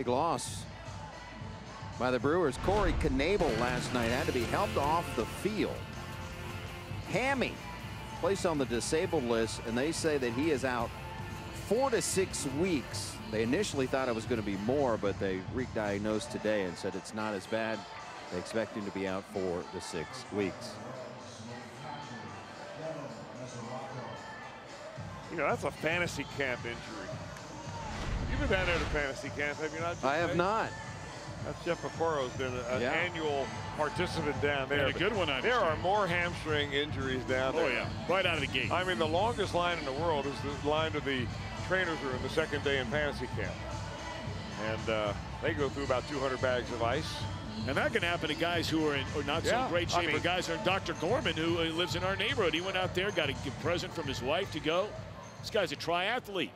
Big loss by the Brewers. Corey Knebel last night had to be helped off the field. Hammy placed on the disabled list, and they say that he is out 4 to 6 weeks. They initially thought it was going to be more, but they re-diagnosed today and said it's not as bad. They expect him to be out 4 to 6 weeks. You know, that's a fantasy camp injury. You've been down there to fantasy camp, have you not? I have not. That's Jeff Pecoro's been an annual participant down there. And a good one. There are more hamstring injuries down there. Oh yeah, right out of the gate. I mean, the longest line in the world is the line to the trainers room the second day in fantasy camp. And they go through about 200 bags of ice. And that can happen to guys who are in not so great shape, or guys who are Dr. Gorman, who lives in our neighborhood. He went out there, got a present from his wife to go. This guy's a triathlete.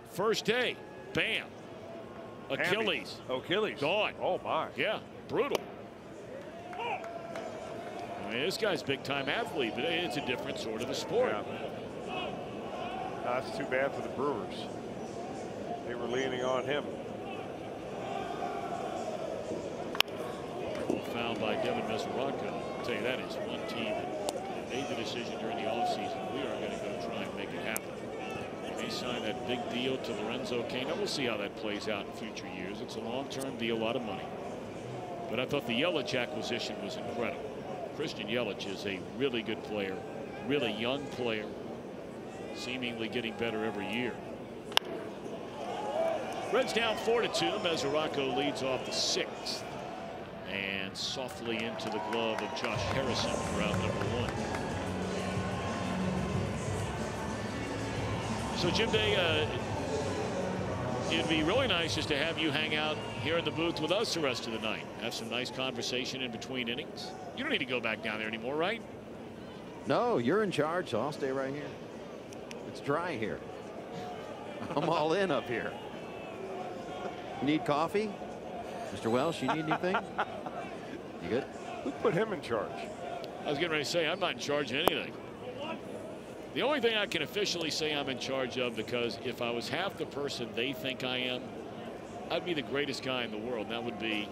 First day, bam. Achilles. Achilles. Gone. Oh, my. Yeah, brutal. I mean, this guy's a big-time athlete, but it's a different sort of a sport. Yeah. That's too bad for the Brewers. They were leaning on him. Foul by Devin Mesoraco. I'll tell you, that is one team that made the decision during the offseason. We are going to go try and make it happen. They signed that big deal to Lorenzo Cain. Now we'll see how that plays out in future years. It's a long-term deal, a lot of money. But I thought the Yelich acquisition was incredible. Christian Yelich is a really good player, really young player, seemingly getting better every year. Reds down 4-2. Mesoraco leads off the 6th. And softly into the glove of Josh Harrison for out number 1. So, Jim Day, it'd be really nice just to have you hang out here in the booth with us the rest of the night. Have some nice conversation in between innings. You don't need to go back down there anymore, right? No, you're in charge, so I'll stay right here. It's dry here. I'm all in up here. You need coffee? Mr. Welsh, you need anything? You good? Who put him in charge? I was getting ready to say, I'm not in charge of anything. The only thing I can officially say I'm in charge of, because if I was half the person they think I am, I'd be the greatest guy in the world. And that would be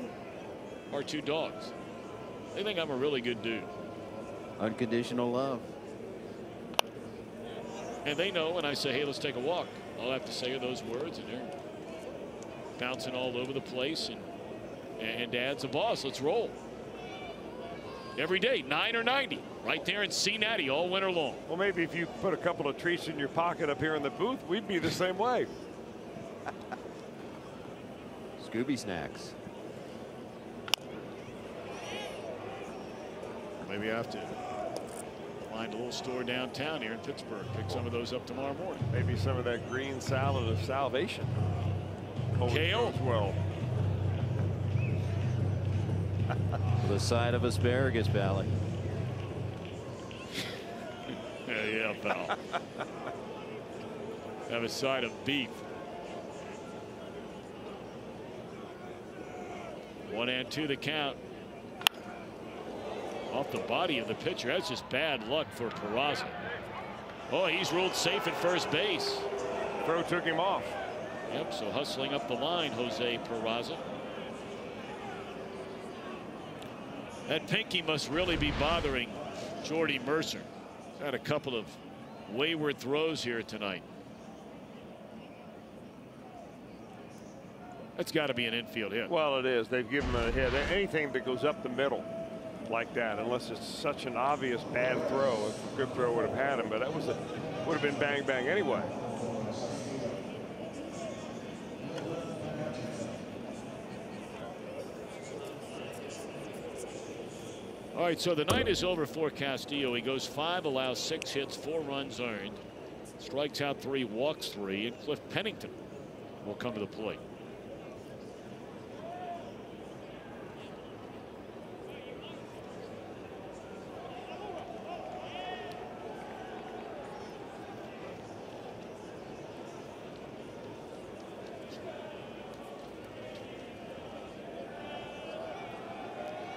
our 2 dogs. They think I'm a really good dude. Unconditional love. And they know when I say, hey, let's take a walk, all I have to say are those words, and they're bouncing all over the place. And Dad's a boss. Let's roll. Every day, 9 or 90, right there in CIN AT PIT all winter long. Well, maybe if you put a couple of treats in your pocket up here in the booth, we'd be the same way. Scooby snacks. Maybe I have to find a little store downtown here in Pittsburgh. Pick some of those up tomorrow morning. Maybe some of that green salad of salvation. Kale. Well. The side of asparagus, Bally. Yeah, pal. Have a side of beef. 1-2 the count. Off the body of the pitcher. That's just bad luck for Peraza. Oh, he's ruled safe at first base. Throw took him off. Yep, so hustling up the line, Jose Peraza. That pinky must really be bothering Jordy Mercer. He's had a couple of wayward throws here tonight. That's got to be an infield hit. Well, it is. They've given him a hit. Anything that goes up the middle like that, unless it's such an obvious bad throw. If a good throw would have had him, but that was would have been bang bang anyway. All right, so the night is over for Castillo. He goes 5, allows 6 hits, 4 runs earned, strikes out 3, walks 3, and Cliff Pennington will come to the plate.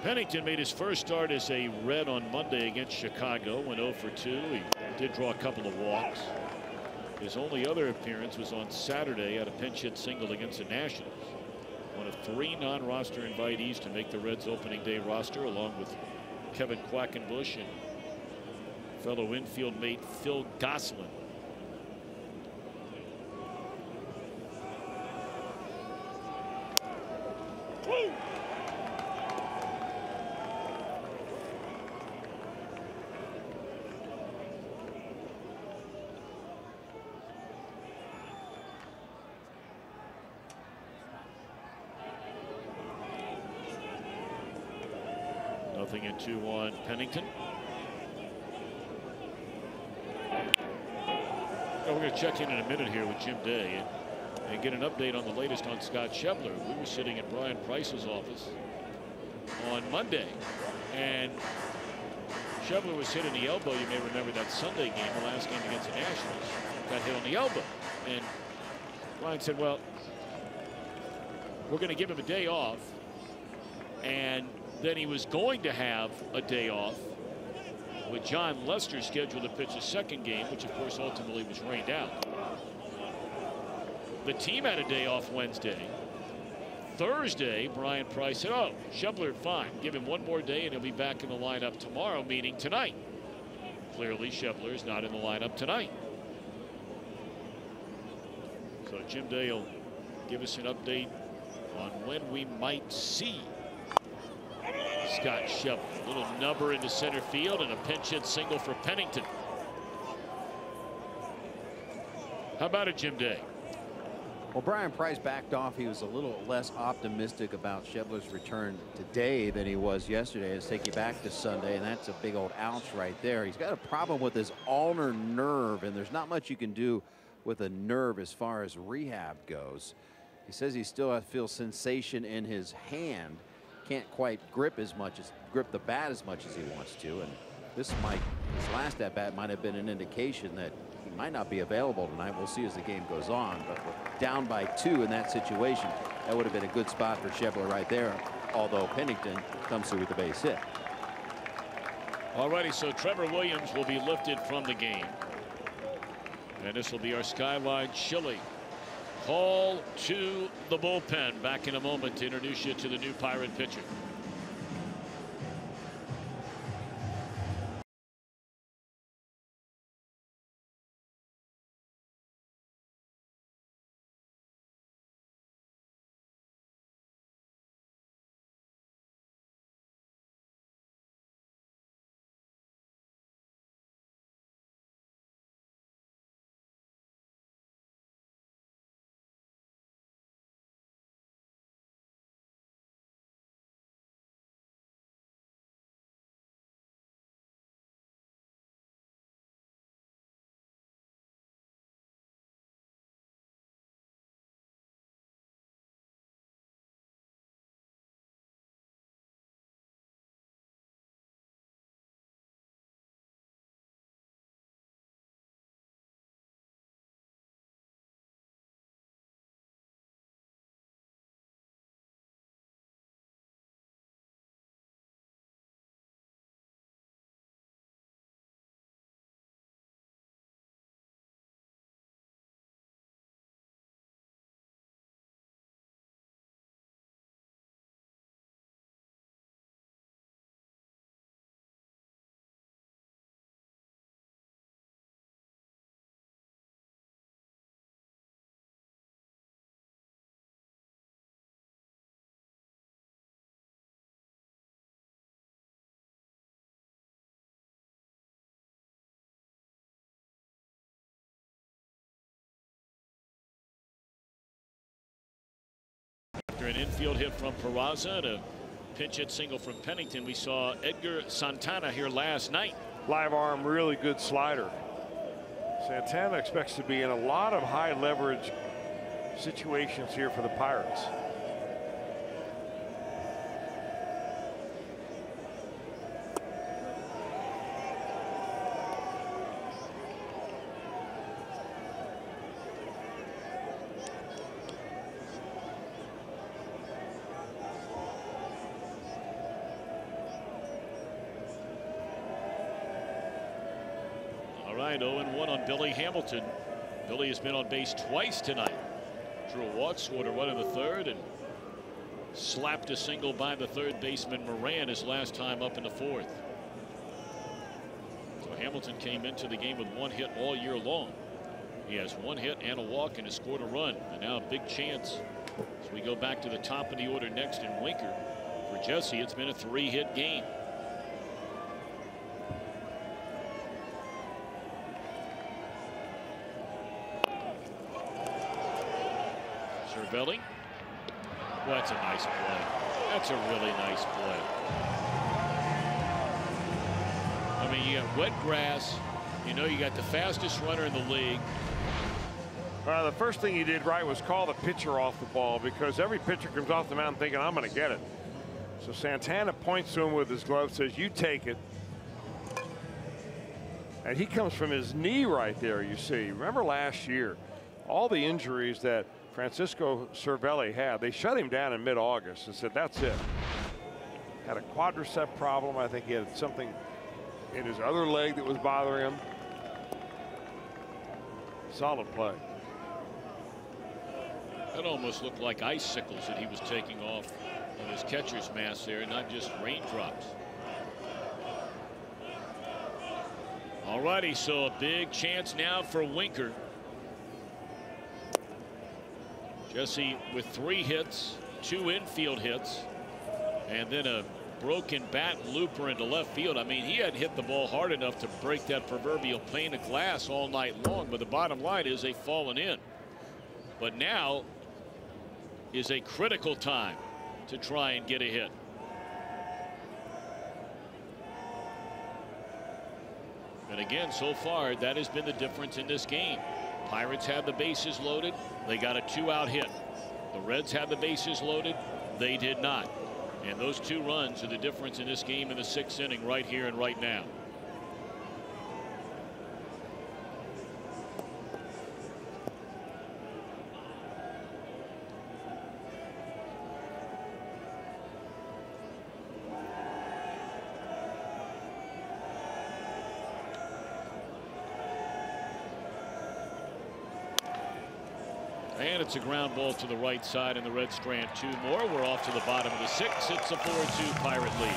Pennington made his first start as a Red on Monday against Chicago. Went 0 for 2. He did draw a couple of walks. His only other appearance was on Saturday at a pinch hit single against the Nationals. One of 3 non-roster invitees to make the Reds opening day roster, along with Kevin Quackenbush and fellow infield mate Phil Gosselin. Woo! Nothing in 2 on Pennington. We're going to check in a minute here with Jim Day and get an update on the latest on Scott Schebler. We were sitting in Brian Price's office on Monday, and Schebler was hit in the elbow. You may remember that Sunday game, the last game against the Nationals. Got hit on the elbow. And Brian said, well, we're going to give him a day off. And then he was going to have a day off with John Lester scheduled to pitch a second game, which of course ultimately was rained out. The team had a day off Wednesday. Thursday, Brian Price said, oh, Schebler, fine. Give him 1 more day and he'll be back in the lineup tomorrow, meaning tonight. Clearly, Schebler is not in the lineup tonight. So Jim Day will give us an update on when we might see Scott Schebler. A little number into center field and a pinch hit single for Pennington. How about it, Jim Day? Well, Brian Price backed off. He was a little less optimistic about Schebler's return today than he was yesterday. Let's take you back to Sunday, and that's a big old ouch right there. He's got a problem with his ulnar nerve, and there's not much you can do with a nerve as far as rehab goes. He says he still feels sensation in his hand. Can't quite grip the bat as much as he wants to, and his last at bat might have been an indication that he might not be available tonight. We'll see as the game goes on, but we're down by 2 in that situation. That would have been a good spot for Schebler right there, although Pennington comes through with the base hit. All righty, so Trevor Williams will be lifted from the game, and this will be our Skyline Chili call to the bullpen. Back in a moment to introduce you to the new Pirate pitcher. After an infield hit from Peraza and a pinch hit single from Pennington, we saw Edgar Santana here last night. Live arm, really good slider. Santana expects to be in a lot of high leverage situations here for the Pirates. All right, 0-1 on Billy Hamilton. Billy has been on base twice tonight. Drew a walk, scored a run in the third, and slapped a single by the third baseman Moran his last time up in the fourth. So Hamilton came into the game with 1 hit all year long. He has 1 hit and a walk and has scored a run. And now a big chance as we go back to the top of the order next in Winker. For Jesse, it's been a 3-hit game. Cervelli. Well, that's a nice play. That's a really nice play. I mean, you got wet grass. You know, you got the fastest runner in the league. The first thing he did right was call the pitcher off the ball, because every pitcher comes off the mound thinking, I'm going to get it. So Santana points to him with his glove, says, you take it. And he comes from his knee right there, you see. Remember last year, all the injuries that Francisco Cervelli had, they shut him down in mid-August and said, that's it. Had a quadricep problem. I think he had something in his other leg that was bothering him. Solid play. That almost looked like icicles that he was taking off of his catcher's mask there, not just raindrops. All righty, so a big chance now for Winker. Jesse with 3 hits, 2 infield hits, and then a broken bat looper into left field. I mean, he hadn't hit the ball hard enough to break that proverbial pane of glass all night long, but the bottom line is they've fallen in. But now is a critical time to try and get a hit. And again, so far, that has been the difference in this game. Pirates had the bases loaded. They got a 2-out hit. The Reds had the bases loaded. They did not. And those 2 runs are the difference in this game in the 6th inning right here and right now. And it's a ground ball to the right side, and the Reds strand 2 more. We're off to the bottom of the 6th. It's a 4-2 Pirate lead.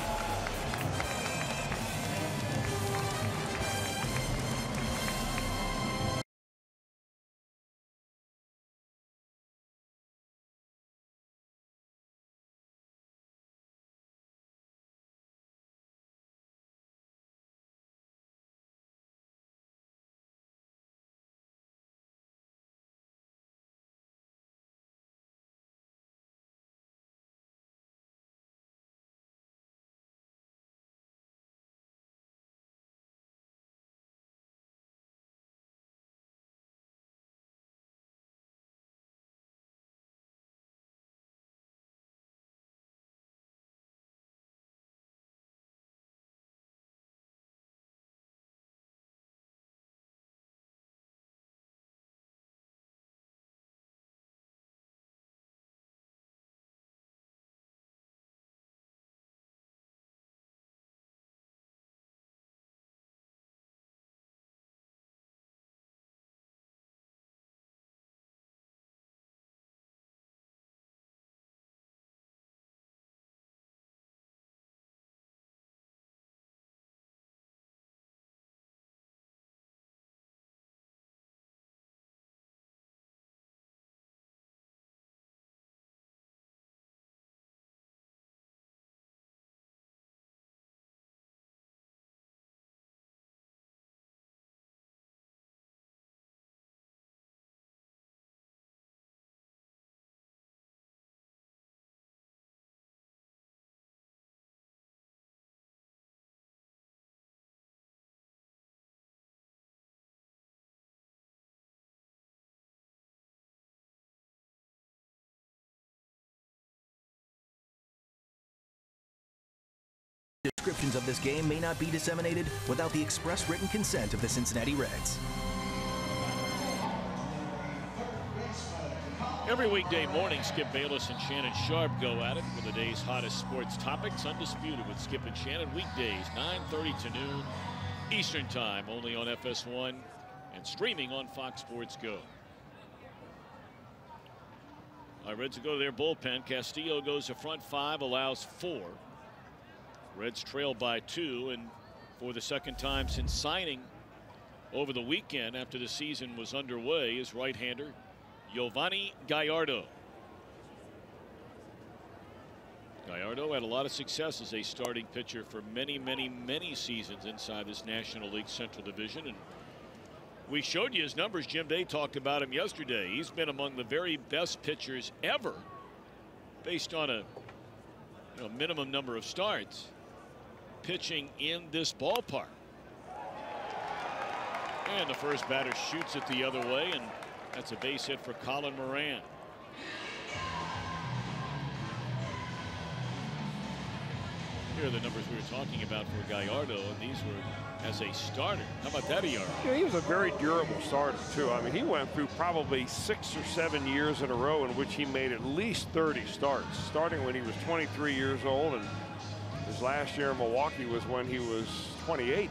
Descriptions of this game may not be disseminated without the express written consent of the Cincinnati Reds. Every weekday morning, Skip Bayless and Shannon Sharp go at it for the day's hottest sports topics. Undisputed with Skip and Shannon, weekdays 9:30 to noon Eastern Time, only on FS1 and streaming on Fox Sports Go. All right, Reds will go to their bullpen. Castillo goes to front 5, allows 4. Reds trail by 2, and for the second time since signing over the weekend after the season was underway is right-hander Giovanni Gallardo. Gallardo had a lot of success as a starting pitcher for many seasons inside this National League Central Division, and we showed you his numbers. Jim Day talked about him yesterday. He's been among the very best pitchers ever based on a minimum number of starts pitching in this ballpark. And the first batter shoots it the other way, and that's a base hit for Colin Moran. Here are the numbers we were talking about for Gallardo, and these were as a starter. How about that ERA? Yeah, he was a very durable starter, too. I mean, he went through probably 6 or 7 years in a row in which he made at least 30 starts, starting when he was 23 years old, and his last year in Milwaukee was when he was 28.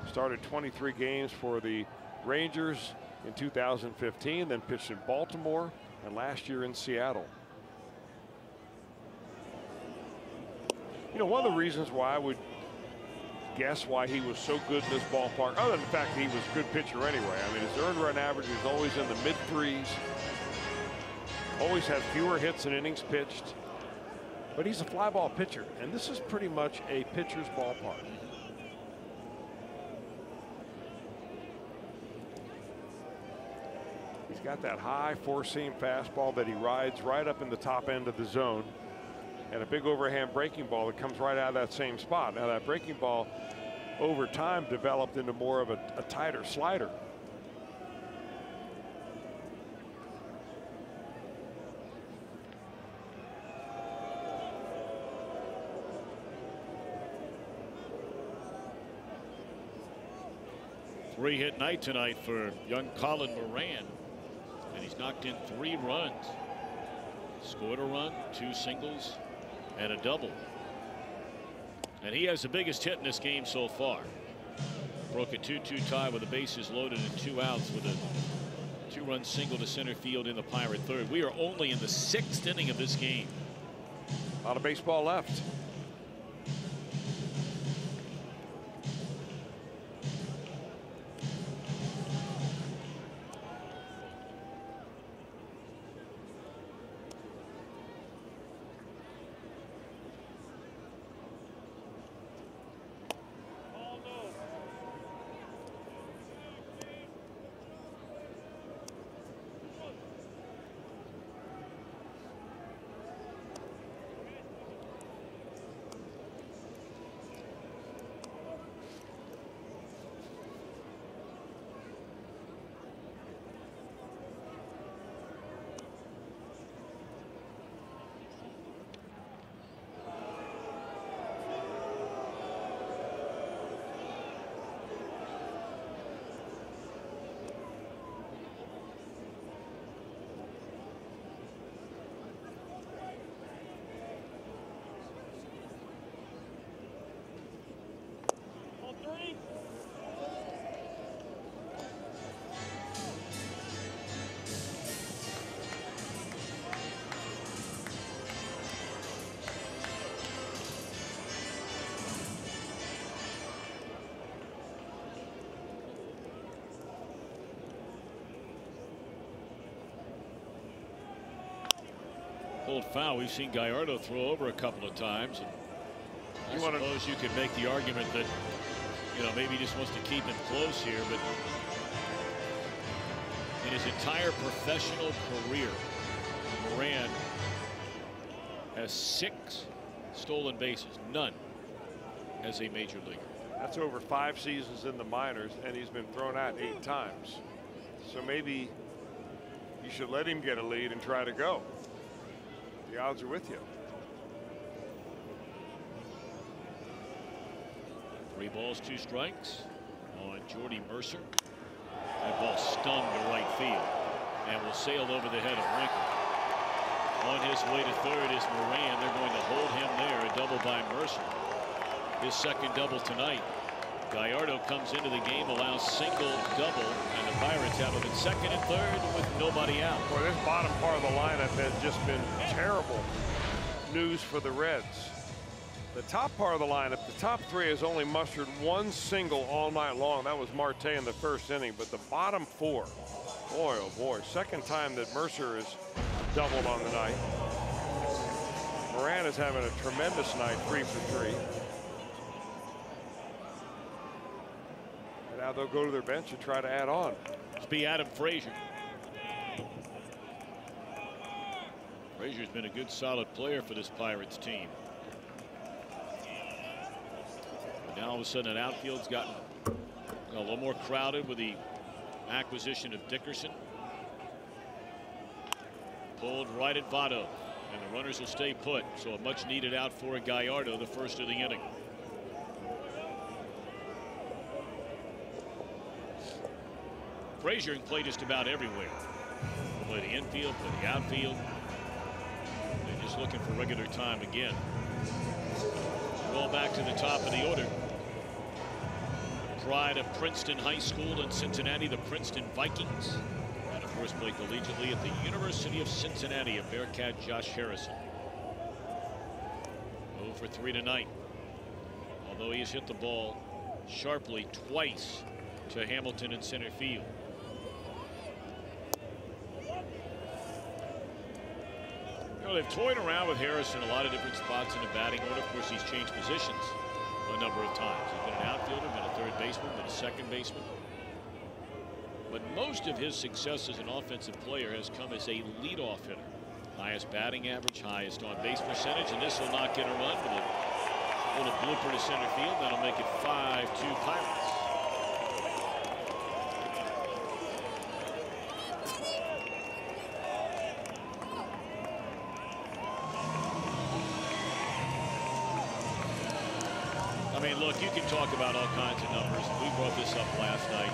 Started 23 games for the Rangers in 2015, then pitched in Baltimore, and last year in Seattle. You know, one of the reasons why I would guess why he was so good in this ballpark, other than the fact that he was a good pitcher anyway. I mean, his earned run average was always in the mid-3s. Always had fewer hits and innings pitched. But he's a fly ball pitcher, and this is pretty much a pitcher's ballpark. He's got that high four-seam fastball that he rides right up in the top end of the zone, and a big overhand breaking ball that comes right out of that same spot. Now, that breaking ball over time developed into more of a tighter slider. Three-hit night tonight for young Colin Moran, and he's knocked in 3 runs. Scored a run, 2 singles, and a double. And he has the biggest hit in this game so far. Broke a 2-2 tie with the bases loaded and 2 outs with a 2-run single to center field in the Pirate third. We are only in the 6th inning of this game. A lot of baseball left. Pulled foul. We've seen Gallardo throw over a couple of times. I suppose you could make the argument that, maybe he just wants to keep it close here, but in his entire professional career, Moran has 6 stolen bases, none as a major leaguer. That's over 5 seasons in the minors, and he's been thrown out 8 times. So maybe you should let him get a lead and try to go. The odds are with you. 3 balls, 2 strikes on Jordy Mercer. That ball stung to right field and will sail over the head of Rinker. On his way to third is Moran. They're going to hold him there. A double by Mercer. His second double tonight. Gallardo comes into the game, allows single, double, and the Pirates have him at second and third with nobody out. Boy, this bottom part of the lineup has just been terrible news for the Reds. The top part of the lineup, the top three, has only mustered one single all night long. That was Marte in the first inning. But the bottom four, boy, oh boy, second time that Mercer has doubled on the night. Moran is having a tremendous night, 3 for 3. And now they'll go to their bench and try to add on. It's be Adam Frazier. Frazier's been a good, solid player for this Pirates team. But now all of a sudden, an outfield's gotten a little more crowded with the acquisition of Dickerson. Pulled right at Votto, and the runners will stay put. So a much needed out for a Gallardo, the first of the inning. Frazier can play just about everywhere. Play the infield, play the outfield. They're just looking for regular time again. Roll back to the top of the order. Pride of Princeton High School in Cincinnati, the Princeton Vikings. And of course, played collegiately at the University of Cincinnati, a Bearcat Josh Harrison. 0 for 3 tonight. Although he has hit the ball sharply twice to Hamilton in center field. They've toyed around with Harrison a lot of different spots in the batting order. Of course, he's changed positions a number of times. He's been an outfielder, been a third baseman, been a second baseman. But most of his success as an offensive player has come as a leadoff hitter. Highest batting average, highest on base percentage, and this will not get a run with a little blooper to center field. That'll make it 5-2 Pirates. I mean, look, you can talk about all kinds of numbers. We brought this up last night.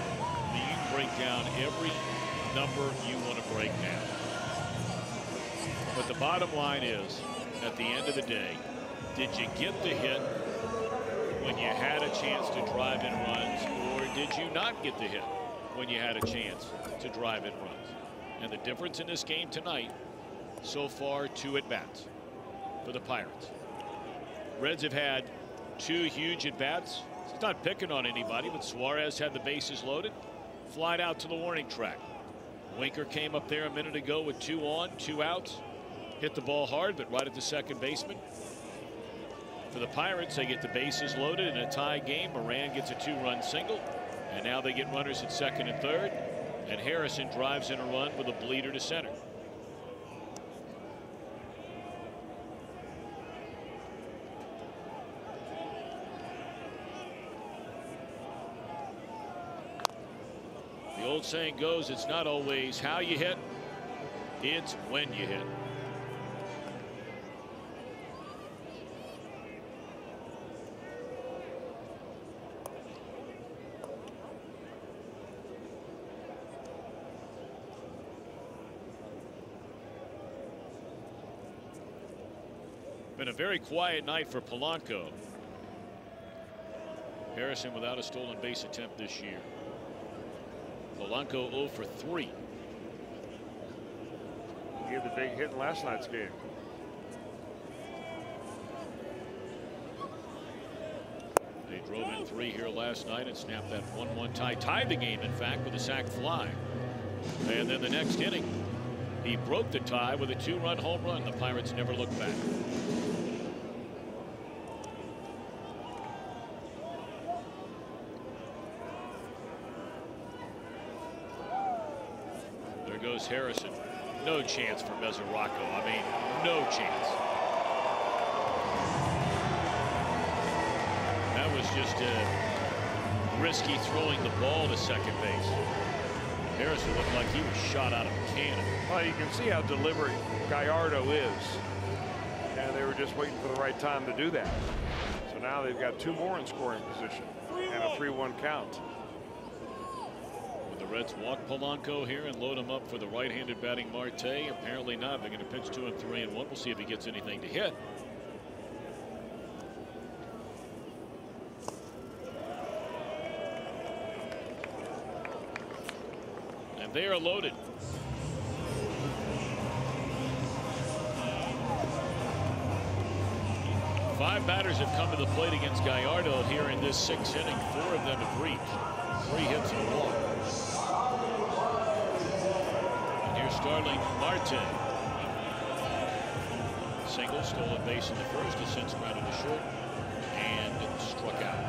You can break down every number you want to break down. But the bottom line is, at the end of the day, did you get the hit when you had a chance to drive in runs, or did you not get the hit when you had a chance to drive in runs? And the difference in this game tonight, so far, 2 at-bats for the Pirates. Reds have had 2 huge at-bats. He's not picking on anybody, but Suarez had the bases loaded, flied out to the warning track. Winker came up there a minute ago with 2 on, 2 outs. Hit the ball hard, but right at the second baseman. For the Pirates, they get the bases loaded in a tie game. Moran gets a 2-run single, and now they get runners at second and third, and Harrison drives in a run with a bleeder to center. The old saying goes, it's not always how you hit, it's when you hit. Been a very quiet night for Polanco. Harrison without a stolen base attempt this year. Polanco 0 for 3. He gave the big hit in last night's game. They drove in 3 here last night and snapped that 1-1 tie. Tied the game, in fact, with a sac fly. And then the next inning, he broke the tie with a 2-run home run. The Pirates never looked back. There goes Harrison. No chance for Mesoraco. I mean, no chance. That was just risky throwing the ball to second base. Harrison looked like he was shot out of a cannon. Well, you can see how deliberate Gallardo is. And they were just waiting for the right time to do that. So now they've got 2 more in scoring position and a 3-1 count. Will the Reds walk Polanco here and load him up for the right-handed batting Marte? Apparently not. They're going to pitch to him 3-1. We'll see if he gets anything to hit. They are loaded. Five batters have come to the plate against Gallardo here in this 6th inning. 4 of them have reached. 3 hits and a walk. And here's Starling Marte. Single, stolen base in the first, has since grounded to short and struck out.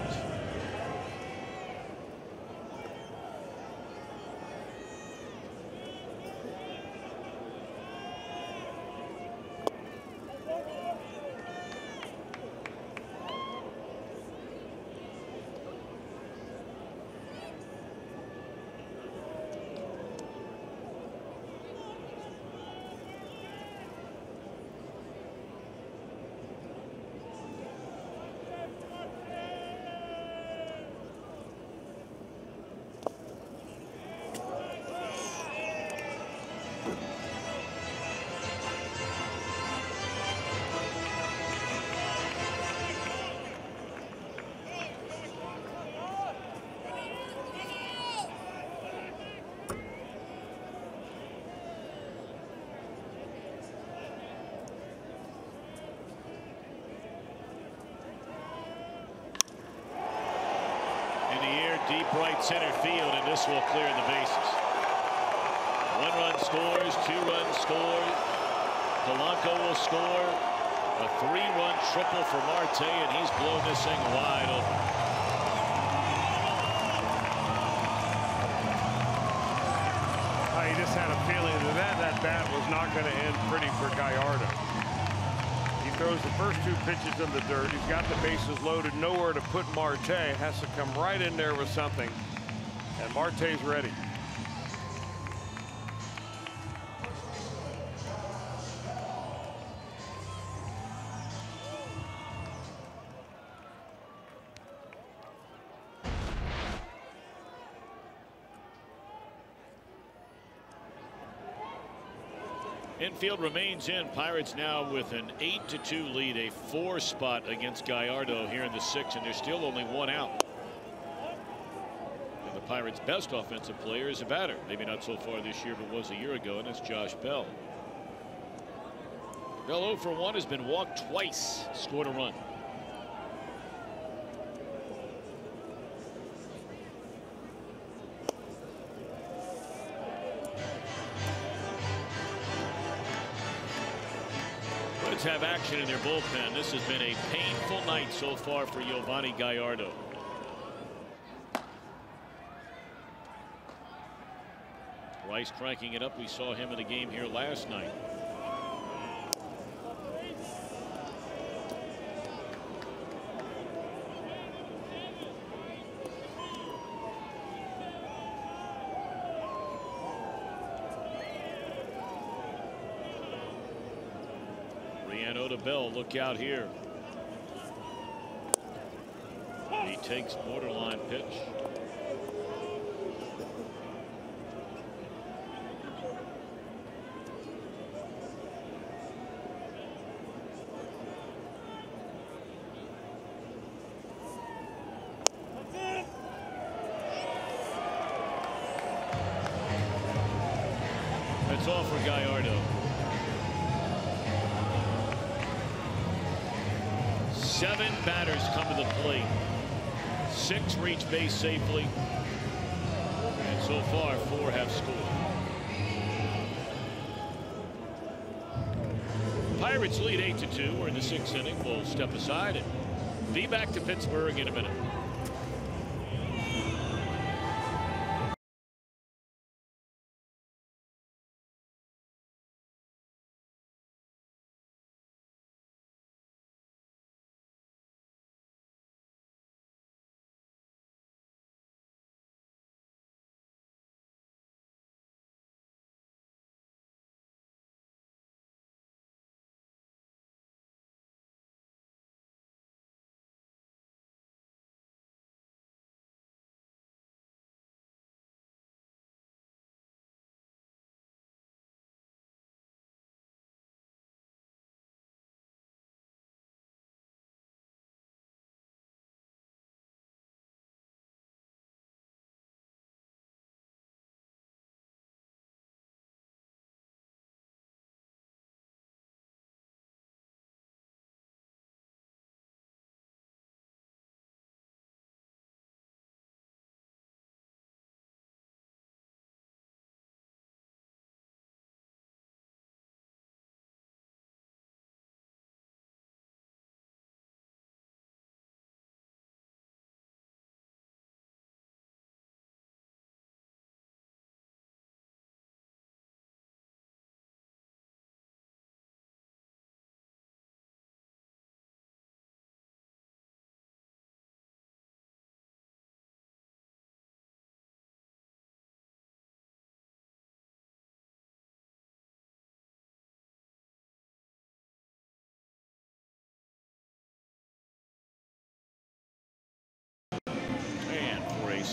Deep right center field, and this will clear the bases. 1 run scores, 2 runs scored. Polanco will score. A 3-run triple for Marte, and he's blown this thing wide open. You just had a feeling that bat was not going to end pretty for Gallardo. He throws the first 2 pitches in the dirt. He's got the bases loaded, nowhere to put Marte. Has to come right in there with something, and Marte's ready. Infield remains in. Pirates now with an 8-2 lead, a 4 spot against Gallardo here in the 6th, and there's still only 1 out. And the Pirates' best offensive player is a batter. Maybe not so far this year, but was a year ago, and that's Josh Bell. Bell 0 for 1, has been walked twice, scored a run. Have action in their bullpen. This has been a painful night so far for Giovanni Gallardo. Rice cranking it up. We saw him in the game here last night. To Bell, look out here. He takes borderline pitch. That's all for Gallardo. 7 batters come to the plate. 6 reach base safely. And so far, 4 have scored. Pirates lead 8-2. We're in the 6th inning. We'll step aside and be back to Pittsburgh in a minute.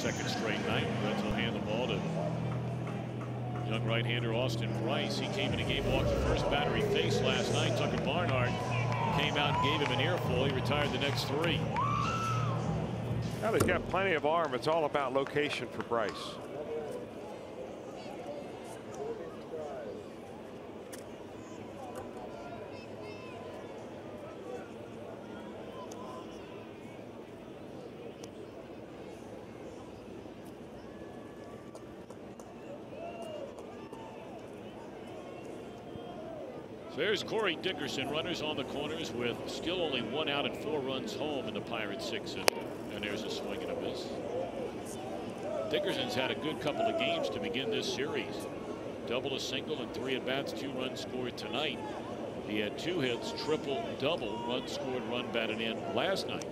second straight night. Reds will hand the ball to young right-hander Austin Price. He came in a game, walked the first batter he faced last night. Tucker Barnhart came out and gave him an earful. He retired the next 3. Now he's got plenty of arm. It's all about location for Bryce. So there's Corey Dickerson, runners on the corners with still only 1 out and 4 runs home in the Pirates' 6th inning. And there's a swing and a miss. Dickerson's had a good couple of games to begin this series. Double, a single, and 3 at-bats, 2 runs scored tonight. He had 2 hits, triple, double, run scored, run batted in last night.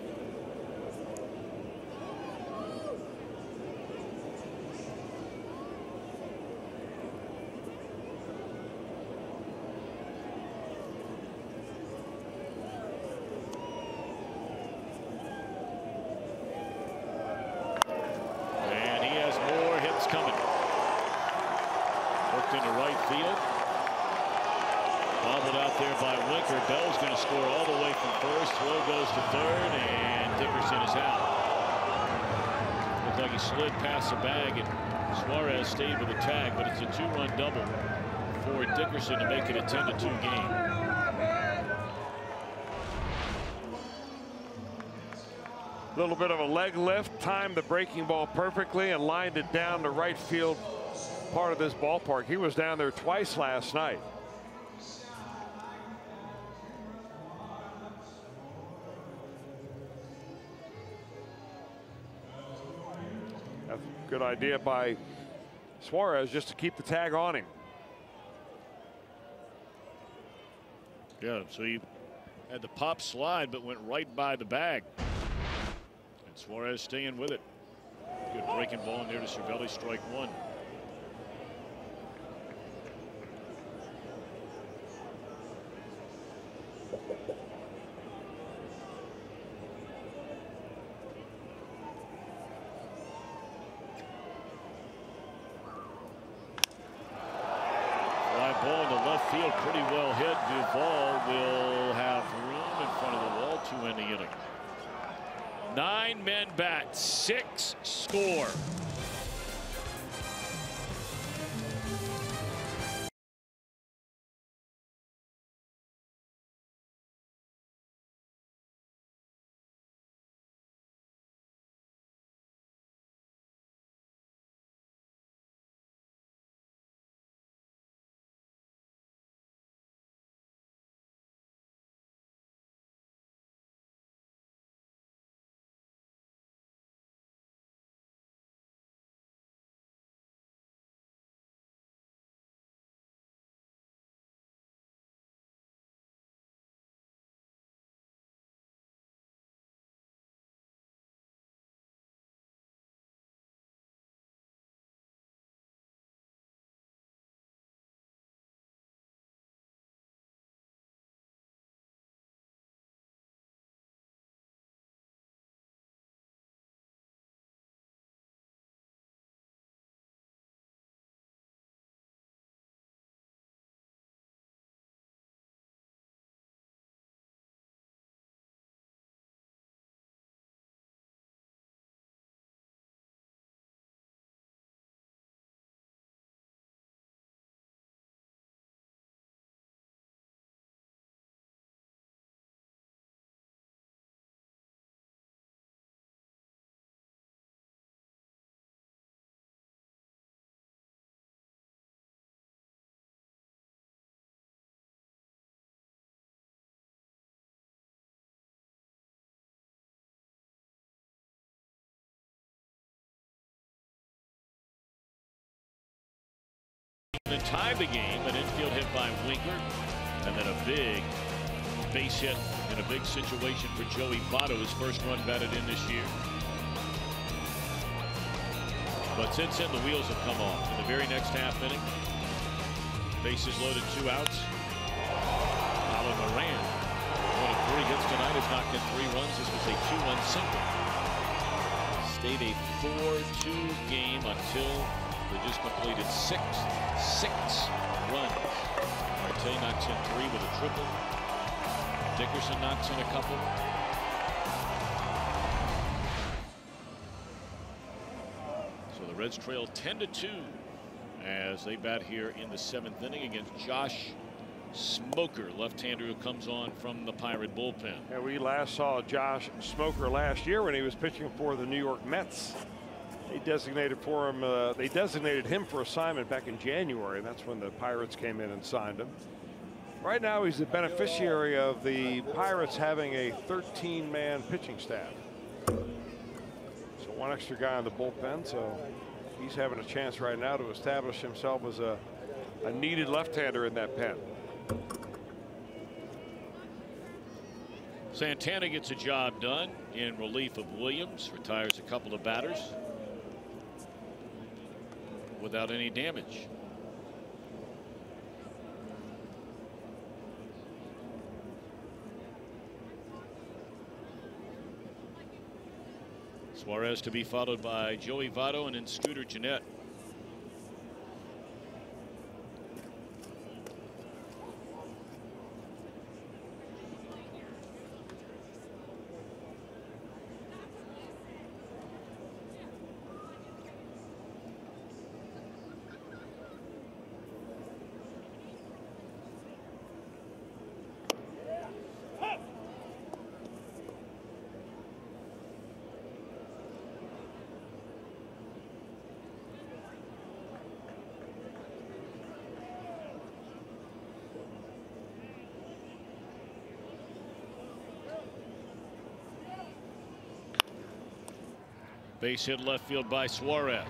Into right field. Bobbled out there by Winker. Bell's going to score all the way from first. Throw goes to third, and Dickerson is out. Looked like he slid past the bag, and Suarez stayed with the tag, but it's a 2-run double for Dickerson to make it a 10-2 game. A little bit of a leg lift, timed the breaking ball perfectly, and lined it down the right field part of this ballpark. He was down there twice last night. That's a good idea by Suarez just to keep the tag on him. Yeah, so he had the pop slide but went right by the bag. And Suarez staying with it. Good breaking ball in there to Cervelli, strike 1. Ball in the left field, pretty well hit. Duvall will have room in front of the wall to end the inning. 9 men bat, 6 score. Then tied the game, an infield hit by Winker, and then a big base hit in a big situation for Joey Votto, his first run batted in this year. But since then, the wheels have come off. In the very next half inning, bases loaded, 2 outs. Alan Moran, 1 of 3 hits tonight, has knocked in 3 runs. This was a 2-run single. State a 4-2 game until they just completed six runs. Marte knocks in 3 with a triple. Dickerson knocks in a couple. So the Reds trail 10-2 as they bat here in the 7th inning against Josh Smoker, left-hander who comes on from the Pirate bullpen. And we last saw Josh Smoker last year when he was pitching for the New York Mets. They designated him for assignment back in January, and that's when the Pirates came in and signed him. Right now he's the beneficiary of the Pirates having a 13-man pitching staff. So 1 extra guy on the bullpen, so he's having a chance right now to establish himself as a needed left-hander in that pen. Santana gets a job done in relief of Williams, retires a couple of batters without any damage. Suarez to be followed by Joey Votto and then Scooter Gennett. Base hit left field by Suarez.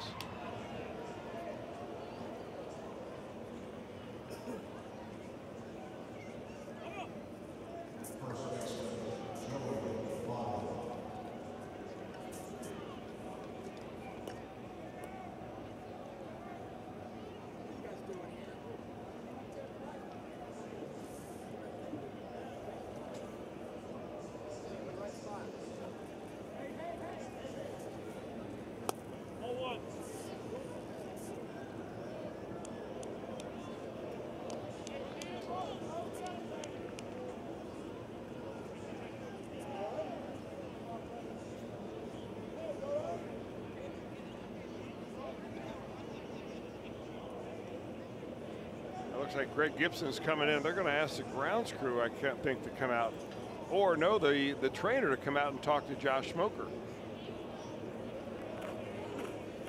Looks like Greg Gibson's coming in. They're going to ask the grounds crew, I can't think, to come out, or no, the trainer to come out and talk to Josh Smoker.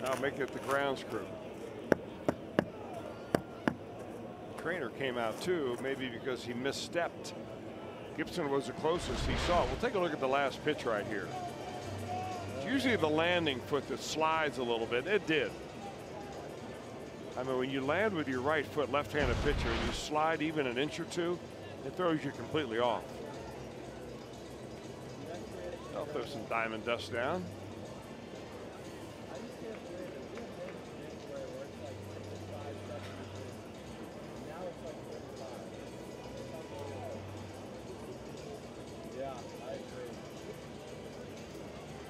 I'll make it the grounds crew. The trainer came out too, maybe because he misstepped. Gibson was the closest he saw. We'll take a look at the last pitch right here. It's usually the landing foot that slides a little bit. It did. I mean, when you land with your right foot, left-handed pitcher, and you slide even an inch or two, it throws you completely off. I'll throw some diamond dust down.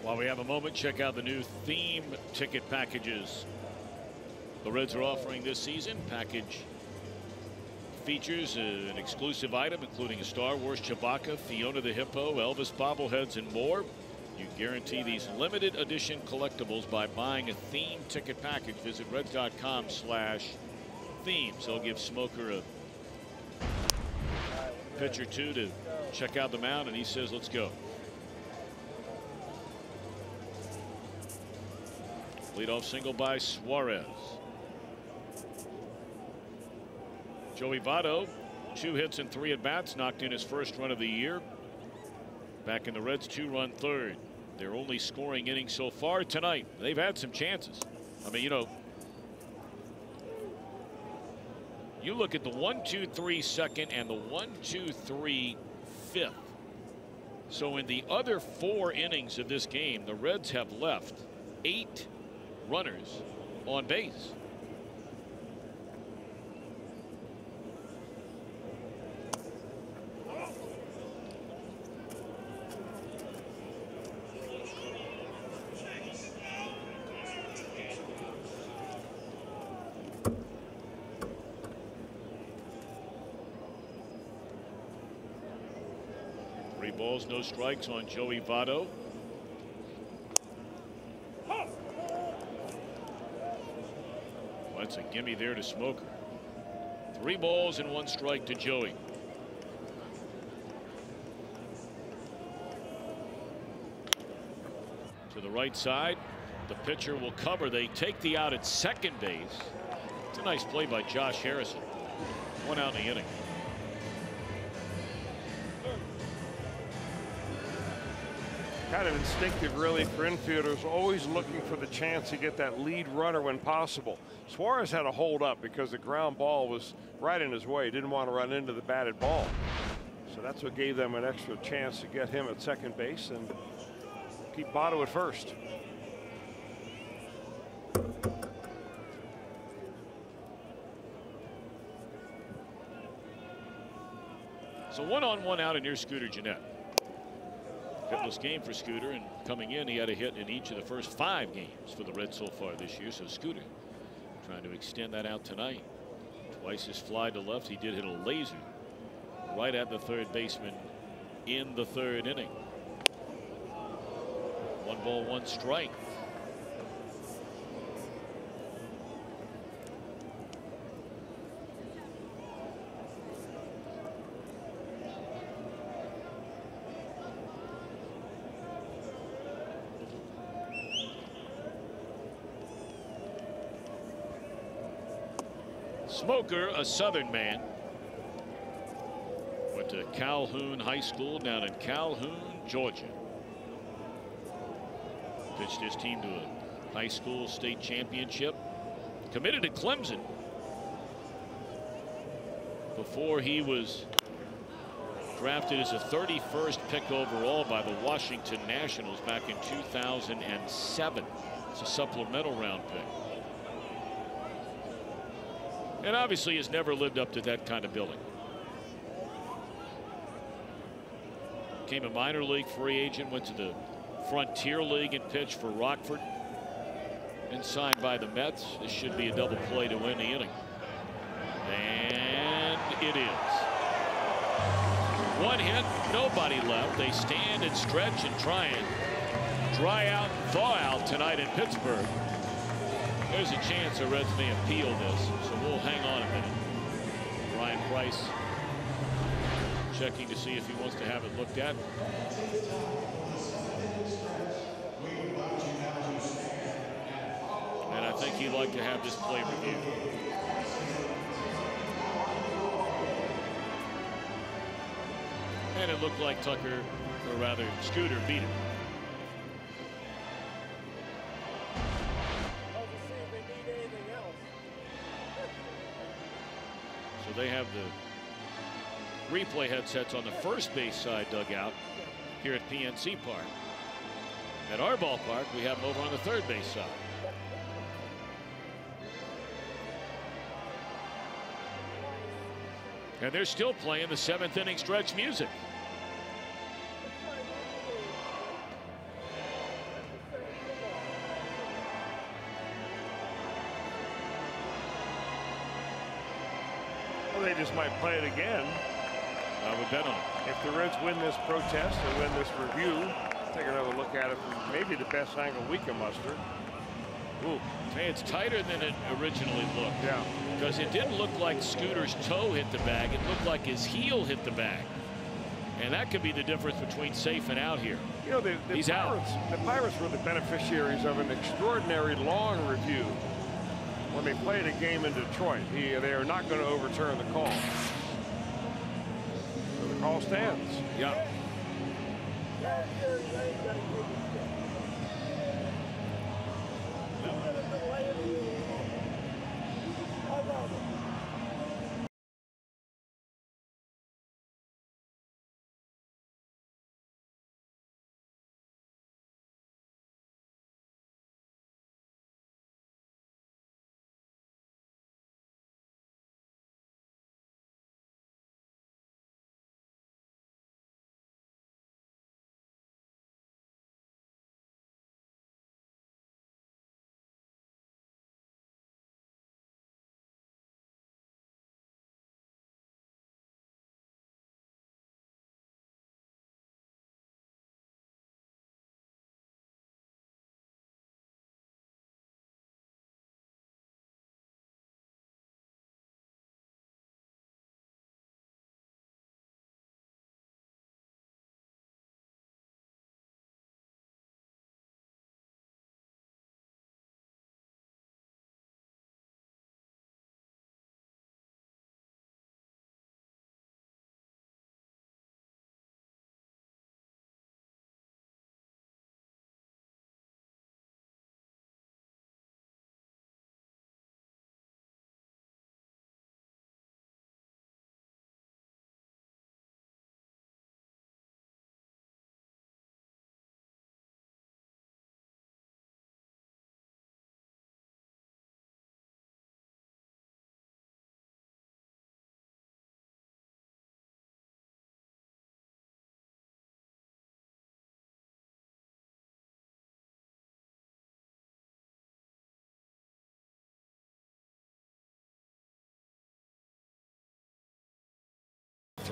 While we have a moment, check out the new theme ticket packages the Reds are offering this season. Package features an exclusive item including a Star Wars Chewbacca, Fiona the Hippo, Elvis bobbleheads, and more. You guarantee these limited edition collectibles by buying a theme ticket package. Visit Reds.com/themes. They'll give Smoker a pitch or two to check out the mound, and he says, let's go. Leadoff single by Suarez. Joey Votto, 2 hits and 3 at-bats, knocked in his first run of the year. Back in the Reds' 2-run third. Their only scoring inning so far tonight. They've had some chances. I mean, you know, you look at the 1-2-3 second and the 1-2-3 fifth. So in the other 4 innings of this game, the Reds have left 8 runners on base. balls, no strikes on Joey Votto. That's a gimme there to Smoker. 3 balls and 1 strike to Joey. To the right side, the pitcher will cover. They take the out at second base. It's a nice play by Josh Harrison. 1 out in the inning. Kind of instinctive, really, for infielders, always looking for the chance to get that lead runner when possible. Suarez had a hold up because the ground ball was right in his way. Didn't want to run into the batted ball. So that's what gave them an extra chance to get him at second base and keep Votto at first. So 1 on 1 out, and here's Scooter Gennett. Hitless game for Scooter, and coming in, he had a hit in each of the first 5 games for the Reds so far this year. So Scooter trying to extend that out tonight. Twice his fly to left. He did hit a laser right at the third baseman in the 3rd inning. 1 ball, 1 strike. Smoker, a Southern man, went to Calhoun High School down in Calhoun, Georgia. Pitched his team to a high school state championship. Committed to Clemson before he was drafted as a 31st pick overall by the Washington Nationals back in 2007. It's a supplemental round pick. And obviously has never lived up to that kind of billing. Became a minor league free agent, went to the Frontier League and pitched for Rockford. And signed by the Mets. This should be a double play to win the inning. And it is. 1 hit, nobody left. They stand and stretch and try and dry out and thaw out tonight in Pittsburgh. There's a chance the Reds may appeal this, so we'll hang on a minute. Ryan Price checking to see if he wants to have it looked at. And I think he'd like to have this play reviewed. And it looked like Tucker, or rather Scooter, beat him. So they have the replay headsets on the first base side dugout here at PNC Park. At our ballpark, we have them over on the third base side. And they're still playing the 7th inning stretch music. Well, they just might play it again. I would bet on it. If the Reds win this protest and win this review, take another look at it from maybe the best angle we can muster. Ooh, hey, it's tighter than it originally looked. Yeah. Because it didn't look like Scooter's toe hit the bag. It looked like his heel hit the bag. And that could be the difference between safe and out here. You know, the He's out. Pirates were the beneficiaries of an extraordinary long review when they played a game in Detroit. They are not going to overturn the call. So the call stands. Yeah.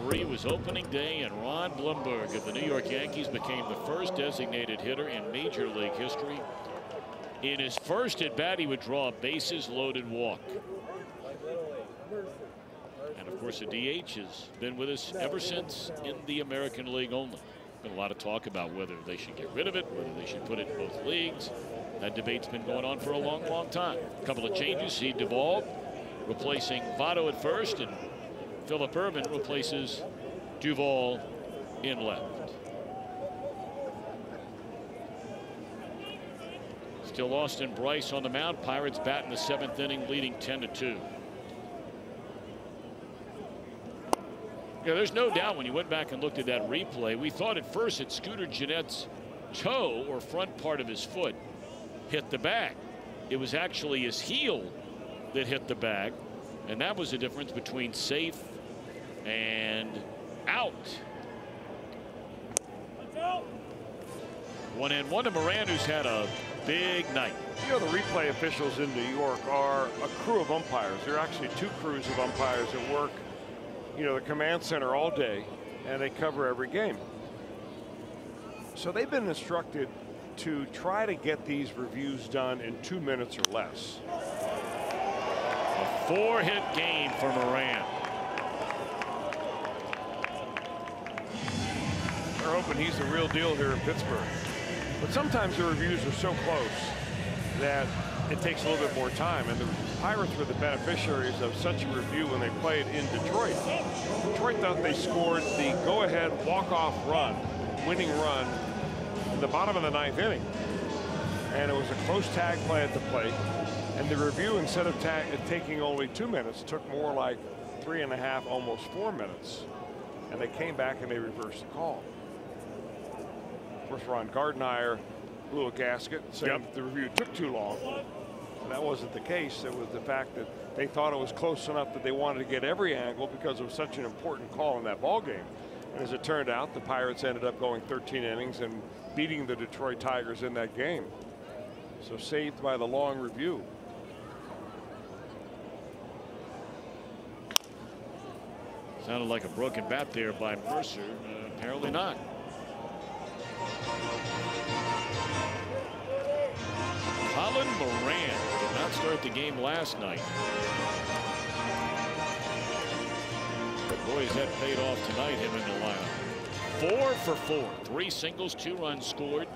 1993 was opening day, and Ron Blumberg of the New York Yankees became the first designated hitter in Major League history. In his first at bat, he would draw a bases loaded walk. And of course, the DH has been with us ever since in the American League only. Been a lot of talk about whether they should get rid of it, whether they should put it in both leagues. That debate's been going on for a long, long time. A couple of changes. Steve Duvall replacing Votto at first, and Philip Ervin replaces Duvall in left. Still Austin Bryce on the mound. Pirates bat in the 7th inning, leading 10-2. Yeah, there's no doubt when you went back and looked at that replay, we thought at first that Scooter Gennett's toe or front part of his foot hit the bag. It was actually his heel that hit the bag, and that was the difference between safe and out. 1-1 to Moran, who's had a big night. You know, the replay officials in New York are a crew of umpires. There are actually 2 crews of umpires that work, you know, the command center all day, and they cover every game. So they've been instructed to try to get these reviews done in 2 minutes or less. A 4-hit game for Moran. They're hoping he's the real deal here in Pittsburgh. But sometimes the reviews are so close that it takes a little bit more time, and the Pirates were the beneficiaries of such a review when they played in Detroit. Detroit thought they scored the go-ahead walk-off run, winning run, in the bottom of the 9th inning. And it was a close tag play at the plate, and the review, instead of taking only 2 minutes, took more like 3.5, almost 4 minutes. And they came back and they reversed the call. Of course, Ron Gardenhire blew a gasket saying the review took too long. And that wasn't the case. It was the fact that they thought it was close enough that they wanted to get every angle because it was such an important call in that ball game. And as it turned out, the Pirates ended up going 13 innings and beating the Detroit Tigers in that game. So saved by the long review. Sounded like a broken bat there by Mercer. Apparently not. Colin Moran did not start the game last night. But boy, has that paid off tonight, him in the lineup. 4 for 4. 3 singles, 2 runs scored.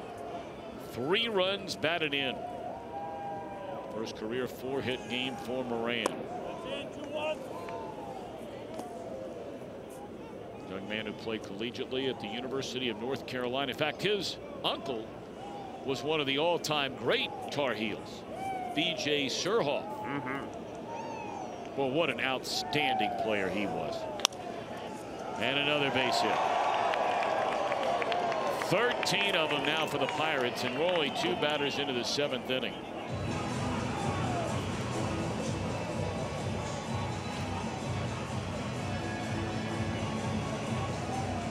3 runs batted in. First career 4-hit game for Moran. Young man who played collegiately at the University of North Carolina. In fact, his uncle was one of the all-time great Tar Heels, B.J. Surhoff. Well, what an outstanding player he was. And another base hit. 13 of them now for the Pirates, and we're only 2 batters into the 7th inning.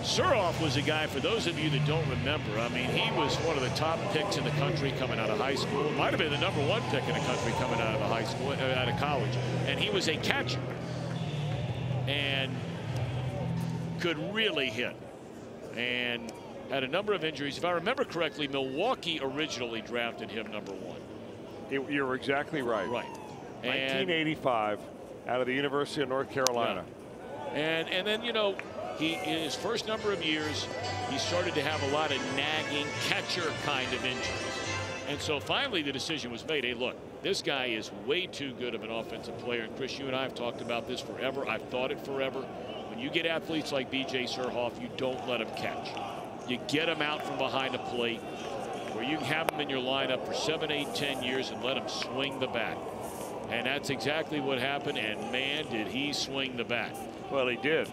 Surhoff was a guy, for those of you that don't remember, I mean, he was one of the top picks in the country coming out of high school. Might have been the #1 pick in the country coming out of the high school, out of college. And he was a catcher and could really hit, and had a number of injuries. If I remember correctly, Milwaukee originally drafted him #1. You're exactly right. Right. 1985 out of the University of North Carolina. Yeah. And then, you know, in his first number of years, he started to have a lot of nagging catcher kind of injuries. And so finally the decision was made, hey, look, this guy is way too good of an offensive player. And Chris, you and I have talked about this forever. I've thought it forever. When you get athletes like B.J. Surhoff, you don't let them catch. You get them out from behind the plate, where you can have them in your lineup for 7, 8, 10 years and let them swing the bat. And that's exactly what happened. And man, did he swing the bat. Well, he did.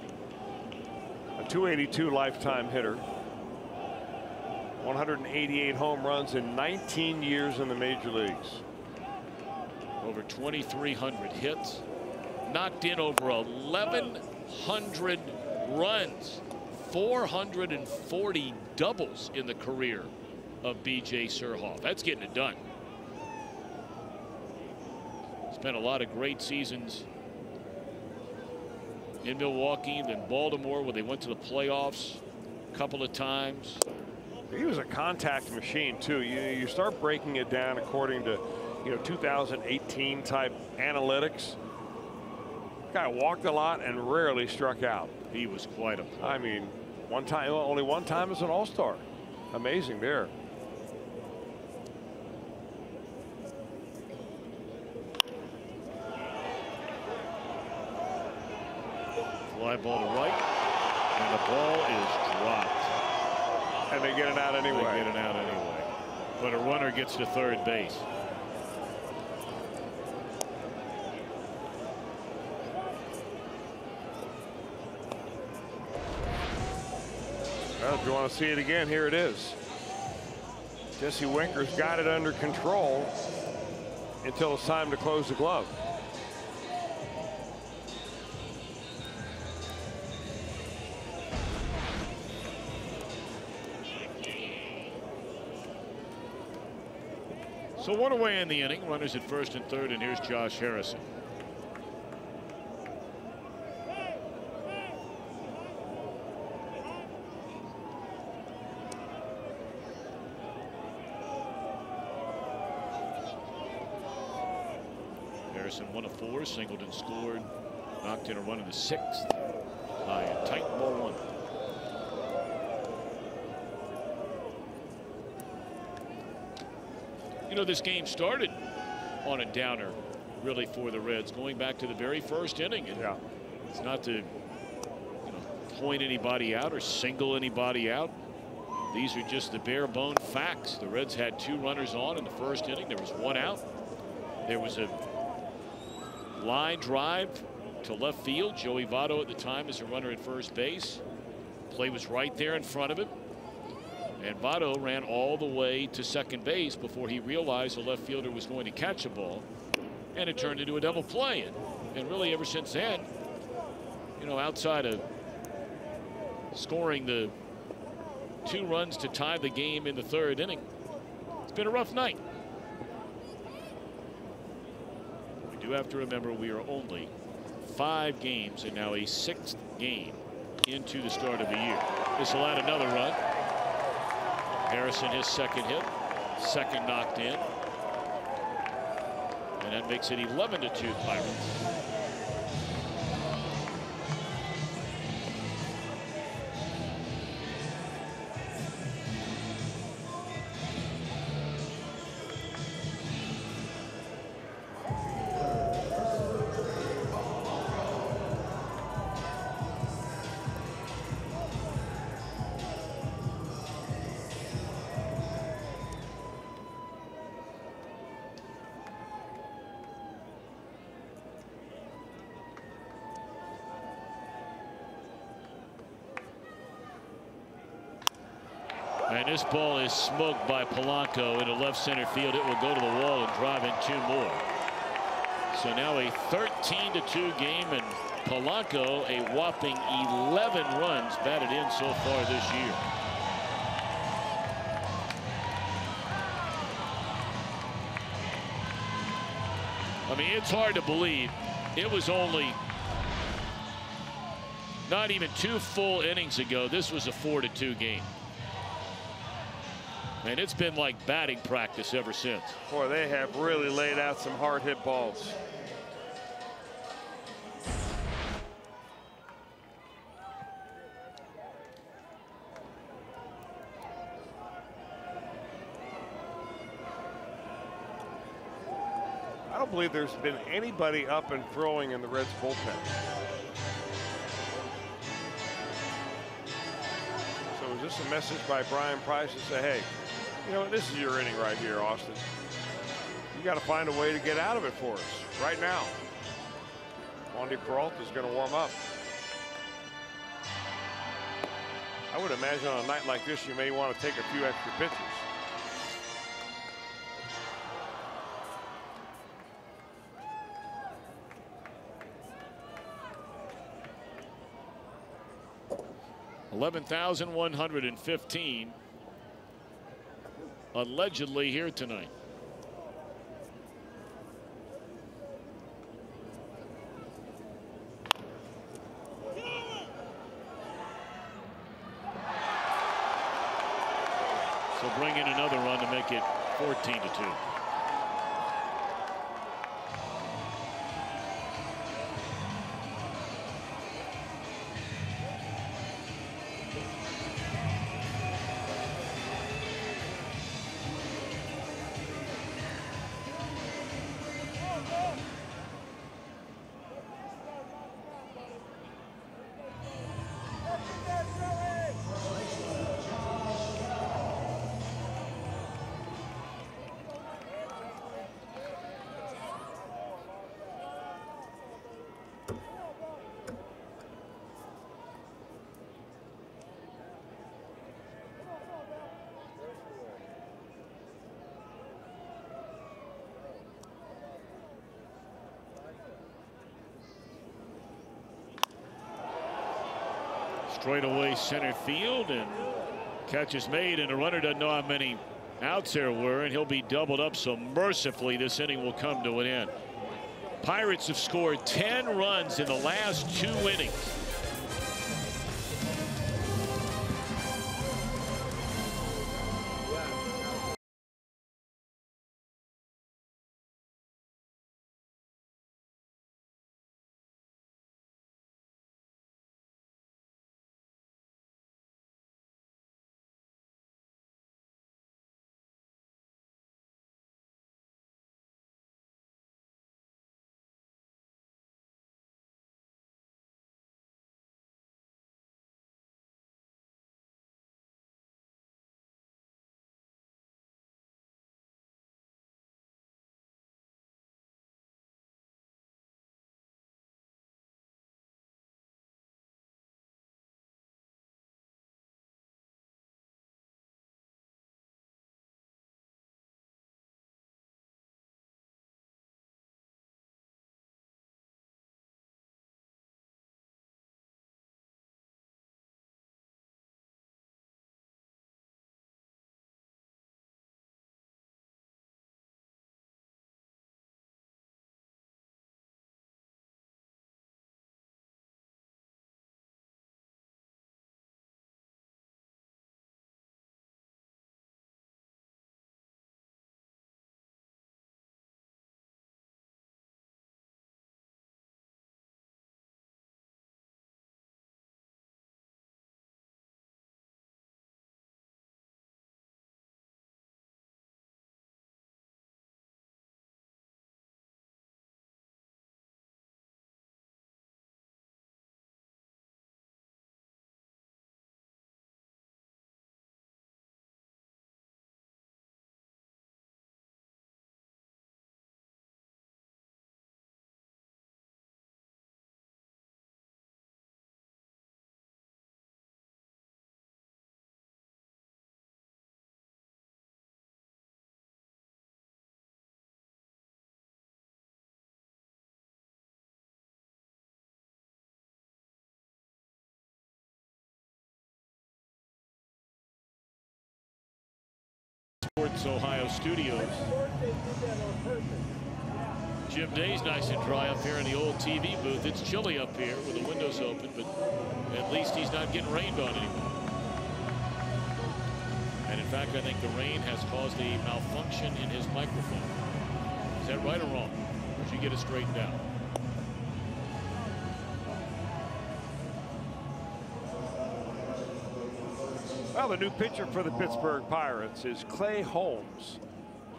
A .282 lifetime hitter. 188 home runs in 19 years in the major leagues. Over 2,300 hits. Knocked in over 1,100 runs. 440 doubles in the career of B.J. Surhoff. That's getting it done. Spent a lot of great seasons in Milwaukee, then Baltimore, where they went to the playoffs a couple of times. He was a contact machine too. You start breaking it down according to 2018 type analytics. Guy walked a lot and rarely struck out. He was quite a player. I mean, only one time as an all-star. Amazing there. Fly ball to right, and the ball is dropped. And they get it out anyway. They get it out anyway. But a runner gets to third base. Well, if you want to see it again, here it is. Jesse Winker's got it under control until it's time to close the glove. So one away in the inning, runners at first and third, and here's Josh Harrison. Harrison 1 of 4, singled and scored, knocked in a run in the 6th. High and tight, ball 1. You know, this game started on a downer, really, for the Reds, going back to the very first inning. And yeah, it's not to point anybody out or single anybody out. These are just the bare bone facts. The Reds had 2 runners on in the first inning. There was 1 out. There was a line drive to left field. Joey Votto at the time is a runner at first base. Play was right there in front of him. And Votto ran all the way to second base before he realized the left fielder was going to catch a ball. And it turned into a double play. And really ever since then, outside of scoring the 2 runs to tie the game in the 3rd inning, it's been a rough night. We do have to remember we are only 5 games and now a 6th game into the start of the year. This will add another run. Harrison, his 2nd hit, 2nd knocked in. And that makes it 11-2 Pirates. And this ball is smoked by Polanco into left center field. It will go to the wall and drive in 2 more. So now a 13-2 game, and Polanco a whopping 11 runs batted in so far this year. I mean, it's hard to believe it was only not even 2 full innings ago. This was a 4-2 game. And it's been like batting practice ever since. Boy, they have really laid out some hard hit balls. I don't believe there's been anybody up and throwing in the Reds bullpen. So is this a message by Brian Price to say, hey, this is your inning right here, Austin. You got to find a way to get out of it for us right now. Wandy Peralta is going to warm up. I would imagine on a night like this, you may want to take a few extra pitches. $11,115 allegedly here tonight. will bring in another run to make it 14-2. Straight away center field, and catch is made, and the runner doesn't know how many outs there were, and he'll be doubled up, so mercifully this inning will come to an end. Pirates have scored 10 runs in the last 2 innings. Sports Ohio Studios. Jim Day's nice and dry up here in the old TV booth. It's chilly up here with the windows open, but at least he's not getting rained on anymore. And in fact, I think the rain has caused a malfunction in his microphone. Is that right or wrong? Or should you get it straightened out? Well, the new pitcher for the Pittsburgh Pirates is Clay Holmes.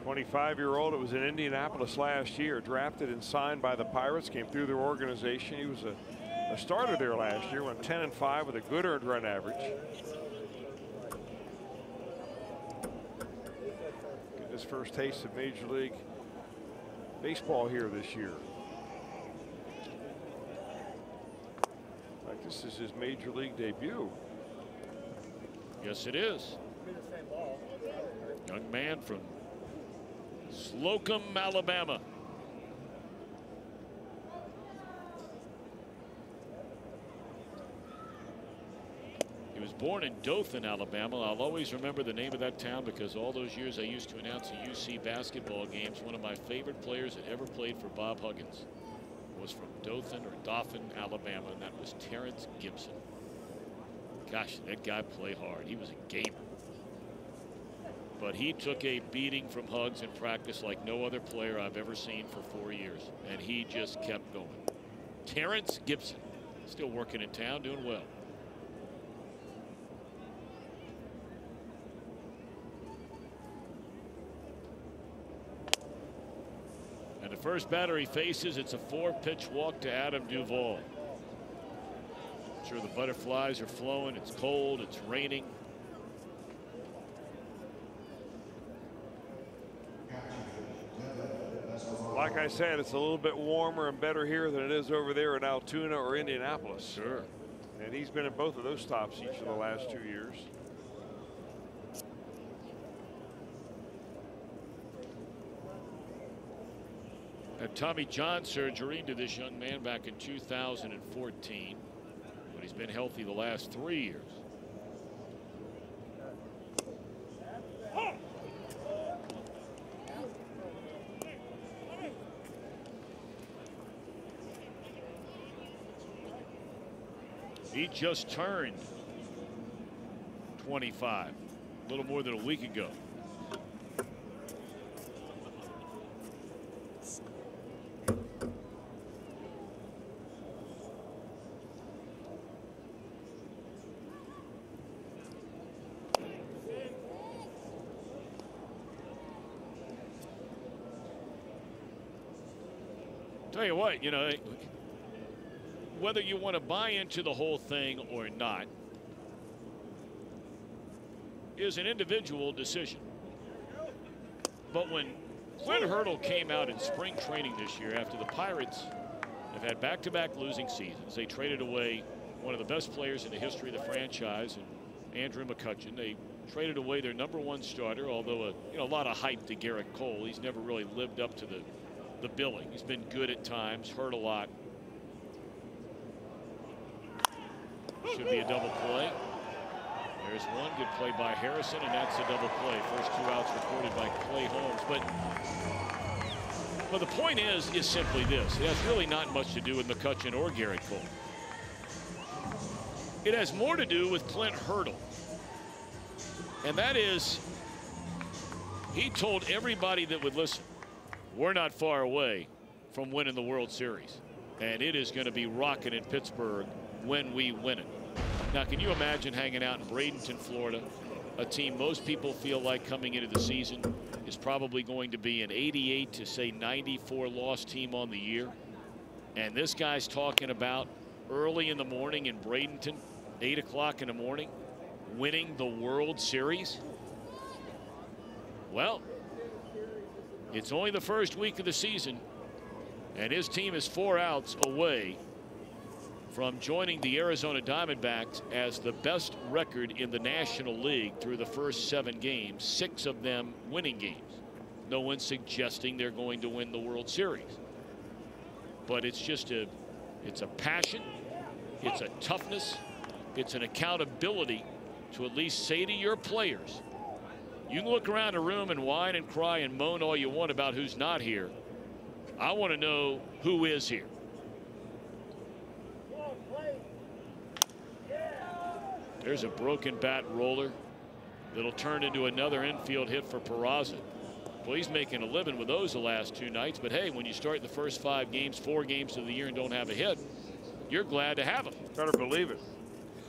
25-year-old. It was in Indianapolis last year. Drafted and signed by the Pirates. Came through their organization. He was a starter there last year. Went 10-5 with a good earned run average. Getting his first taste of Major League Baseball here this year. Like this is his Major League debut. Yes, it is. Young man from Slocum, Alabama. He was born in Dothan, Alabama. I'll always remember the name of that town because all those years I used to announce the UC basketball games. One of my favorite players that ever played for Bob Huggins was from Dothan or Dauphin, Alabama, and that was Terrence Gibson. Gosh, that guy played hard. He was a gamer. But he took a beating from Hugs in practice like no other player I've ever seen for 4 years. And he just kept going. Terrence Gibson, still working in town, doing well. And the first batter he faces, it's a 4-pitch walk to Adam Duvall. I'm sure the butterflies are flowing. It's cold. It's raining. Like I said, it's a little bit warmer and better here than it is over there in Altoona or Indianapolis. Sure. And he's been in both of those stops each of the last 2 years. Had Tommy John surgery to this young man back in 2014. But he's been healthy the last 3 years. He just turned 25, a little more than a week ago. Tell you what, you know, whether you want to buy into the whole thing or not is an individual decision. But when Clint Hurdle came out in spring training this year after the Pirates have had back-to-back losing seasons, they traded away one of the best players in the history of the franchise, and Andrew McCutchen. They traded away their #1 starter, although a lot of hype to Garrett Cole. He's never really lived up to the billing. He's been good at times, hurt a lot. Should be a double play. There's one good play by Harrison, and that's a double play. First 2 outs recorded by Clay Holmes. But the point is simply this. It has really not much to do with McCutchen or Garrett Cole. It has more to do with Clint Hurdle. And that is, he told everybody that would listen, we're not far away from winning the World Series. And it is going to be rocking in Pittsburgh when we win it. Now, can you imagine hanging out in Bradenton, Florida, a team most people feel like coming into the season is probably going to be an 88 to say 94 loss team on the year, and this guy's talking about early in the morning in Bradenton, 8 o'clock in the morning, winning the World Series? Well, it's only the first week of the season, and his team is 4 outs away from joining the Arizona Diamondbacks as the best record in the National League through the first 7 games, 6 of them winning games. No one's suggesting they're going to win the World Series. But it's just it's a passion, it's a toughness, it's an accountability to at least say to your players, you can look around a room and whine and cry and moan all you want about who's not here. I want to know who is here. There's a broken bat roller that'll turn into another infield hit for Peraza. Well, he's making a living with those the last 2 nights. But hey, when you start the first 5 games, 4 games of the year and don't have a hit, you're glad to have him. Better believe it.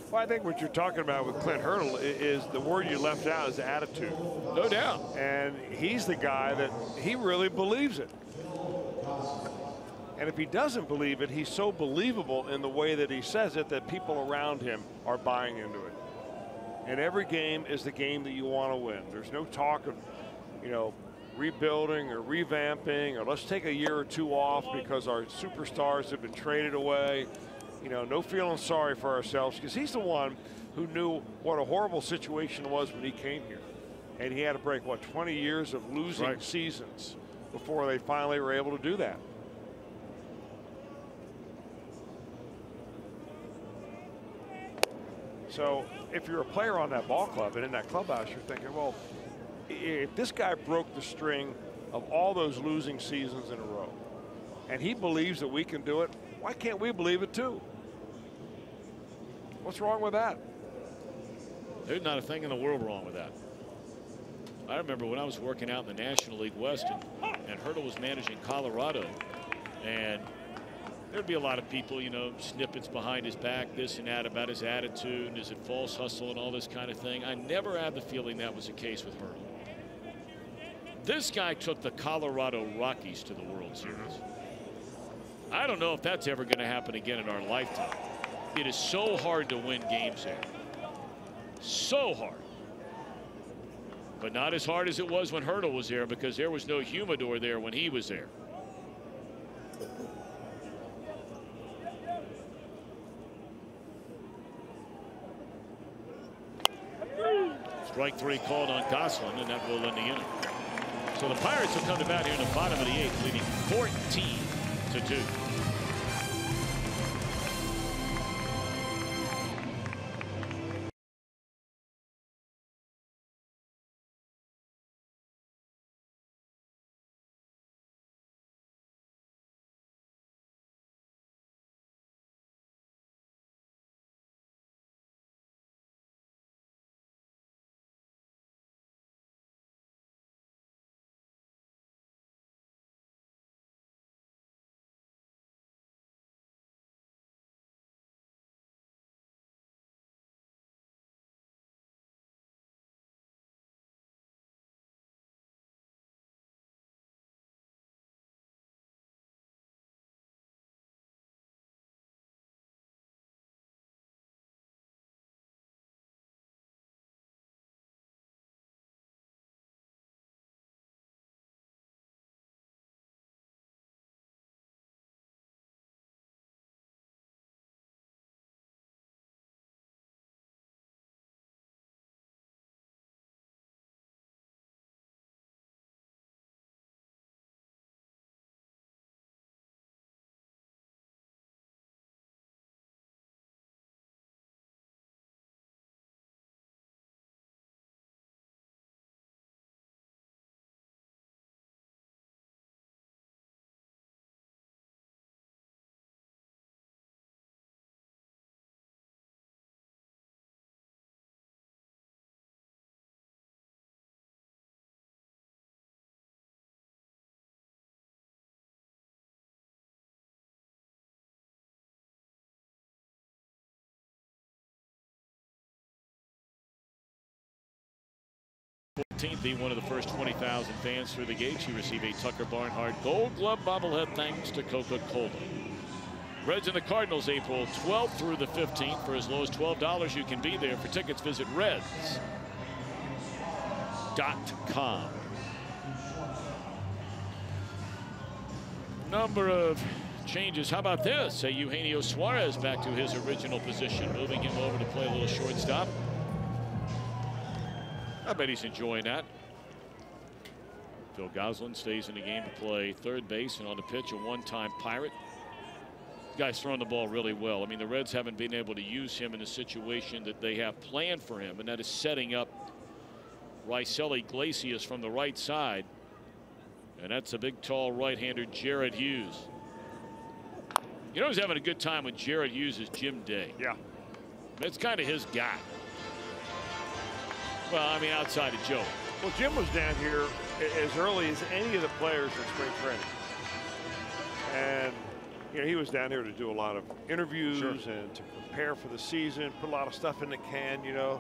Well, I think what you're talking about with Clint Hurdle is the word you left out is attitude. No doubt. And he's the guy that he really believes it. And if he doesn't believe it, he's so believable in the way that he says it that people around him are buying into it. And every game is the game that you want to win. There's no talk of, rebuilding or revamping or let's take a year or 2 off because our superstars have been traded away. No feeling sorry for ourselves, because he's the one who knew what a horrible situation was when he came here. And he had to break, 20 years of losing seasons before they finally were able to do that. So if you're a player on that ball club and in that clubhouse, you're thinking, well, if this guy broke the string of all those losing seasons in a row and he believes that we can do it, why can't we believe it too? What's wrong with that? There's not a thing in the world wrong with that. I remember when I was working out in the National League West, and Hurdle was managing Colorado, and there'd be a lot of people, you know, snippets behind his back, this and that, about his attitude, and is it false hustle and all this kind of thing. I never had the feeling that was the case with Hurdle. This guy took the Colorado Rockies to the World Series. I don't know if that's ever going to happen again in our lifetime. It is so hard to win games there. So hard. But not as hard as it was when Hurdle was there, because there was no humidor there when he was there. Strike 3 called on Gosselin, and that will end the inning. So the Pirates will come to bat here in the bottom of the 8th, leading 14-2. Be one of the first 20,000 fans through the gates. You receive a Tucker Barnhart Gold Glove bobblehead thanks to Coca-Cola. Reds and the Cardinals April 12th through the 15th. For as low as $12 you can be there. For tickets visit Reds.com. Number of changes. How about this? Eugenio Suarez back to his original position, moving him over to play a little shortstop. I bet he's enjoying that. Phil Gosselin stays in the game to play third base, and on the pitch, a one-time Pirate. The guy's throwing the ball really well. I mean, the Reds haven't been able to use him in a situation that they have planned for him, and that is setting up Raisel Iglesias from the right side. And that's a big, tall right-hander, Jared Hughes. You know who's having a good time with Jared Hughes is Jim Day. Yeah. It's kind of his guy. Well, I mean, outside of Joe. Well, Jim was down here as early as any of the players in spring training. And, you know, he was down here to do a lot of interviews and to prepare for the season, put a lot of stuff in the can, you know,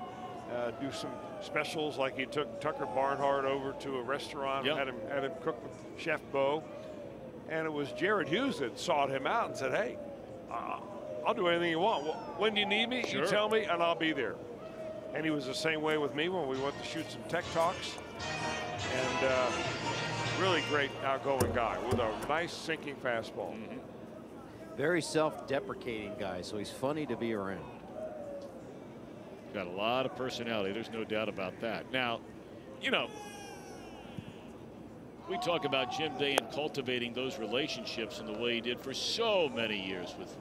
do some specials, like he took Tucker Barnhart over to a restaurant, had him cook with Chef Bo. And it was Jared Hughes that sought him out and said, hey, I'll do anything you want. Well, when you need me, you tell me and I'll be there. And he was the same way with me when we went to shoot some tech talks. And really great outgoing guy with a nice sinking fastball. Very self-deprecating guy, so he's funny to be around. Got a lot of personality. There's no doubt about that. Now, you know, we talk about Jim Day and cultivating those relationships in the way he did for so many years with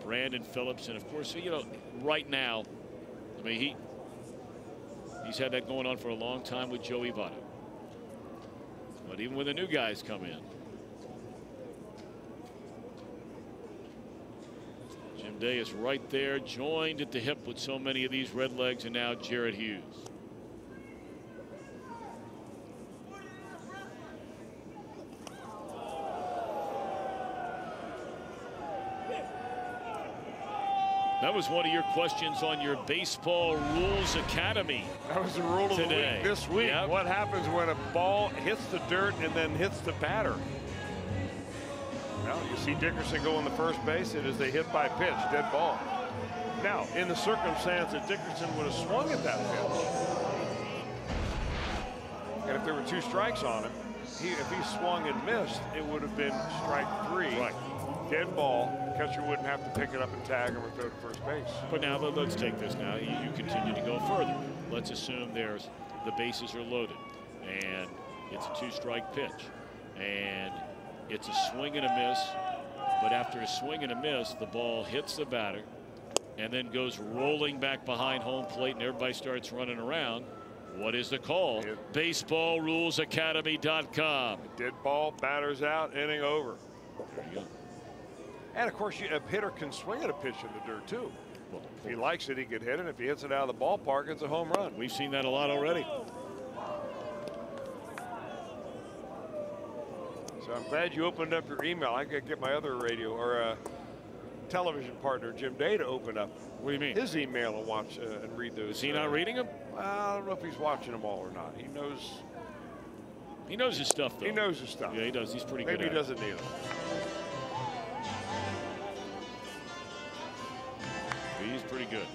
Brandon Phillips. And, of course, you know, right now, I mean, he's had that going on for a long time with Joey Votto. But even when the new guys come in, Jim Day is right there, joined at the hip with so many of these Redlegs, and now Jared Hughes. That was one of your questions on your Baseball Rules Academy. That was the rule of today. the week this week. Yep. What happens when a ball hits the dirt and then hits the batter? Well, you see Dickerson go on the first base. It is a hit by pitch, dead ball. Now, in the circumstance that Dickerson would have swung at that pitch, and if there were 2 strikes on him, if he swung and missed, it would have been strike 3. Right. Dead ball. Catcher wouldn't have to pick it up and tag him or throw to first base. But now let's take this now. You continue to go further. Let's assume the bases are loaded and it's a 2-strike pitch and it's a swing and a miss. But after a swing and a miss, the ball hits the batter and then goes rolling back behind home plate and everybody starts running around. What is the call? BaseballRulesAcademy.com. Dead ball, batters out, inning over. There you go. And of course, a hitter can swing at a pitch in the dirt too. Well, if he likes it, he can hit it. If he hits it out of the ballpark, it's a home run. We've seen that a lot already. So I'm glad you opened up your email. I could get my other radio or television partner, Jim Day, to open up. What do you mean? His email and watch and read those. Is he not reading them? Well, I don't know if he's watching them all or not. He knows. He knows his stuff, though. He knows his stuff. Yeah, he does. He's pretty Maybe good at he doesn't need it. He's pretty good.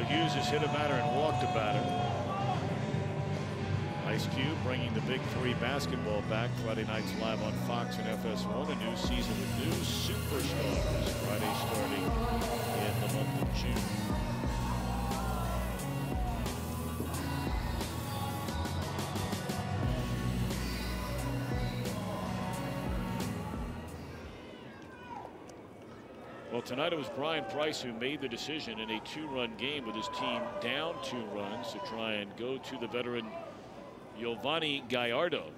Hughes has hit a batter and walked a batter. Ice Cube bringing the Big 3 basketball back. Friday nights live on Fox and FS1. A new season with new superstars. Friday starting in the month of June. Well, tonight it was Brian Price who made the decision in a 2-run game with his team down 2 runs to try and go to the veteran Giovanni Gallardo.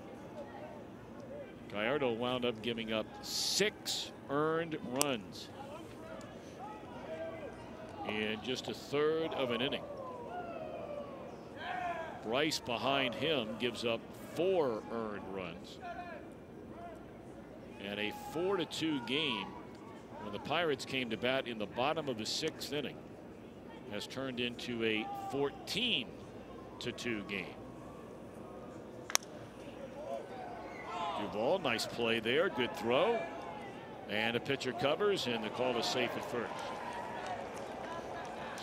Gallardo wound up giving up 6 earned runs in just a third of an inning. Bryce behind him gives up 4 earned runs. And a 4-2 game when the Pirates came to bat in the bottom of the 6th inning has turned into a 14-2 game. Duvall, nice play there, good throw. And a pitcher covers, and the call is safe at first.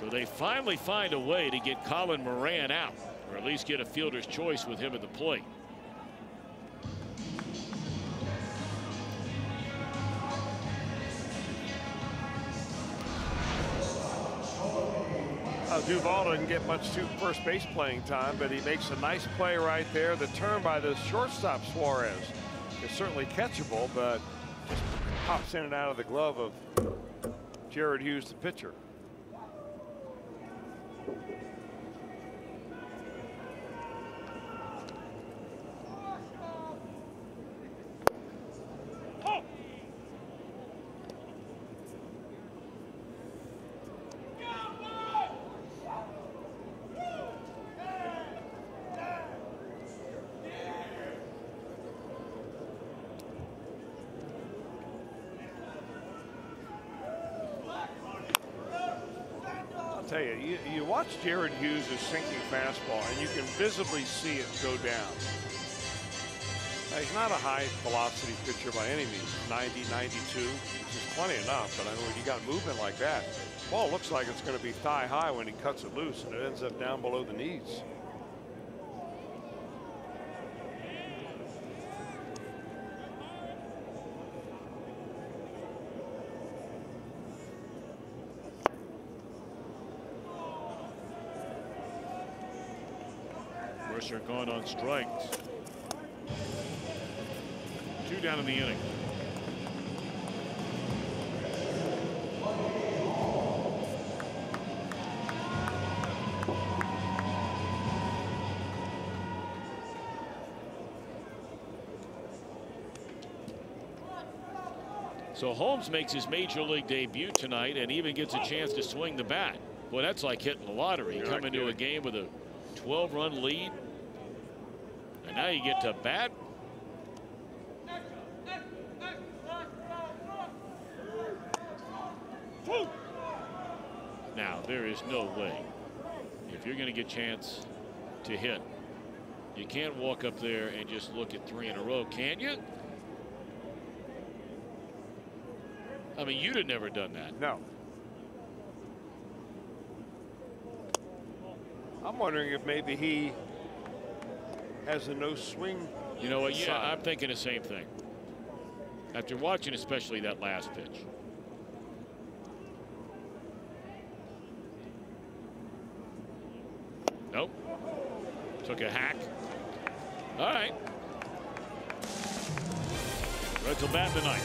So they finally find a way to get Colin Moran out, or at least get a fielder's choice with him at the plate. Duvall didn't get much to first base playing time, but he makes a nice play right there. The turn by the shortstop Suarez is certainly catchable, but just pops in and out of the glove of Jared Hughes, the pitcher. tell you, you watch Jared Hughes' sinking fastball, and you can visibly see it go down. Now, he's not a high velocity pitcher by any means, 90, 92, which is plenty enough, but I mean, when you got movement like that, ball looks like it's going to be thigh high when he cuts it loose, and it ends up down below the knees. Mercer gone on strikes. 2 down in the inning. So Holmes makes his major league debut tonight and even gets a chance to swing the bat. Boy, that's like hitting the lottery. You come into a game with a 12-run lead, and now you get to bat. Now, there is no way, if you're going to get a chance to hit, you can't walk up there and just look at 3 in a row, can you? I mean, you'd have never done that. No. I'm wondering if maybe he has a no swing. You know what? Yeah, I'm thinking the same thing. After watching especially that last pitch. Nope. Took a hack. All right. Reds will bat tonight.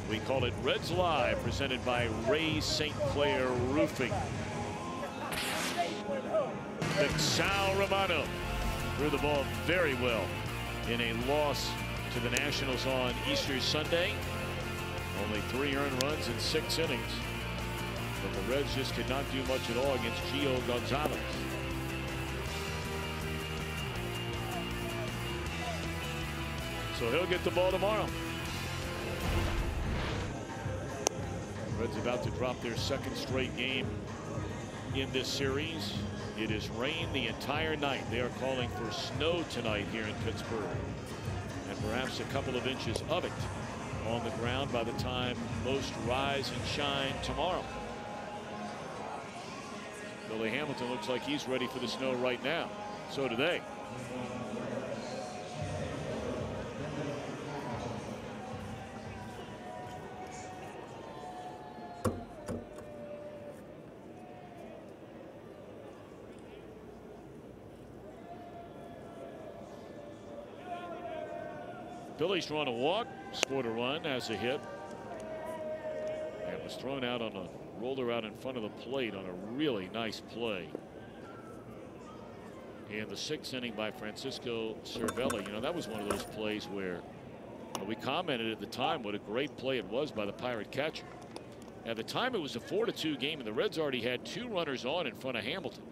We call it Reds Live, presented by Ray St. Clair Roofing. Big Sal Romano threw the ball very well in a loss to the Nationals on Easter Sunday. Only 3 earned runs in 6 innings. But the Reds just could not do much at all against Gio Gonzalez. So he'll get the ball tomorrow. Reds about to drop their 2nd straight game in this series. It has rained the entire night. They are calling for snow tonight here in Pittsburgh, and perhaps a couple of inches of it on the ground by the time most rise and shine tomorrow. Billy Hamilton looks like he's ready for the snow right now. So do they. Billy's drawn a walk, scored a run, has a hit, and was thrown out on a roller out in front of the plate on a really nice play. in the 6th inning by Francisco Cervelli. You know, that was one of those plays where we commented at the time what a great play it was by the Pirate catcher. At the time, it was a 4-2 game, and the Reds already had 2 runners on in front of Hamilton.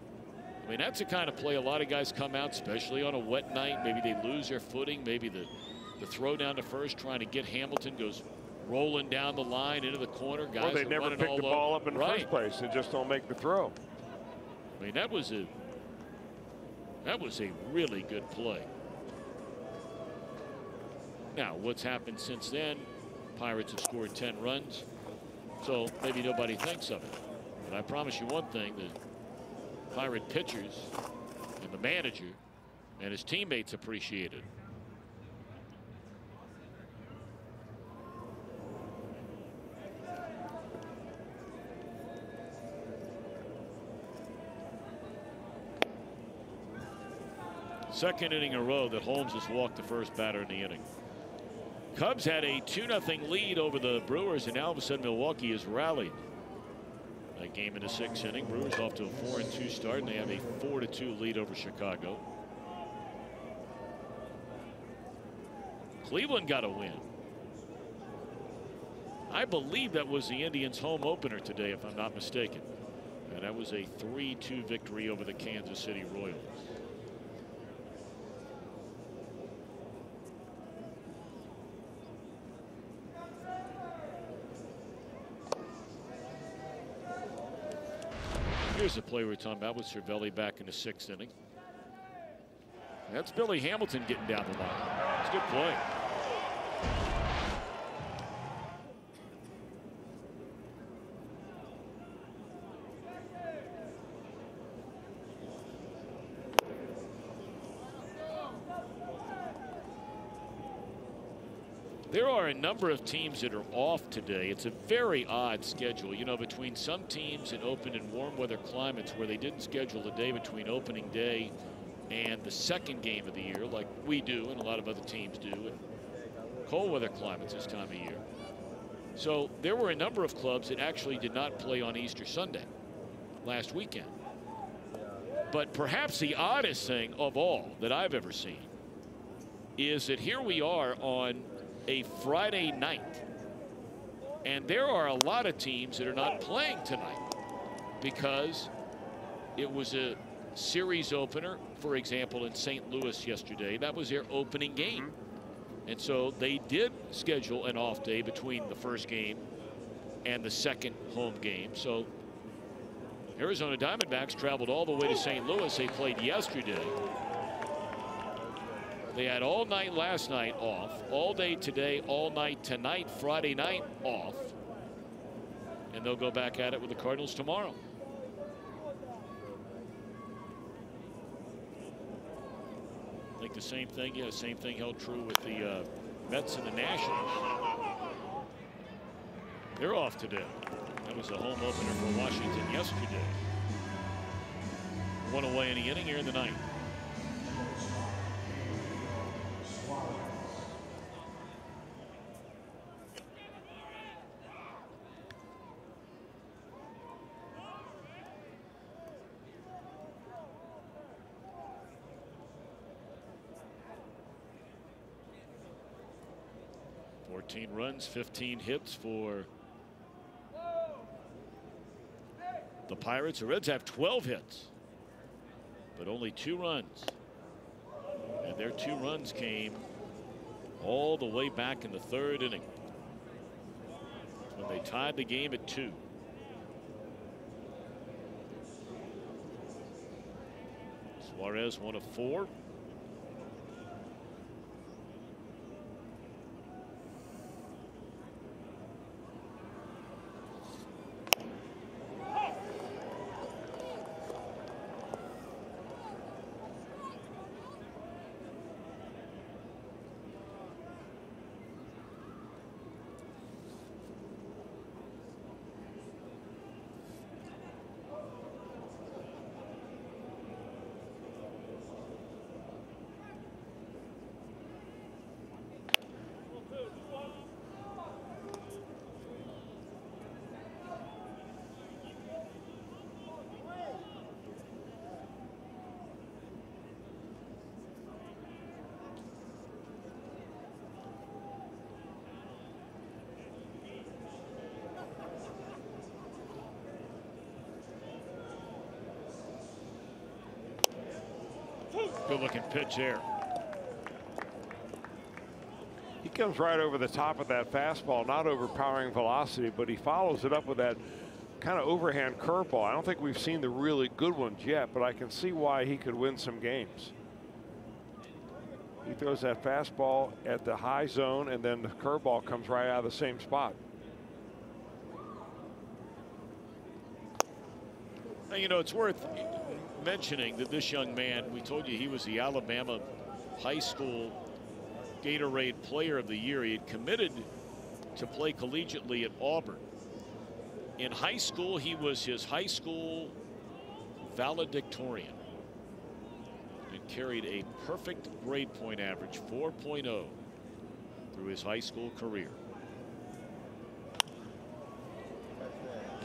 I mean, that's the kind of play a lot of guys come out, especially on a wet night. Maybe they lose their footing. Maybe the throw down to first, trying to get Hamilton, goes rolling down the line into the corner. Guys, well, they never pick the ball up in the first place. They just don't make the throw. I mean, that was a really good play. Now, what's happened since then? Pirates have scored 10 runs, so maybe nobody thinks of it. But I promise you one thing, the Pirate pitchers and the manager and his teammates appreciate it. Second inning in a row that Holmes has walked the first batter in the inning. Cubs had a 2-0 lead over the Brewers, and now all of a sudden Milwaukee has rallied. That game in the 6th inning, Brewers off to a 4-2 start, and they have a 4-2 lead over Chicago. Cleveland got a win. I believe that was the Indians' home opener today, if I'm not mistaken. And that was a 3-2 victory over the Kansas City Royals. Here's the play we were talking about with Cervelli back in the 6th inning. That's Billy Hamilton getting down the line. It's a good play. There are a number of teams that are off today. It's a very odd schedule, you know, between some teams in open and warm weather climates where they didn't schedule a day between opening day and the second game of the year like we do and a lot of other teams do in cold weather climates this time of year. So there were a number of clubs that actually did not play on Easter Sunday last weekend. But perhaps the oddest thing of all that I've ever seen is that here we are on a Friday night, and there are a lot of teams that are not playing tonight because it was a series opener. For example, in St. Louis yesterday, that was their opening game, and so they did schedule an off day between the first game and the second home game. So Arizona Diamondbacks traveled all the way to St. Louis. They played yesterday. They had all night last night off, all day today, all night tonight, Friday night off. And they'll go back at it with the Cardinals tomorrow. I think the same thing, yeah, same thing held true with the Mets and the Nationals. They're off today. That was a home opener for Washington yesterday. One away in the inning here in the ninth. Runs, 15 hits for the Pirates. The Reds have 12 hits, but only 2 runs. And their 2 runs came all the way back in the 3rd inning when they tied the game at 2. Suarez 1 of 4. good-looking pitch there. He comes right over the top of that fastball, not overpowering velocity, but he follows it up with that kind of overhand curveball. I don't think we've seen the really good ones yet, but I can see why he could win some games. He throws that fastball at the high zone, and then the curveball comes right out of the same spot. Now, you know, it's worth mentioning that this young man, we told you he was the Alabama high school Gatorade Player of the Year. He had committed to play collegiately at Auburn. In high school, he was his high school valedictorian and carried a perfect grade point average, 4.0, through his high school career.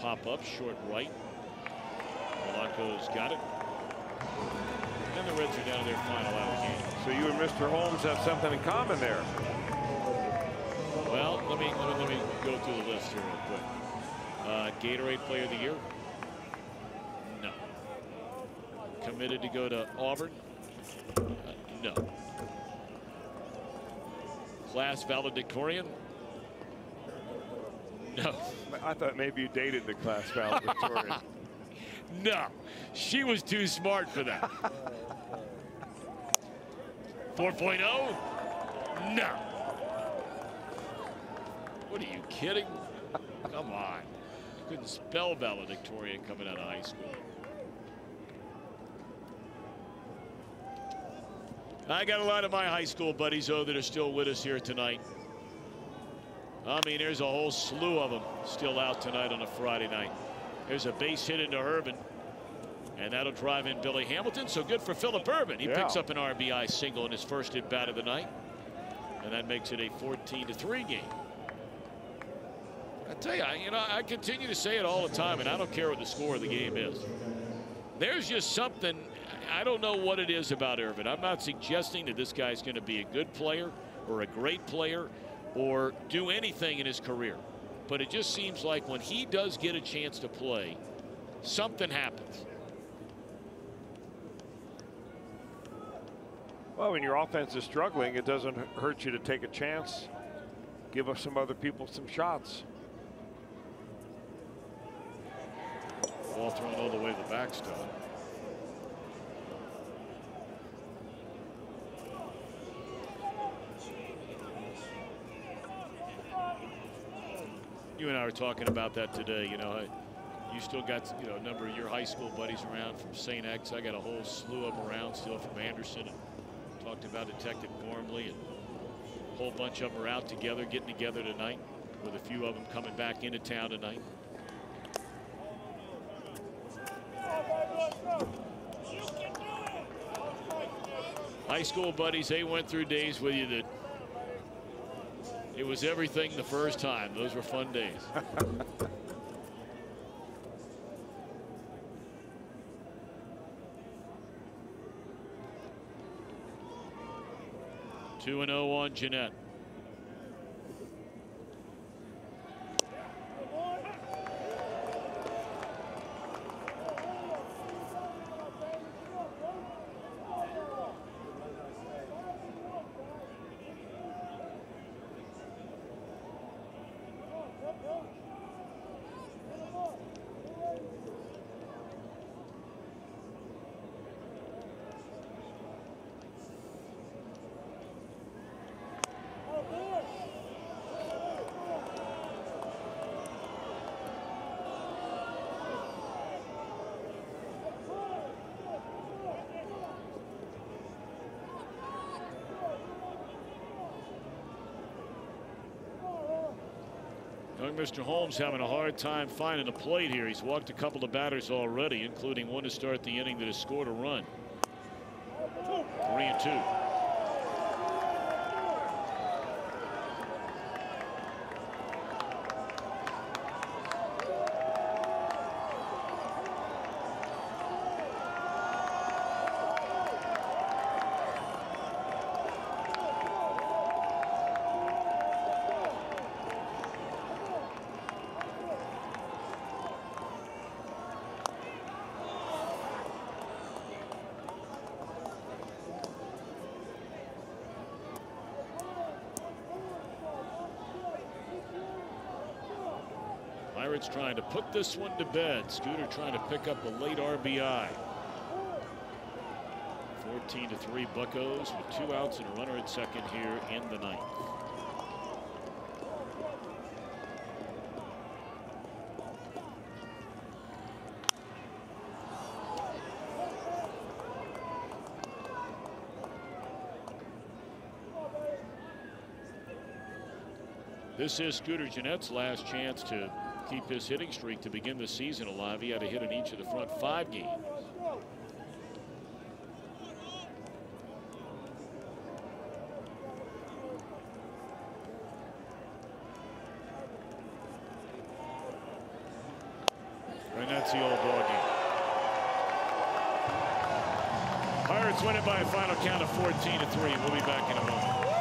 Pop up, short right. Polanco's got it. And the Reds are down to their final out of the game. So you and Mr. Holmes have something in common there. Well, let me go through the list here real quick. Gatorade Player of the Year? No. Committed to go to Auburn? No. Class valedictorian? No. I thought maybe you dated the class valedictorian. No, she was too smart for that. 4.0? No. What are you kidding? Come on. Couldn't spell valedictorian coming out of high school. I got a lot of my high school buddies, though, that are still with us here tonight. I mean, there's a whole slew of them still out tonight on a Friday night. There's a base hit into Urban, and that'll drive in Billy Hamilton. So good for Phillip Urban. He picks up an RBI single in his first at bat of the night, and that makes it a 14-3 game. I tell you, I continue to say it all the time, and I don't care what the score of the game is. There's just something, I don't know what it is about Urban. I'm not suggesting that this guy's going to be a good player or a great player or do anything in his career. But it just seems like when he does get a chance to play, something happens. Well, when your offense is struggling, it doesn't hurt you to take a chance. Give us some other people some shots. Ball thrown all the way to the backstop. You and I were talking about that today. You know, you still got, a number of your high school buddies around from St. X. I got a whole slew of them around still from Anderson. And talked about Detective Gormley, and a whole bunch of them are out together, getting together tonight, with a few of them coming back into town tonight. High school buddies, they went through days with you that it was everything the first time. Those were fun days. 2-0 on Jeanette. Mr. Holmes having a hard time finding a plate here. He's walked a couple of batters already, including one to start the inning that has scored a run. 3-2. Pirates trying to put this one to bed. Scooter trying to pick up the late RBI. 14-3 Buccos with 2 outs and a runner at second here in the 9th. This is Scooter Gennett's last chance to keep his hitting streak to begin the season alive. He had a hit in each of the front 5 games. And that's the old ball game. Pirates win it by a final count of 14-3. We'll be back in a moment.